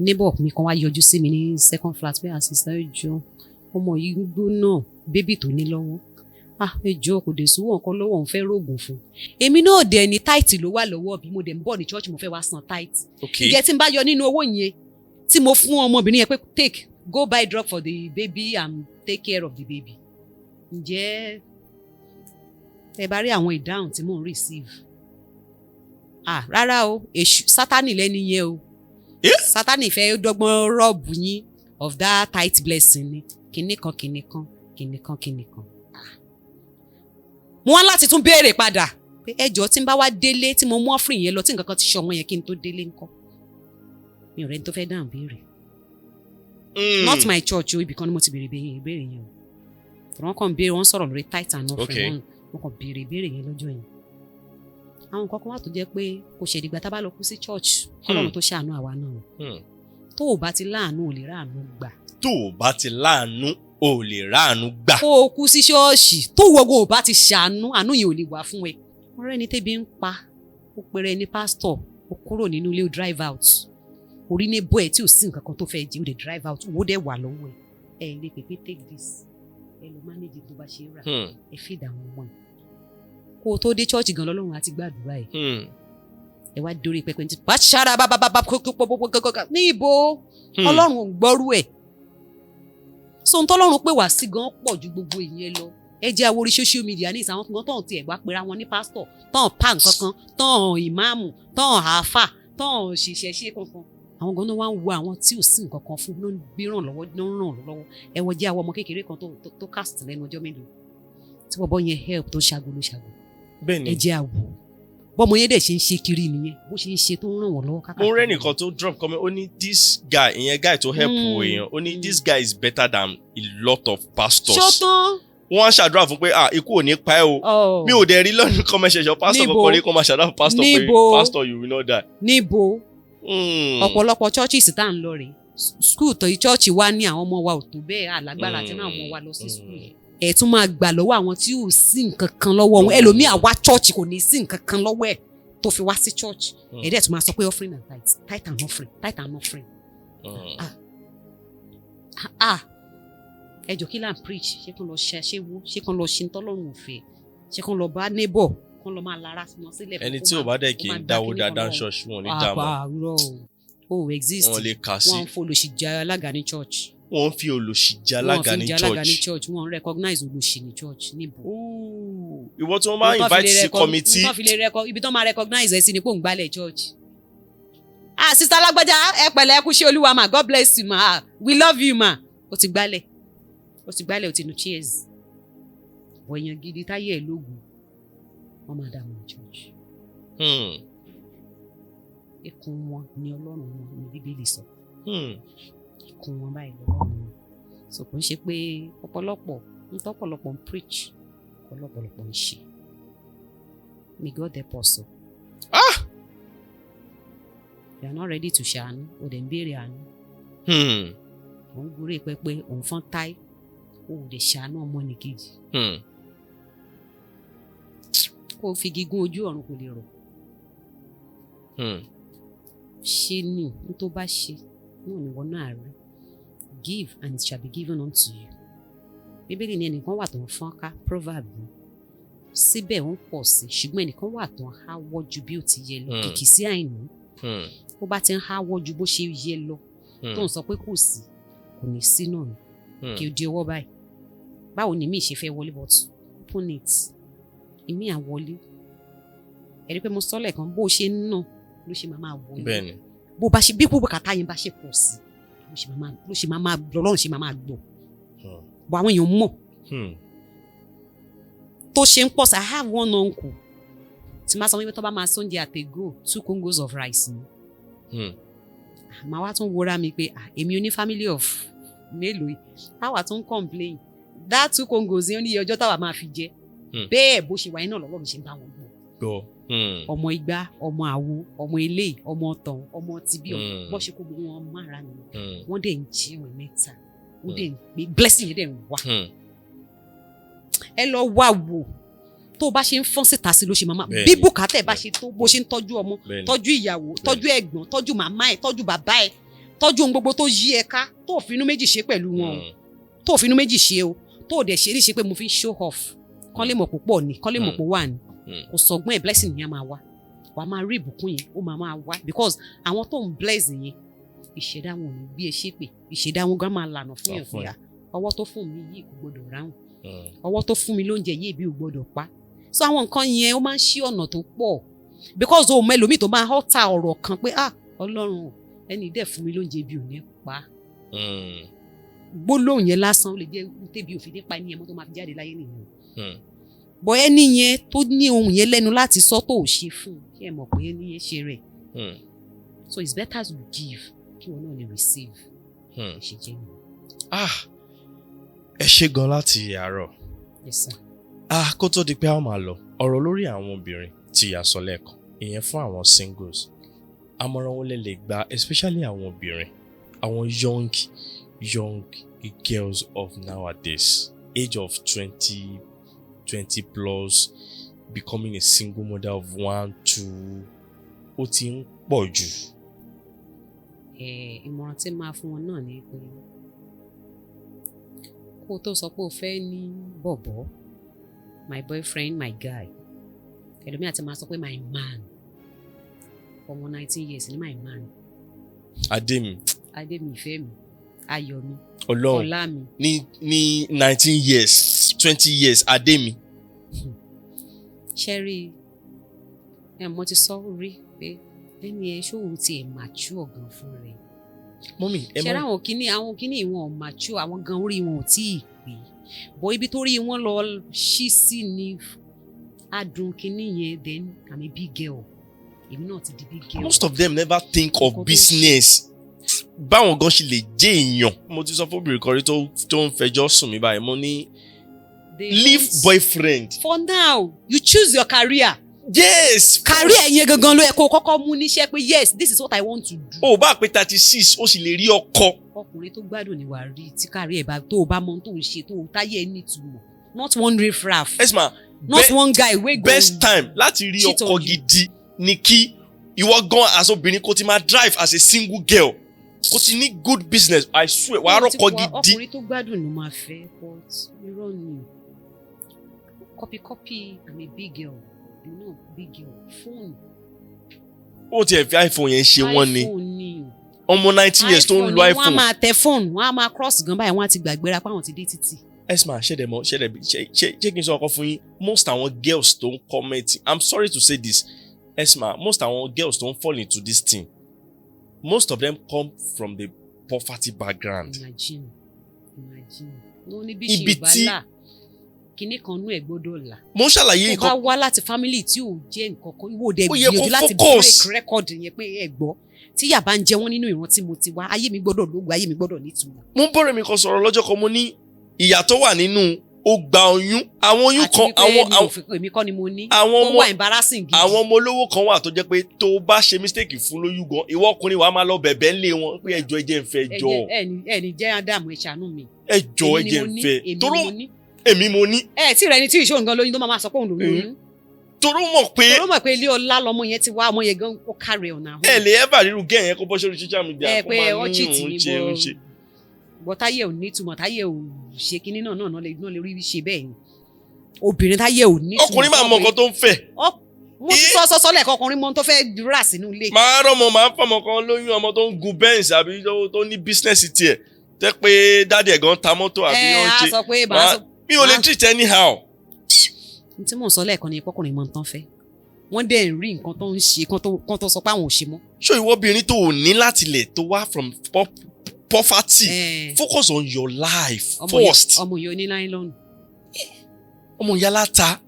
neighbor mi kan wá yọjú sí mi ní second flat pé àṣìṣe ìjọ ọmọ yìí gbóná bébì tó ní lọ́wọ́ ẹjọ́ kò dé sùwọ̀n nǹkan lọ́wọ́ òun fẹ́ rògùn fún èmi náà dẹ̀ ní táìtì ló wà lọ́wọ́ bí mo dẹ̀ ń bọ̀ ní church mo fẹ́ wá san táìtì ǹjẹ́ tí n bá yọ nínú owó yẹn tí mo fún ọmọbìnrin yẹn pé take go buy drug for the baby and take care of the baby ǹjẹ́ ẹ bá rí àwọn ìdáhùn tí mò ń receive rárá o èṣù sátánì lẹ́ni yẹn o sátánì fẹ́ dọ́gbọ́n rọ́ọ̀bù yín of that tight blessing ni kìnnìkan kìnnìkan kìnnìkan kìnnìkan. mo wá láti tún béèrè padà pé ẹjọ́ tí n bá wá délé tí mo mú offering yẹn lọ tí nǹkan kan ti ṣe ọmọ yẹn kí n tó délé ńkọ́ mi ò rẹ́ni tó fẹ́ dáhùn béèrè. not my church o ibìkan ni mo ti béèrè ìbéèrè yẹn o wọ́n kàn béèrè wọ́n sọ̀rọ̀ lórí tight and offering wọ́n kàn béèrè ìbéèrè yẹn lọ́jọ́ yẹn. àwọn nǹkan kan wà tó jẹ́ pé kò ṣèdìgbà tá a bá lọ kú sí church Ọlọ́run tó ṣàánú àwa náà tó o bá ti láàánú ò lè ráàánú gbà. tó o bá ti láàánú ò lè ráàánú gbà. kó o kú sí ṣọ́ọ̀ṣì tó wọ́gbọ́n ò bá ti ṣàánú àánú yẹn ò lè wà fún ẹ. ọ̀rẹ́ ni tẹ́bi ń pa ó pèrè ní pásítọ̀ ó kúrò nínú ilé ó drive out orí ní bọ́ ẹ̀ tí ò sí nǹkan kan tó fẹ́ jẹ́ ó lè drive out owó dẹ̀ wà lọ́wọ́ ẹ̀ lè pèpè take this ẹ lọ manage tó bá ṣe rà ẹ feed àwọn ọmọ ẹ̀ kó o tó dé ṣọ́ọ̀ṣì gan lọ́lọ́run àti gbàdúrà ẹ̀ ẹ wá dórí pẹpẹ ní bá ṣára bá kókó ní ibo Ọlọ́run ò gbọ́rú ẹ̀ so n tọ́lọ́run pè wá sí gan pọ̀ ju gbogbo ìyẹn lọ ẹ jẹ́ àwòrí social media ní ìsàwọn kan tán tiẹ̀ wá pera wọn ní pásítọ̀ tán pa nǹkan kan tán ìmáàmù tán àáfà tán ṣiṣẹ́ ṣe kankan àwọn gan-an wá ń wo àwọn tí ò sí nǹkan kan fún ló ń gbé ràn lọ́wọ́ ẹ wọ́n jẹ́ àwọn ọmọ kékeré kan tó cast lẹ́nu ọjọ́ mélòó tí bọ́bọ́ yẹn help tó ṣàgò bẹ́ẹ̀ni ẹ jẹ́ àwò bọ́mọ yẹn dẹ̀ ṣe ń ṣe kiri nìyẹn bó ṣe ń ṣe tó ń ràn wọ́n lọ́wọ́ káàkiri. mo rẹ́ nìkan tó drop comment ó ní this guy ìyẹn guy tó help èèyàn ó ní this guy is better than a lot of pastors. ṣọ́tán. wọ́n á ṣàdúrà fún pé ikú ò ní pa ẹ́ o mi ò dẹ̀ rí lọ́nà comment section pastor kankan ní kó máa ṣàdúrà fún pastor pé pastor you will not die. níbo ọ̀pọ̀lọpọ̀ churches tá à ń lọ rèé school tó church wa ní àwọn ọmọ wa ò tó bẹ́ẹ̀ alágbára àti náà ọmọ wa lọ sí school yẹn ẹ̀ tún máa gbà lọ́wọ́ àwọn tí ò sí nǹkan kan lọ́wọ́ wọn ẹlòmíì àwa church kò ní sí nǹkan kan lọ́wọ́ ẹ̀ tó fi wá sí church ẹ̀ dẹ̀ tún máa sọ pé offering and tithe and offering ẹ jọ kí là ń preach ṣé kàn lọ ṣàṣewó ṣé kàn lọ ṣe tọ́lọ́run òfin ṣé kàn lọ bá neighbor kàn lọ máa lára wọn sílẹ̀. ẹni tí ò bá dẹ̀ kì í dáwó dáadáa ṣọ́ọ̀ṣì wọn ò ní dààmú. àpárọ̀ o exist wọn lè kà sí. wọn ń folòṣì jẹ alága ní church. wọn ń fi olòṣì jẹ alága ní church. wọn ń recognize olòṣì ní church níbo. ìwọ tí wọn máa invite sí committee. ibi tó máa recognize ẹ sí ni pò ń gbálẹ̀ church. sister alágbájá ẹ pẹ̀lẹ́ ẹ kú ṣe olúwa ma God bless you ma we love you ma o ti gbálẹ̀ o ti nu cheers bọ̀yàn gidi táyé ẹ̀ lógun wọ́n máa dá wọn church. Ikùn wọn ni Ọlọ́run wọn ní Bíbélì sọ. Ikùn wọn báyìí lọ́rùn wọn. So kò ń ṣe pé ọ̀pọ̀lọpọ̀ ń preach ọ̀pọ̀lọpọ̀ ń ṣe. May God help us. You are not ready to ṣàánú o dẹ̀ ń béèrè àánú. Òun gúrè pẹpẹ òun fọ́n táì o ò dẹ̀ ṣàánú ọmọ nìkejì. Kó o fi gígùn ojú ọ̀run kò lè rọ̀. Ṣe ni n tó bá ṣe náà ni wọ́n náà rí. Give and it shall be given unto you. Bíbélì ni ẹnìkan wà tó ń fọ́n ká proverb ni. Síbẹ̀ ó ń pọ̀ sí ṣùgbọ́n ẹnìkan wà tó ń háwọ́ ju bí ó ti yẹ lọ kìkì sí àìní. Bó bá ti ń háwọ́ ju bó ṣe yẹ lọ tó ń sọ pé kò sí kò ní sí náà ni kí o di ọwọ́ báyìí. Báwo ni mi ṣe fẹ́ wọlé but open it. Ìmí àwọlé ẹ̀rí pé mo sọ lẹ́ẹ̀kan bó ṣe ń nà ló ṣe máa wọlé. Bẹ́ẹ̀ni. Bó bá ṣe bí kò bàkátà yẹn bá ṣe pọ̀ sí ló ṣe máa lọ́rùn ṣe máa gbọ́. Bọ̀ àwọn èèyàn mọ̀ tó ṣe ń pọ̀ sí I have one uncle tí máa sọ wípé tó bá máa sóúnjẹ àtẹ̀gò 2 congos of rice ni. Màá wá tún wúra mi pé èmi ò ní family of mélòó yìí táwa tún complain that 2 congos yẹn ní ọjọ́ táwa máa fi jẹ bẹ́ẹ̀ bó ṣe wáyé náà lọ́wọ́ mi ṣe ń bá wọn gbọ́. Ọmọ igbá ọmọ àwo ọmọ ilé ọmọ ọ̀tàn ọmọ tibí bó ṣe kó gbogbo wọn mára ni wọ́n dẹ̀ ń jẹun mẹ́ta wọ́n dẹ̀ ń gbé blessing yẹn dẹ̀ ń wá. Ẹ lọ wá wò tó o bá ṣe ń fọ́n síta sí ló ṣe máa bí bùkátà bá ṣe tó bó ṣe ń tọ́jú ọmọ tọ́jú ìyàwó tọ́jú ẹ̀gbọ́n tọ́jú màmá ẹ̀ tọ́jú bàbá ẹ̀ tọ́jú ohun gbogbo tó yí ẹ ká tó ò finú méjì ṣe pẹ̀lú wọn o tó ò finú méjì ṣe o tó ò dẹ̀ ṣe ní ṣe pé mo fi show off kán lè mọ̀ púpọ̀ ni kán lè mọ̀ pé wà ní kò sọgbọ́n ẹ̀ blessing yẹn máa wá wàá máa rí ìbùkún yẹn ó máa wá because àwọn tó ń bless yẹn ìṣẹ̀dá wọn ò ní bí ẹ ṣe pé ìṣẹ̀dá wọn gan máa lànà fún yẹn fúnra ọwọ́ tó fún mi yìí kò gbọdọ̀ ráhùn ọwọ́ tó fún mi lóúnjẹ yìí bí ò gbọdọ̀ pa so àwọn nǹkan yẹn ó máa ń ṣí ọ̀nà tó pọ̀ because o mọ ẹlòmíì tó máa họ́ta ọ̀rọ̀ kan pé Ọlọ́run ẹni dẹ̀ fún mi lóúnjẹ bí ò ní pa gbólóhùn yẹn lásán ó lè jẹ́ tẹ́bi òfin nípa ẹni yẹn mọ́ tó máa fi jáde láyé nìyẹn bọ́ ẹni yẹn tó ní ohun yẹn lẹ́nu láti sọ tó ò ṣe fún un kí ẹ mọ̀ pé ẹni yẹn ṣe rẹ̀ so it's better to give kí wọn náà lè receive ṣe jẹ́ mi. ẹ ṣe gan láti àárọ̀. Yes sir. Kó tó di pé a máa lọ ọ̀rọ̀ lórí àwọn obìnrin tí a sọ lẹ́ẹ̀kan ìyẹn fún àwọn singles àmọ̀ràn wo lẹ lè gbà especially àwọn obìnrin àwọn young girls of nowadays age of 20 plus becoming a single mother of 1, 2 ó ti ń pọ̀ jù. Ìmọ̀ràn tí máa fún wọn náà ni pé kó o tó sọ pé o fẹ́ ní bọ̀bọ̀ my boyfriend my guy ẹlòmíì àti máa sọ pé my man ọmọ 19 years ni my man. Adémi ìfẹ́ mi ayọ̀ mi ọlá mi. ní 19 years 20 years Adémi. ṣẹ́rí mo ti sọ rí pé ẹni ẹ ṣóhun ti ẹ̀ mature gan fún rẹ̀. Mọ́mì ẹ ṣe mọ́. àwọn kíní wọn ò mature, àwọn gan orí wọn ò tí ì pé bọ́ ibi tó rí wọn lọ ṣí sí ni adùn kíní yẹn. Then I'm a big girl, èmi náà ti di big girl. Most of them never think of business. Báwọn gan ṣe lè jẹ́ èèyàn. Mo ti sọ fún obìnrin kan rí tó ń fẹjọ́ sùn mí báyìí. Mo ní leave boyfriend. For now, you choose your career. Yes. Career yẹn gangan ló yẹ kó kọ́kọ́ mú níṣẹ́ pé yes, this is what I want to do. O bá pé 36 ó sì lè rí ọkọ. Ọkùnrin tó gbádùn ni wàá rí tí career bá tó o bá mọ tó o ṣe tó o táyé ẹ nítumọ̀. Not one riffraff. Yes ma. Not one guy wey go. Best time láti rí ọkọ gidi ni kí ìwọ gan as obìnrin kó ti máa drive as a single girl. Kó ti ní good business. I swear wàá rọ́kọ gidi. Ọkùnrin tó gbádùn ló máa fẹ́ but irọ́ ni. Copy I'm a big girl. You know, big girl. Phone. Ó tiẹ̀ fi iPhone yẹn ṣe wọ́n ni. iPhone ni. Ọmọ 19 years tó ń lo iPhone. Wọ́n á máa tẹ phone, wọ́n á máa cross gan báyìí, wọ́n á ti gbàgbéra pé àwọn ti dé títì. Esma ṣe kí n sọ ọkọ fún yín. Most àwọn girls tó ń comment, I'm sorry to say this, Esma, most àwọn girls tó ń fall into this thing, most of them come from the poverty background. Imagine. Wọ́n ní bí ṣe ìbálà kíní kan nú ẹ̀ gbọ́dọ̀ là. Mo ń ṣàlàyé nǹkan. Tó bá wá láti family tí ò jẹ́ nǹkan kan, ìwọ dẹ̀ gbìyànjú láti break record yẹn pé ẹ gbọ́. Tí ìyà bá ń jẹ wọ́n nínú ìran tí mo ti wá, ayé mi gbọ́dọ̀ lógo, ayé mi gbọ́dọ̀ nítumọ̀. Mo ń bọ̀rẹ̀ mi kan sọ̀rọ̀ lọ́jọ́ kan, mo ní ìyà tó wà nínú ó gba oyún. Àwọn oyún kan èmi kọ́ ni mo ní. Àwọn ọmọ wà embarrassing gidi. Àwọn ọmọ olówó kan wà tó jẹ́ pé tó bá ṣe mistake fún lóyún gan, ìwọ ọkùnrin wàá máa lọ bẹ̀bẹ̀ ńlé wọn pé ẹjọ́ ẹ jẹ́ n fẹ́ ẹjọ́. Ẹni jẹ́ Ádámù ẹ ṣàánú mi. Ẹjọ́ ẹ jẹ́ n fẹ́. Tóró èmi mo ní. Tí rẹ ni tí ìṣó nǹkan lóyún tó máa sọ pé òun ló lóyún. Tóró mọ̀ pé ilé ọlá lọmọ yẹn ti wá, ọmọ yẹn gan ó carry on now. Ẹ lè ever rírú gẹ́ yẹn kó bọ́ sórí social media. Pé ọ cheat ni bọ́ táyé ò nítumọ̀, táyé ò ṣe kinní náà lè rí ṣe bẹ́ẹ̀ ni. Obìnrin táyé ò nítumọ̀. Ọkùnrin máa mọ nǹkan tó ń fẹ́. Mo ti sọ lẹ́ẹ̀kan ọkùnrin mọ tó fẹ́ rà sínú ilé. Màá fọmọ kan lóyún, ọmọ tó ń gun Benz àbí tó ní business tiẹ̀ tẹ́ pé dáàdì ẹ̀ gan ta mọ́tò àbí wọ́n ṣe. A sọ pé mi ò lè treat anyhow. N tí mò ń sọ lẹ́ẹ̀kan ni ọkùnrin mọ tán fẹ́. Wọ́n dẹ̀ ń rí nǹkan tó ń ṣe kan tó sọ pé àwọn ò ṣe mọ́. Ṣé ìwọ obìnrin tó ò ní láti lẹ̀ tó wá from poverty, focus on your life first. Ọmọ yìí oní nylon. Ọmọ ìyá láta.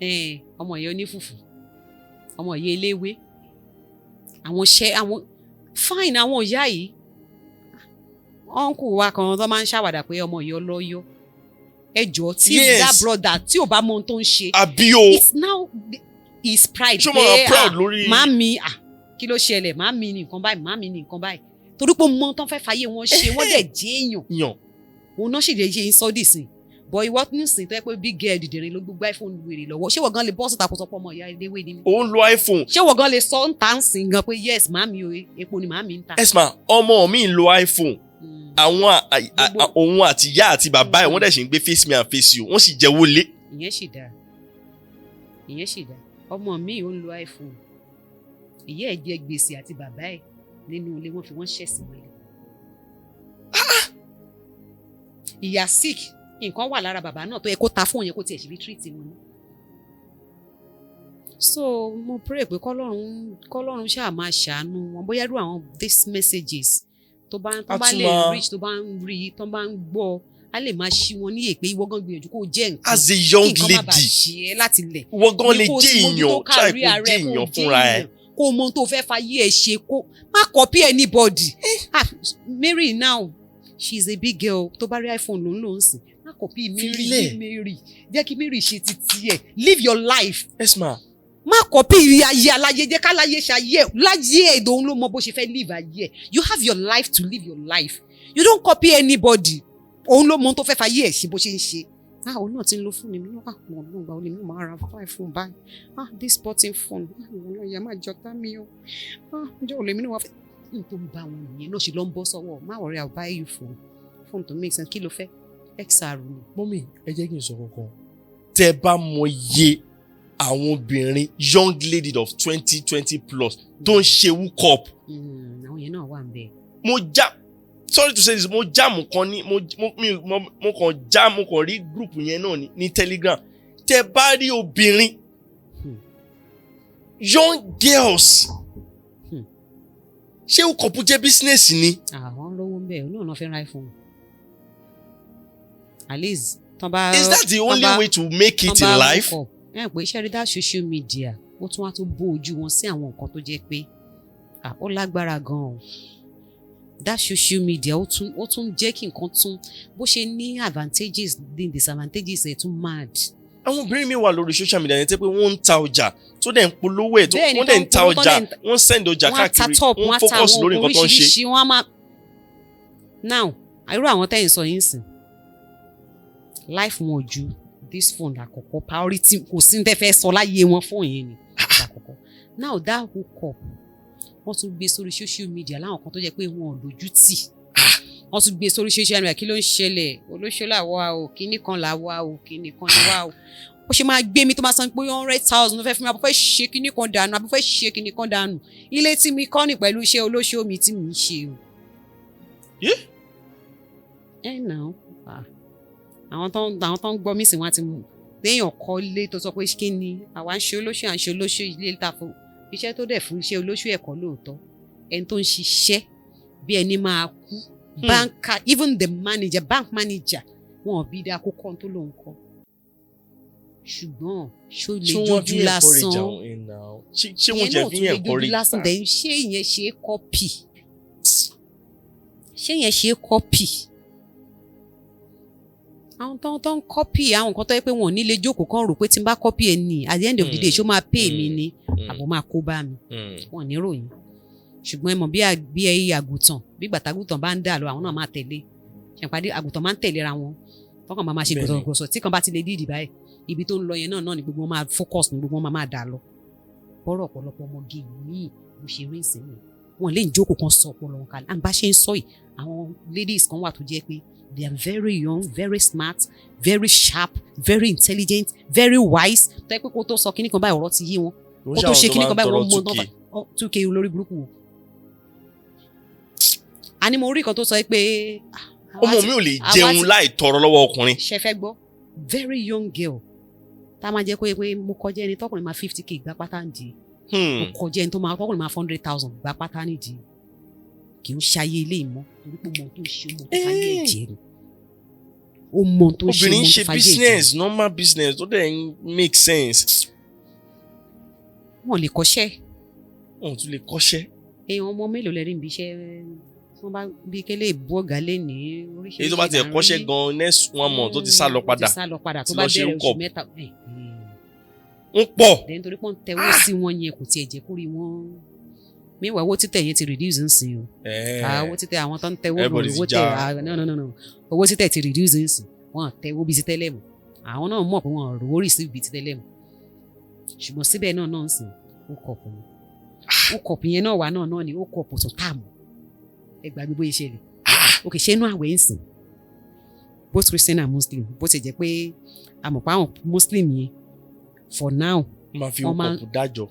Ọmọ yìí oní fùfù. Ọmọ yìí eléwé. Fine àwọn ìyá yìí. Uncle wa kan tó máa ń ṣàwàdà pé ọmọ yìí ọlọ́yọ́. Ẹjọ́ tí that brother tí ò bá mọ ohun tó ń ṣe. Àbí o. It's now his pride. Ṣé mo wà proud lórí. Màmí kí ló ṣẹlẹ̀? Màmí ní nǹkan báyìí. Torí pé mo tán fẹ́ fàyè wọn ṣe wọ́n dẹ̀ jẹ́ èèyàn. Òun náà sì lè ṣe ìsọdì sí. But ìwọ nísìnyí tó yẹ pé big girl dìdìrín ló gbogbo iPhone wèrè lọ́wọ́. Ṣé wọ́n gan lè bọ́ síta kó sọ pé ọmọ ìyá eléwé ni mí? Ó ń lo iPhone. Ṣé wọ́n gan lè sọ ń tà ń sìn gan pé yes màmí o epo ni màmí ń ta? Esma ọmọ mi ń lo iPhone. Òun àti ìyá àti bàbá ẹ̀ wọ́n dẹ̀ ṣe ń gbé face me and face you, wọ́n sì jẹ́ wọlé. Ìyẹn sì dáa. Ọmọ mi ò ń lo iPhone. Ìyá ẹ̀ jẹ gbèsè àti bàbá ẹ̀ nínú ilé, wọ́n fi wọ́n ṣẹ̀sìn wọlé. Ìyá sick, nǹkan wà lára bàbá náà tó yẹ kó ta fún yẹn kó tiẹ̀ ṣe fi treat wọn. So mo pray pé kọ́lọ́run ṣáà máa ṣàánú wọn, bóyá irú àwọn these messages tó bá lè reach, tó bá ń rí, tó bá ń gbọ́, a lè máa ṣí wọn ní èpè ìwọ gan gbìyànjú kó jẹ́ nǹkan. As a young lady, nǹkan má bàa ṣe é láti lẹ̀. Ìwọ gan lè jẹ́ èèyàn, try kó jẹ́ èèyàn fúnra ẹ̀. Kó mọ tó fẹ́ fayé ẹ ṣe, kó má copy anybody. Mary now, she's a big girl. Tó bá rí iPhone ló ń sìn. Má copy Mary. Jẹ́ kí Mary ṣe ti tiẹ̀. Live your life. Esma. Má copy ayé aláyé, jẹ́ ká láyé ṣayé. Láyé èdè òun ló mọ bó ṣe fẹ́ live ayé. You have your life to live your life. You don't copy anybody. Òun ló mọ tó fẹ́ fayé ẹ̀ ṣe bó ṣe ń ṣe. Òun náà ti ń lo fóònù mi. Mo gba olè mi máa ra iPhone báyìí. This button phone. Ìwọ náà yà máa jọta mi o. Ǹjẹ́ olè mi náà wá fẹ́. Tó ń bá wọn nìyẹn náà ṣe ló ń bọ́ sọ́wọ́. Má worry, I'll buy you phone to make sense. Kí ló fẹ́? XR ni. Mọ́mì, ẹ jẹ́ kí n sọ kankan. Tẹ́ bá mọ iye àwọn obìnrin young lady of 20 plus tó ń ṣe wúkọp. Àwọn yẹn náà wà ń bẹ. Sorry to say this, mo jam kan ní mo kàn rí group yẹn náà ní Telegram. Tẹ́ bá rí obìnrin young girls ṣé ó kọ̀pù jẹ́ business ni. àwọn lówó ń bẹ̀ ọ́ náà fẹ́ ra iPhone at least tán bá. Is that the only way to make it in life? ẹ pé iṣẹ́ rí dá social media ó tún wá tó bó ojú wọn sí àwọn nǹkan tó jẹ́ pé ó lágbára gan-an that social media ó tún jẹ́ kí nǹkan tún bó ṣe ní advantages ní disadvantages ẹ̀ tún mad. àwọn obìnrin mi wà lórí social media yẹn tẹ́ pé wọ́n ń ta ọjà tó dẹ̀ ń polówó ẹ̀ tó wọ́n dẹ̀ ń ta ọjà wọ́n send ọjà káàkiri wọ́n focus lórí nǹkan tó ń ṣe. wọ́n á máa now irú àwọn tẹ́yìn sọ yín sìn life wọn ò ju this phone àkọ́kọ́ priority kò sí ní tẹ́ fẹ́ sọ láyé wọn fún yẹn ni àkọ́kọ́ now that hook up wọ́n tún gbé sórí social media láwọn kan tó jẹ́ pé wọn ò lójú tì wọ́n tún gbé sórí social media kí ló ń ṣẹlẹ̀ olóṣèlú àwa o kíní kan làwa o kíní kan làwa o ó ṣe máa gbé mi tó máa san pé 100,000 ló fẹ́ fún mi àbúfẹ́ ṣe kíní kan dànù àbúfẹ́ ṣe kíní kan dànù ilé tí mi kọ́ ní pẹ̀lú iṣẹ́ olóṣèlú mi tí mi ń ṣe o. ẹ nà ó àwọn tó ń gbọ́ mí sì wọ́n ti mú téèyàn kọ́ ilé tó sọ pé kí ni àwa ń ṣe olóṣèlú à ń ṣe olóṣèlú ilé ta fún iṣẹ́ tó dẹ̀ fún iṣẹ́ olóṣù ẹ̀kọ́ lóòótọ́ ẹni tó ń ṣiṣẹ́ bí ẹni máa kú banker even the manager bank manager wọn ò bí dáa kó kọ́ tó lóun kọ́ ṣùgbọ́n ṣó lè jójú lásán ṣé wọ́n jẹ́ fi yẹn kọ́rí ṣé ìyẹn ṣe é kọ́pì ṣé ìyẹn ṣe é kọ́pì àwọn tó ń kọ́pì àwọn nǹkan tó yẹ pé wọn ò ní lè jókòó kan rò pé tí n bá kọ́pì ẹ̀ ní at the end of the day ṣó máa pay mi ni àbò máa kó bá mi wọn ní ròyìn ṣùgbọ́n ẹ mọ̀ bí ẹyí àgùntàn bí gbàtàgùntàn bá ń dà lọ àwọn náà máa tẹ̀lé ṣèpàdé àgùntàn máa ń tẹ̀léra wọn tọkàn máa ṣe gbọ̀sọ̀gbọ̀sọ̀ tí kan bá ti lè dídì báyìí ibi tó ń lọ yẹn náà ni gbogbo wọn máa focus ni gbogbo wọn máa dà lọ bọ́rọ̀ ọ̀pọ̀lọpọ̀ ọmọge yìí bó ṣe rí ìsinmi wọn lè jókòó kan sọ ọpọlọ wọn kalẹ̀ àǹbá ṣe ń sọ yìí àwọn ladies kan wà tó jẹ́ pé they are very young very smart very sharp very intelligent very wise tó yẹ pé kó tó sọ kíní kan báyìí ọ̀rọ̀ ti yé wọn kó tó ṣe kíní kan báyìí wọ́n mú ọdún 2k olórí burúkú wọn. àní mo rí kan tó sọ pé ọmọ mi ò lè jẹun láì tọrọ lọ́wọ́ ọkùnrin. ṣe fẹ́ gbọ́ very young girl tá a máa jẹ́ kó yẹ pé mo kọjá ẹni tọkùnrin máa 50k gbá pátá nìdí mo kọjá ẹni tọkùnrin máa 100,000 gbá pátá nìdí kì í ṣayé ilé ìmọ̀ torí pé mo tó ṣe mo tó fàyè ẹ̀jẹ̀ rẹ̀ ó mọ tó ṣe mo tó fàyè ẹ̀jẹ̀ rẹ̀. obìnrin ṣe business normal business tó dẹ̀ make sense. wọn lè kọ́ṣẹ́. wọn tún lè kọ́ṣẹ́. èèyàn ọmọ mélòó lẹ́rìí ibi iṣẹ́ wọ́n bá bí kélé ìbú ọ̀gá lé ní oríṣiríṣi. èyí tó bá ti kọ́ṣẹ́ gan-an next 1 month tó ti sá lọ padà. tó bá bẹ̀rẹ̀ oṣù mẹ́ta. ń pọ̀. lẹ́yìn torí pé wọ́n tẹ̀wọ́ sí wọn yẹn kò tiẹ̀ jẹ́ kó rí wọn. meanwhile owó títẹ̀ yẹn ti reduce nsìn o. owó títẹ̀ àwọn tó ń tẹ̀wọ́ owó tẹ̀ no owó títẹ̀ ti reduce nsìn wọ́n tẹ̀wọ́ bí ti tẹ́lẹ̀ mọ́ àwọn náà mọ̀ pé wọ́n rówó receive bí ti tẹ́lẹ̀ mọ́ ṣùgbọ́n síbẹ̀ náà nsìn ó kọ̀pù ni ó kọ̀pù yẹn náà wà náà ni ó kọ̀pù tó tààmù ẹgbàá gbogbo ìṣẹ̀lẹ̀ òkè ṣé inú àwẹ̀ ń sìn both Christian and Muslim bó ti jẹ́ pé àmọ̀pá àwọn Muslim yẹn for now wọ́n fi ọkọ̀ dájọ́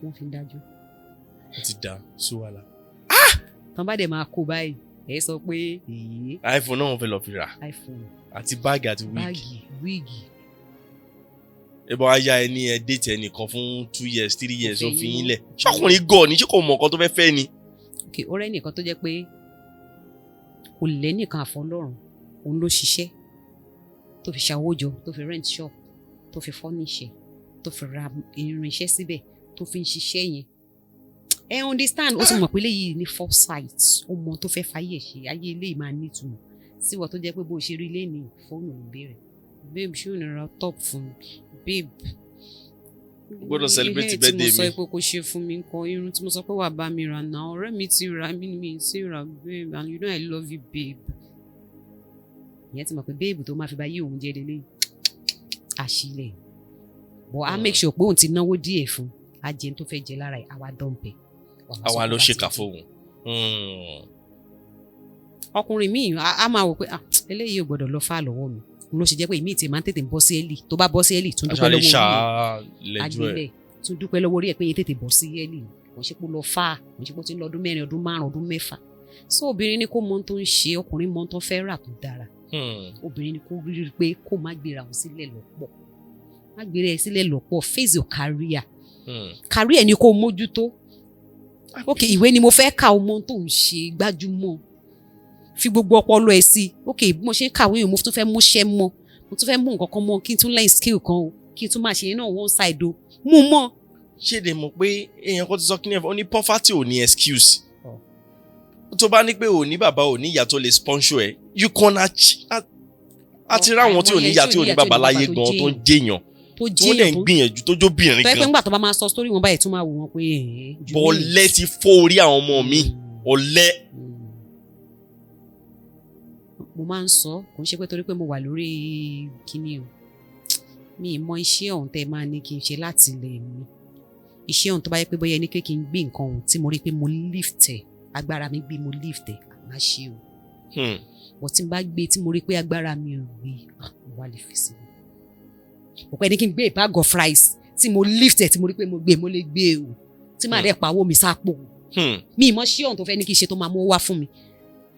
wọ́n fi dájọ́ wọ́n ti dá sí wàhálà. tán bá dẹ̀ máa kó báyìí ẹ sọ pé èyí. iPhone náà wọ́n fẹ́ lọ fi rà àti báàgì àti wíìgì. ẹbọ aya ẹ ní ẹ déètì ẹnìkan fún 2 years 3 years ó fi yín lẹ̀ ṣọkùnrin gọ̀ ni ṣé kò mọ̀ nǹkan tó fẹ́ fẹ́ ni. okay ọ̀rẹ́ nìkan tó jẹ́ pé kò lẹ́nìkan àfọlọ́run òun ló ṣiṣẹ́ tó fi ṣàwójọ tó fi rent shop tó fi fọ́nìṣẹ́ tó fi ra irinṣẹ́ síbẹ̀ tó fi ń ṣiṣẹ́ yẹn ẹ understand ó sì mọ̀ pé léyìí ní foresight ó mọ tó fẹ́ fàyè ṣe ayé eléyìí máa nítumọ̀ síwọ́ tó jẹ́ pé bó ṣe rí lẹ́nu fóònù ìbéèrè babe ṣé ò ní ra top fún mi babe gbọ́dọ̀ celebrate birthday mi. tí mo sọ pé kò ṣe fún mi nǹkan irun tí mo sọ pé wà bá mi rà náà ọ̀rẹ́ mi ti rà mí mi ti rà babe and you know I love you babe. ìyẹn ti mọ̀ pé babe tó máa fi bá yí òun jẹ́ délé àṣìlẹ̀ but I make sure pé òun ti náwó díẹ̀ fún ajẹ́ tó fẹ́ jẹ lára ẹ̀ àwa dọ́ǹpẹ̀. àwa ló ṣèkà fóun. ọkùnrin míì a máa wò pé eléyìí ò gbọ́dọ̀ lọ fà lọ́wọ́ mi ló ṣe jẹ́ pé ìmí ti máa ń tètè bọ́ sí ẹ́lì tó bá bọ́ sí ẹ́lì tún dúpẹ́ lọ́wọ́ orí ẹ̀ agbélẹ̀ tún dúpẹ́ lọ́wọ́ orí ẹ̀ pé yẹn tètè bọ́ sí ẹ́lì kò ṣe pé lọ fà kò ṣe pé ó ti ń lọ ọdún 4 ọdún 5 ọdún 6 so obìnrin ni kó mọ tó ń ṣe ọkùnrin mọ tó fẹ́ rà tó dára obìnrin ni kó rí pé kó má gbéra òun sílẹ̀ lọ́pọ̀ má gbéra ẹ̀ sílẹ̀ lọ́pọ̀ face your career career ni kó mójútó ok ìwé ni mo fẹ́ kà ọmọ tó ń ṣe gbájúmọ́ fi gbogbo ọpọlọ ẹ̀ sí ok bí mo ṣe ń kàwé yìí mo tún fẹ́ múṣẹ́ mọ́ mo tún fẹ́ mú nǹkan kan mọ́ kí n tún lẹ́yìn skill kan o kí n tún máa ṣe yẹn náà one side o mú mọ́. ṣé de mọ̀ pé èèyàn kan ti sọ kí ni ó ní poverty ò ní excuse tó bá ní pé ò ní bàbá ò ní ìyá tó lè sponsor ẹ you can àti ráwọn tí ò ní ìyá tí ò ní bàbá láyé gan tó ń jẹyàn tí wọ́n dẹ̀ ń gbìyànjú tó jóbìnrin gan. tó yẹ pé ńgbà tó bá máa sọ story wọn báyìí tún máa wò wọn pé. bọ́ọ̀lẹ́ ti fọ́ orí àwọn ọmọ mi ọ̀lẹ́. mo máa ń sọ kò ń ṣe pé torí pé mo wà lórí kíní o mi ì mọ iṣẹ́ ọ̀hún tẹ́ máa ní kí n ṣe láti ilẹ̀ mi iṣẹ́ ọ̀hún tó bá yẹ pé bóyá ẹni pé kí n gbé nǹkan ọ̀hún tí mo rí pé mo lift ẹ̀ agbára mi gbé mo lift ẹ̀ má ṣe o bọ̀ tí n bá gbé tí mo rí pé agbára mi ò gbé mo wá lè fi sí i òpẹ́ ní kí n gbé a bag of rice tí mo lift ẹ̀ tí mo rí pé mo lè gbé o tí màá dẹ̀ pawó mi sápò mi ì mọ iṣẹ́ ọ̀hún tó fẹ́ ní kí n ṣe tó máa mú wá fún mi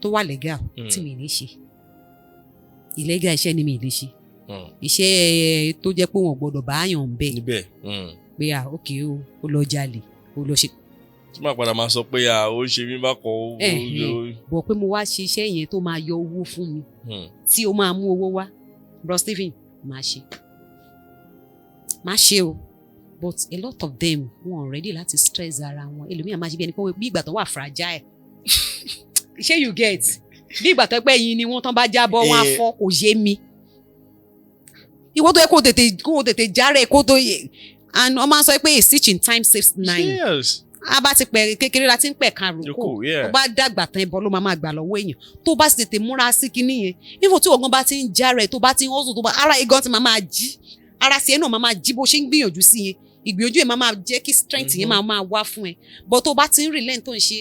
tó wà legal tí mi ì ní ṣe illegal iṣẹ́ ni mi ì lè ṣe iṣẹ́ tó jẹ́ pé wọ́n gbọ́dọ̀ bá yàn ń bẹ̀ pé ok ó lọ jalè ó lọ ṣe. tí màá padà máa sọ pé ó ṣe mí bá kọ owó. bọ̀ pé mo wá ṣe iṣẹ́ yẹn tó máa yọ owó fún mi tí ó máa mú owó wá bro Stephen máa ṣe o but a lot of them wọn ready láti stress ara wọn ẹlòmíràn máa ṣe bí ẹni pé bí ìgbà tó wà fragile ṣé you get bí ìgbà tó pẹ́ yín ni wọ́n tán bá jábọ́ wọn á fọ́ kò yé mi ìwọ tó yẹ kó tètè járe kó tó yẹ and wọ́n máa ń sọ pé a stitch in time saves 9. Yes. a bá ti pẹ̀ kékeré la ti ń pẹ̀ kan rò kó tó bá dàgbà tán ẹbọ ló máa gbà lọ́wọ́ èèyàn tó bá sì tètè múra sí kinní yẹn nífò tí ọgbọ́n bá ti ń járe tó bá ti ń hustle tó bá ara igan ti máa jí ara sí ẹ náà máa jí bó ṣe ń gbìyànjú sí yẹn ìgbìyànjú yẹn máa jẹ́ kí strength yẹn máa wá fún ẹ but tó bá ti ń relent tó ń ṣe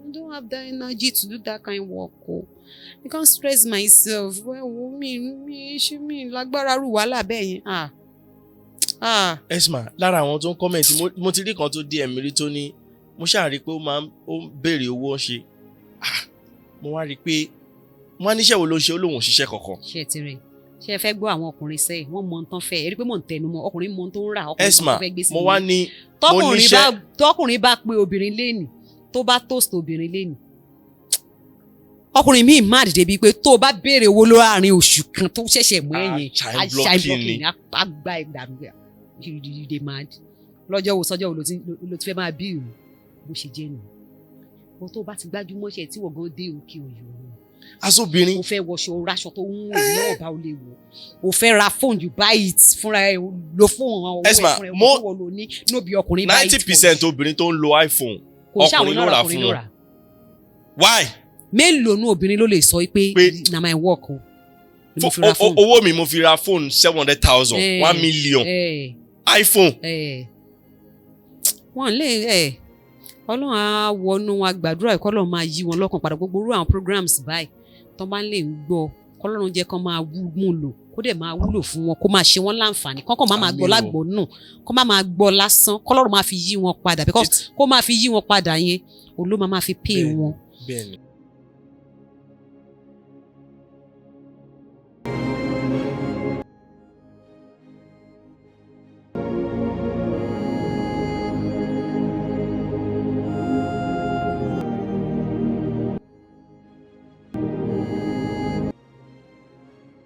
I don't have that energy to do that kind of work o I can't stress myself well mi lágbára rú wàhálà bẹ́ẹ̀ yẹn Esma lára àwọn tó ń kọ́mẹ̀ntì mo ti rí kan tó DM mi rí tó ní mo ṣáà rí pé ó ń béèrè owó ṣe mo wá rí pé wọ́n á níṣẹ́ wo ló ń ṣe ó lóun ò ṣiṣẹ́ kankan. ṣe ti rìn ṣe fẹ́ gbọ́ àwọn ọkùnrin sẹ́yìn wọ́n mọ ohun tán fẹ́ ẹ rí pé mò ń tẹnu mọ́ ọkùnrin mọ ohun tó ń rà ọkùnrin mọ ohun tó fẹ́ gbé sí i. mo wá ní mo níṣẹ́ tọkùnrin bá pe obìnrin lẹ́nì tó bá toast obìnrin lẹ́nì ọkùnrin míì má dìde bíi pé tó o bá béèrè owó láàrin oṣù kan tó ṣẹ̀ṣẹ̀ mú ẹ̀yìn blocking àgbà ìdàrúgbà ìdè máa lọ́jọ́ wo sọ́jọ́ wo ló ti fẹ́ máa bí ìlú bó ṣe jẹ́ nù bó tó bá ti gbájúmọ́ṣẹ́ tí wọ́n gan dé òkè òyò asobìnrin o fẹ́ wọṣọ raṣọ tó ń wò ní ọba ò lè wò o fẹ́ ra phone you buy it fúnra ẹ lo phone ọwọ́ ẹ fúnra ẹ wọ́n lo ní nóbi ọkùnrin buy it 90% obìnrin tó ń lo iPhone ọkùnrin ló rà fún wọn why. mélòó nú obìnrin ló lè sọ pé na my work o owó mi mo fi ra phone 700,000 1 million iPhone. wọ́n lè ọlọ́run á wọnú wa gbàdúrà kọ́ lọ́run máa yí wọn lọ́kàn padà gbogbo irú àwọn programs báyìí tó bá ń lè ń gbọ́ kọ́lọ́run jẹ́ kó máa mú lò kó dẹ̀ máa wúlò fún wọn kó máa ṣe wọ́n láǹfààní kọ́kọ́ máa gbọ́ lágbọ́ náà kó máa gbọ́ lásán kọ́lọ́run máa fi yí wọn padà because kó máa fi yí wọn padà yẹn olú máa fi pay wọn. bẹ́ẹ̀ni.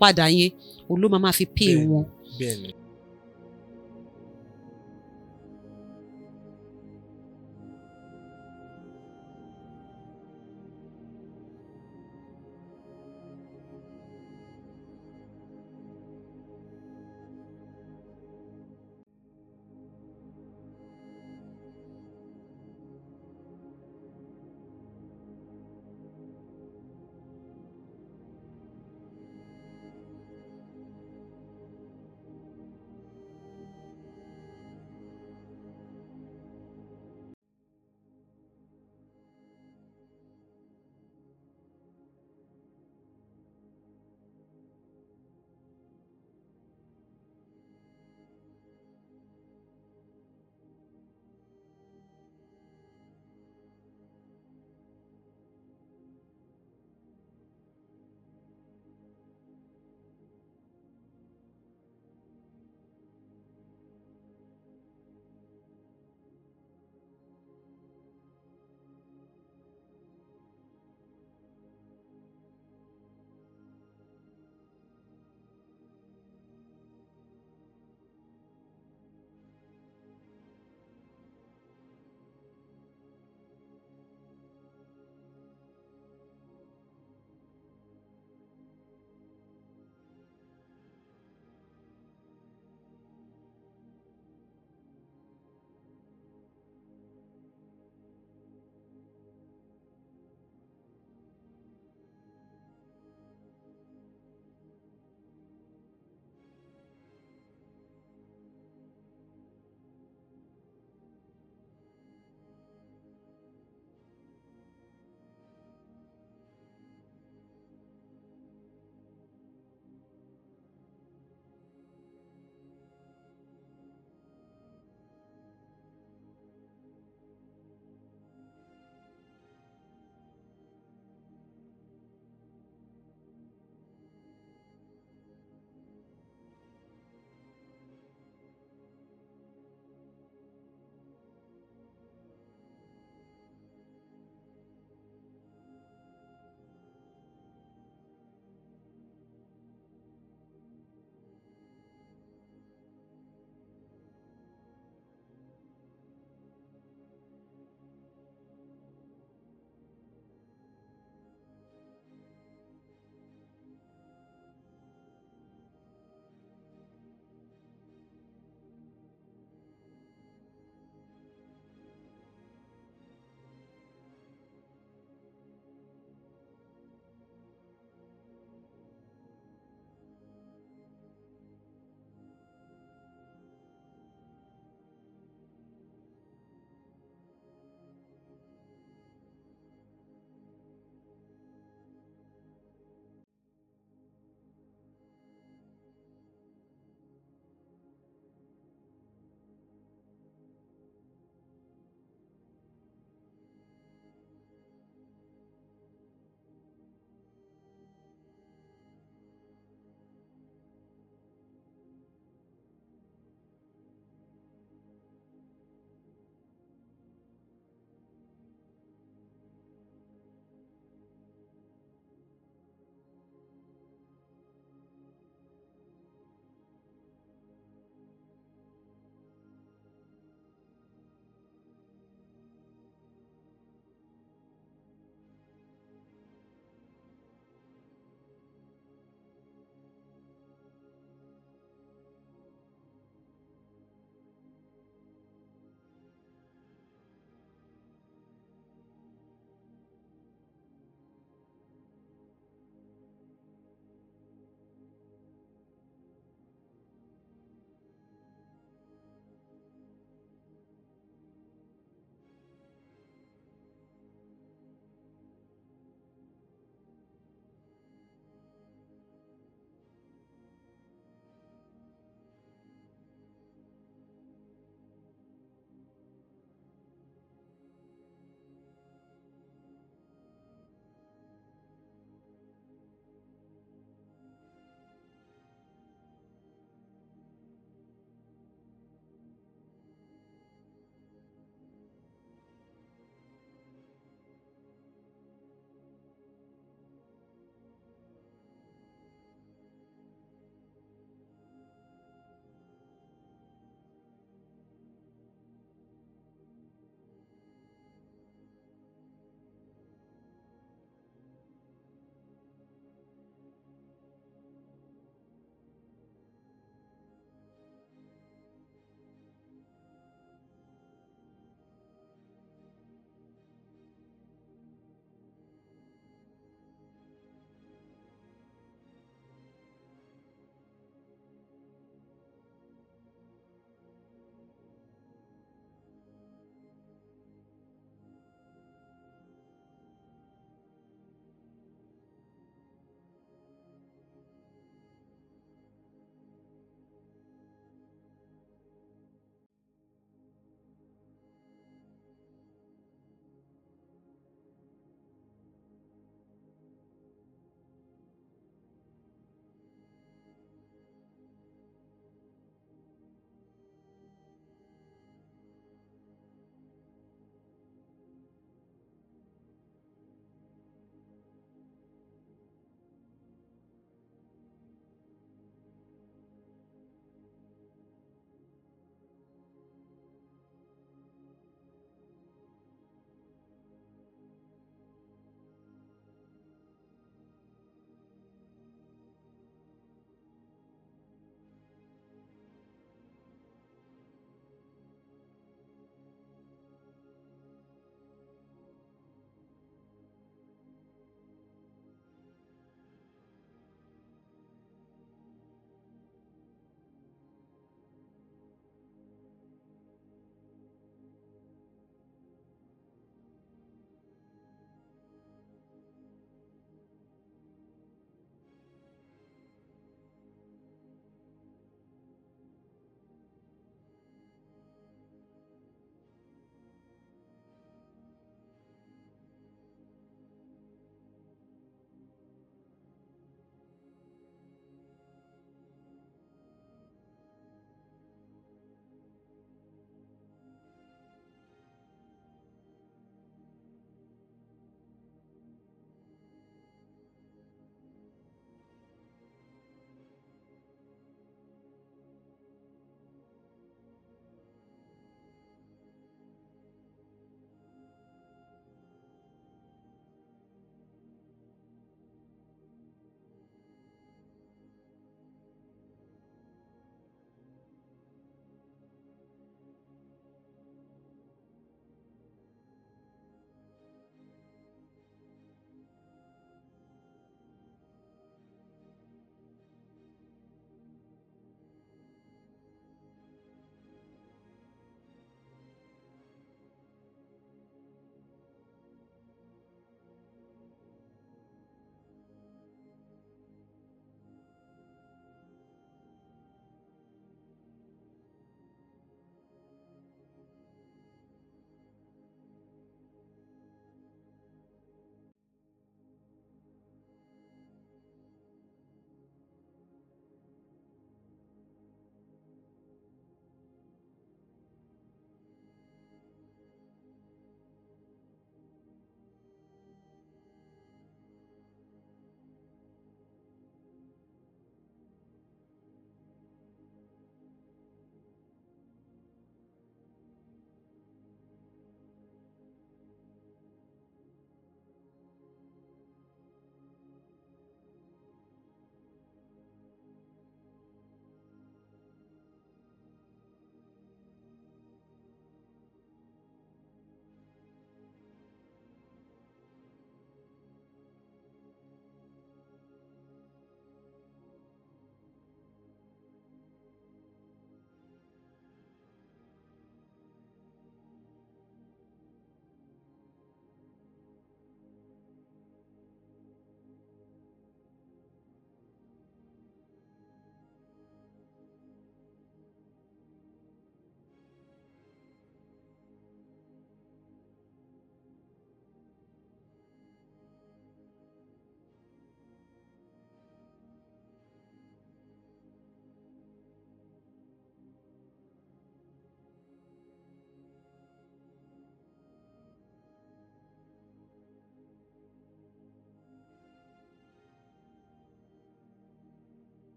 padà yẹn olú máa fi pay wọn. bẹ́ẹ̀ni.